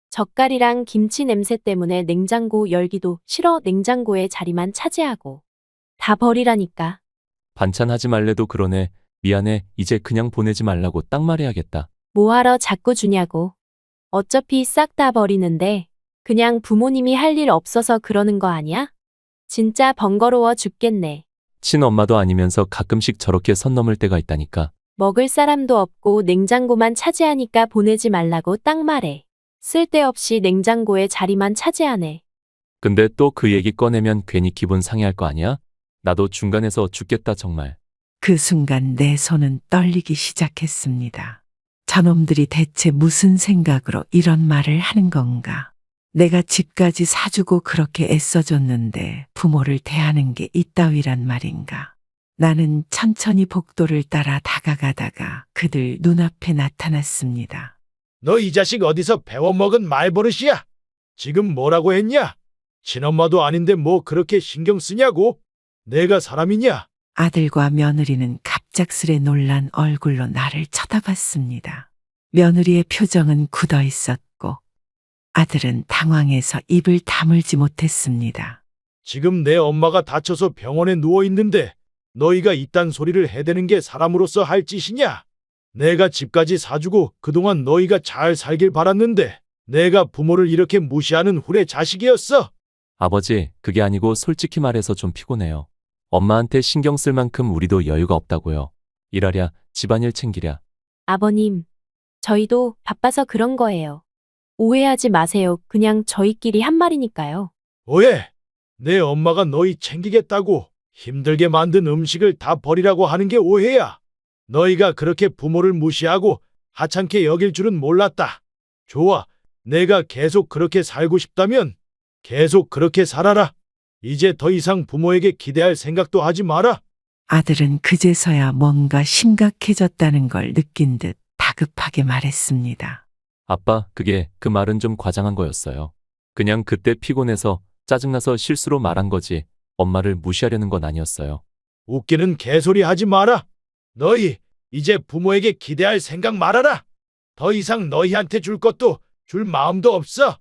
젓갈이랑 김치 냄새 때문에 냉장고 열기도 싫어. 냉장고의 자리만 차지하고. 다 버리라니까. 반찬 하지 말래도 그러네. 미안해. 이제 그냥 보내지 말라고 딱 말해야겠다. 뭐하러 자꾸 주냐고. 어차피 싹 다 버리는데 그냥 부모님이 할 일 없어서 그러는 거 아니야? 진짜 번거로워 죽겠네. 친엄마도 아니면서 가끔씩 저렇게 선 넘을 때가 있다니까. 먹을 사람도 없고 냉장고만 차지하니까 보내지 말라고 딱 말해. 쓸데없이 냉장고에 자리만 차지하네. 근데 또 그 얘기 꺼내면 괜히 기분 상해할 거 아니야? 나도 중간에서 죽겠다 정말. 그 순간 내 손은 떨리기 시작했습니다. 저놈들이 대체 무슨 생각으로 이런 말을 하는 건가? 내가 집까지 사주고 그렇게 애써줬는데 부모를 대하는 게 이따위란 말인가? 나는 천천히 복도를 따라 다가가다가 그들 눈앞에 나타났습니다. 너 이 자식 어디서 배워먹은 말버릇이야? 지금 뭐라고 했냐? 친엄마도 아닌데 뭐 그렇게 신경 쓰냐고? 내가 사람이냐? 아들과 며느리는 갑작스레 놀란 얼굴로 나를 쳐다봤습니다. 며느리의 표정은 굳어 있었고 아들은 당황해서 입을 다물지 못했습니다. 지금 내 엄마가 다쳐서 병원에 누워 있는데 너희가 이딴 소리를 해대는 게 사람으로서 할 짓이냐? 내가 집까지 사주고 그동안 너희가 잘 살길 바랐는데 내가 부모를 이렇게 무시하는 후레 자식이었어? 아버지, 그게 아니고 솔직히 말해서 좀 피곤해요. 엄마한테 신경 쓸 만큼 우리도 여유가 없다고요. 일하랴, 집안일 챙기랴. 아버님, 저희도 바빠서 그런 거예요. 오해하지 마세요. 그냥 저희끼리 한 말이니까요. 오해! 내 엄마가 너희 챙기겠다고 힘들게 만든 음식을 다 버리라고 하는 게 오해야. 너희가 그렇게 부모를 무시하고 하찮게 여길 줄은 몰랐다. 좋아, 내가 계속 그렇게 살고 싶다면 계속 그렇게 살아라. 이제 더 이상 부모에게 기대할 생각도 하지 마라. 아들은 그제서야 뭔가 심각해졌다는 걸 느낀 듯 다급하게 말했습니다. 아빠, 그 말은 좀 과장한 거였어요. 그냥 그때 피곤해서 짜증나서 실수로 말한 거지 엄마를 무시하려는 건 아니었어요. 웃기는 개소리 하지 마라. 너희 이제 부모에게 기대할 생각 말아라. 더 이상 너희한테 줄 것도 줄 마음도 없어.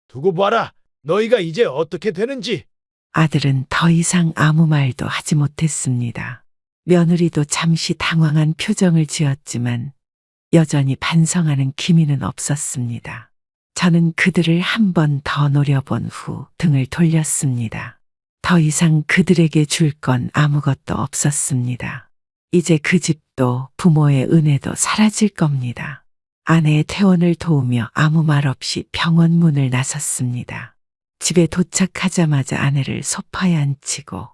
두고 봐라. 너희가 이제 어떻게 되는지. 아들은 더 이상 아무 말도 하지 못했습니다. 며느리도 잠시 당황한 표정을 지었지만 여전히 반성하는 기미는 없었습니다. 저는 그들을 한 번 더 노려본 후 등을 돌렸습니다. 더 이상 그들에게 줄 건 아무것도 없었습니다. 이제 그 집도 부모의 은혜도 사라질 겁니다. 아내의 퇴원을 도우며 아무 말 없이 병원 문을 나섰습니다. 집에 도착하자마자 아내를 소파에 앉히고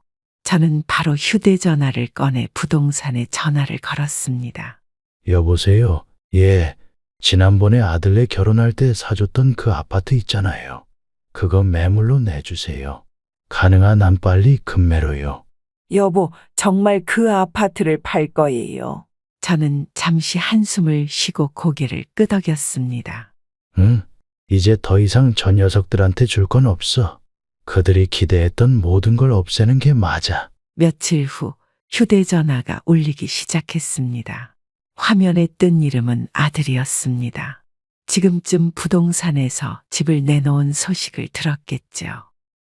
저는 바로 휴대전화를 꺼내 부동산에 전화를 걸었습니다. 여보세요. 예, 지난번에 아들네 결혼할 때 사줬던 그 아파트 있잖아요. 그거 매물로 내주세요. 가능한 한 빨리 금매로요. 여보, 정말 그 아파트를 팔 거예요. 저는 잠시 한숨을 쉬고 고개를 끄덕였습니다. 응, 이제 더 이상 저 녀석들한테 줄 건 없어. 그들이 기대했던 모든 걸 없애는 게 맞아. 며칠 후 휴대전화가 울리기 시작했습니다. 화면에 뜬 이름은 아들이었습니다. 지금쯤 부동산에서 집을 내놓은 소식을 들었겠죠.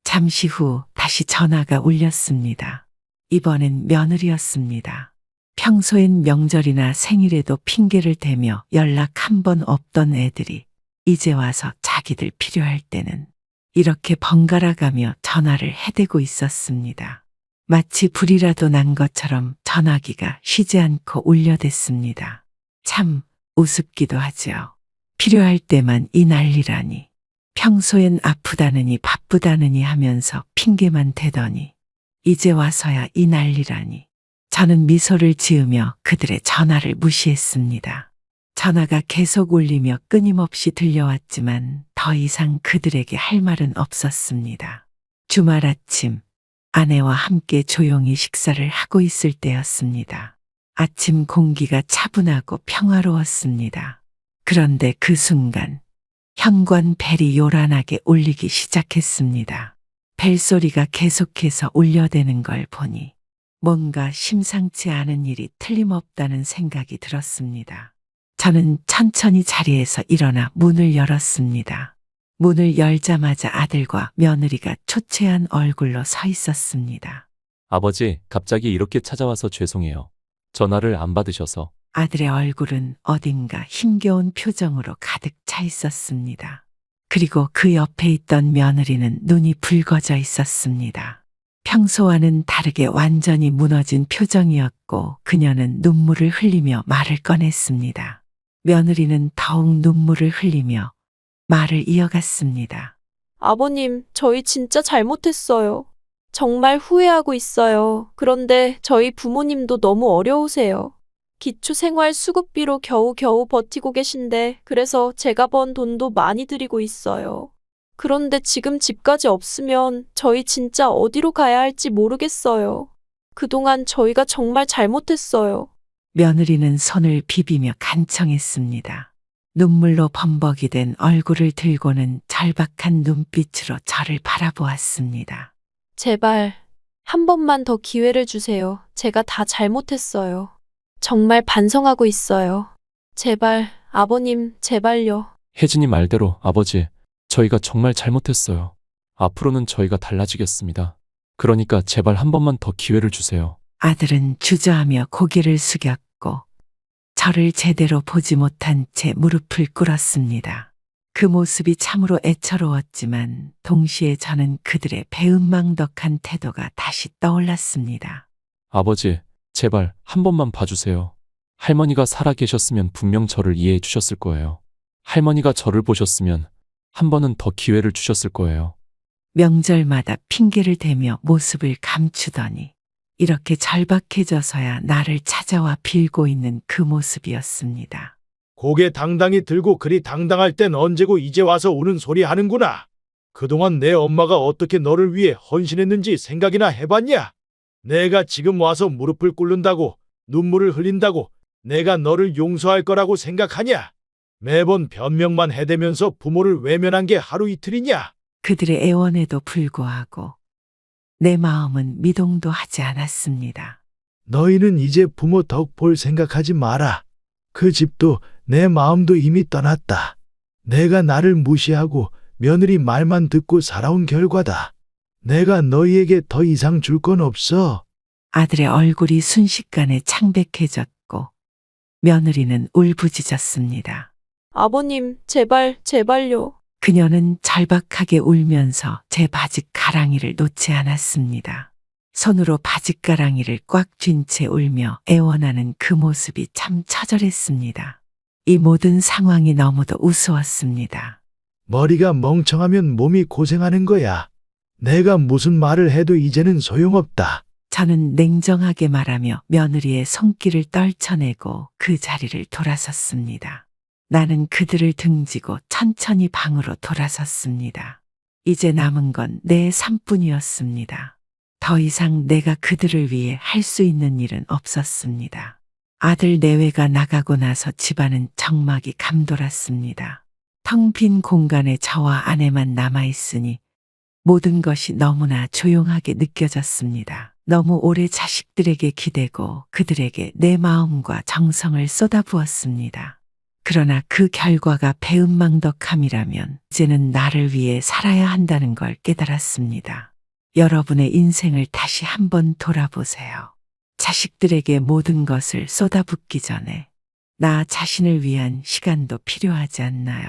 잠시 후 다시 전화가 울렸습니다. 이번엔 며느리였습니다. 평소엔 명절이나 생일에도 핑계를 대며 연락 한 번 없던 애들이 이제 와서 자기들 필요할 때는 이렇게 번갈아가며 전화를 해대고 있었습니다. 마치 불이라도 난 것처럼 전화기가 쉬지 않고 울려댔습니다. 참 우습기도 하죠. 필요할 때만 이 난리라니. 평소엔 아프다느니 바쁘다느니 하면서 핑계만 대더니 이제 와서야 이 난리라니. 저는 미소를 지으며 그들의 전화를 무시했습니다. 전화가 계속 울리며 끊임없이 들려왔지만 더 이상 그들에게 할 말은 없었습니다. 주말 아침 아내와 함께 조용히 식사를 하고 있을 때였습니다. 아침 공기가 차분하고 평화로웠습니다. 그런데 그 순간 현관 벨이 요란하게 울리기 시작했습니다. 벨소리가 계속해서 울려대는 걸 보니 뭔가 심상치 않은 일이 틀림없다는 생각이 들었습니다. 저는 천천히 자리에서 일어나 문을 열었습니다. 문을 열자마자 아들과 며느리가 초췌한 얼굴로 서 있었습니다. 아버지, 갑자기 이렇게 찾아와서 죄송해요. 전화를 안 받으셔서. 아들의 얼굴은 어딘가 힘겨운 표정으로 가득 차 있었습니다. 그리고 그 옆에 있던 며느리는 눈이 붉어져 있었습니다. 평소와는 다르게 완전히 무너진 표정이었고 그녀는 눈물을 흘리며 말을 꺼냈습니다. 며느리는 더욱 눈물을 흘리며 말을 이어갔습니다. 아버님, 저희 진짜 잘못했어요. 정말 후회하고 있어요. 그런데 저희 부모님도 너무 어려우세요. 기초생활수급비로 겨우겨우 버티고 계신데 그래서 제가 번 돈도 많이 드리고 있어요. 그런데 지금 집까지 없으면 저희 진짜 어디로 가야 할지 모르겠어요. 그동안 저희가 정말 잘못했어요. 며느리는 손을 비비며 간청했습니다. 눈물로 범벅이 된 얼굴을 들고는 절박한 눈빛으로 저를 바라보았습니다. 제발 한 번만 더 기회를 주세요. 제가 다 잘못했어요. 정말 반성하고 있어요. 제발, 아버님, 제발요. 혜진이 말대로 아버지, 저희가 정말 잘못했어요. 앞으로는 저희가 달라지겠습니다. 그러니까 제발 한 번만 더 기회를 주세요. 아들은 주저하며 고개를 숙였고 저를 제대로 보지 못한 채 무릎을 꿇었습니다. 그 모습이 참으로 애처로웠지만 동시에 저는 그들의 배은망덕한 태도가 다시 떠올랐습니다. 아버지, 제발 한 번만 봐주세요. 할머니가 살아 계셨으면 분명 저를 이해해 주셨을 거예요. 할머니가 저를 보셨으면 한 번은 더 기회를 주셨을 거예요. 명절마다 핑계를 대며 모습을 감추더니 이렇게 절박해져서야 나를 찾아와 빌고 있는 그 모습이었습니다. 고개 당당히 들고 그리 당당할 땐 언제고 이제 와서 우는 소리 하는구나. 그동안 내 엄마가 어떻게 너를 위해 헌신했는지 생각이나 해봤냐? 내가 지금 와서 무릎을 꿇는다고, 눈물을 흘린다고 내가 너를 용서할 거라고 생각하냐? 매번 변명만 해대면서 부모를 외면한 게 하루 이틀이냐? 그들의 애원에도 불구하고 내 마음은 미동도 하지 않았습니다. 너희는 이제 부모 덕 볼 생각하지 마라. 그 집도 내 마음도 이미 떠났다. 내가 나를 무시하고 며느리 말만 듣고 살아온 결과다. 내가 너희에게 더 이상 줄 건 없어. 아들의 얼굴이 순식간에 창백해졌고 며느리는 울부짖었습니다. 아버님, 제발, 제발요. 그녀는 절박하게 울면서 제 바지 가랑이를 놓지 않았습니다. 손으로 바지 가랑이를 꽉 쥔 채 울며 애원하는 그 모습이 참 처절했습니다. 이 모든 상황이 너무도 우스웠습니다. 머리가 멍청하면 몸이 고생하는 거야. 내가 무슨 말을 해도 이제는 소용없다. 저는 냉정하게 말하며 며느리의 손길을 떨쳐내고 그 자리를 돌아섰습니다. 나는 그들을 등지고 천천히 방으로 돌아섰습니다. 이제 남은 건 내 삶뿐이었습니다. 더 이상 내가 그들을 위해 할 수 있는 일은 없었습니다. 아들 내외가 나가고 나서 집안은 적막이 감돌았습니다. 텅 빈 공간에 저와 아내만 남아있으니 모든 것이 너무나 조용하게 느껴졌습니다. 너무 오래 자식들에게 기대고 그들에게 내 마음과 정성을 쏟아부었습니다. 그러나 그 결과가 배은망덕함이라면 이제는 나를 위해 살아야 한다는 걸 깨달았습니다. 여러분의 인생을 다시 한번 돌아보세요. 자식들에게 모든 것을 쏟아붓기 전에 나 자신을 위한 시간도 필요하지 않나요?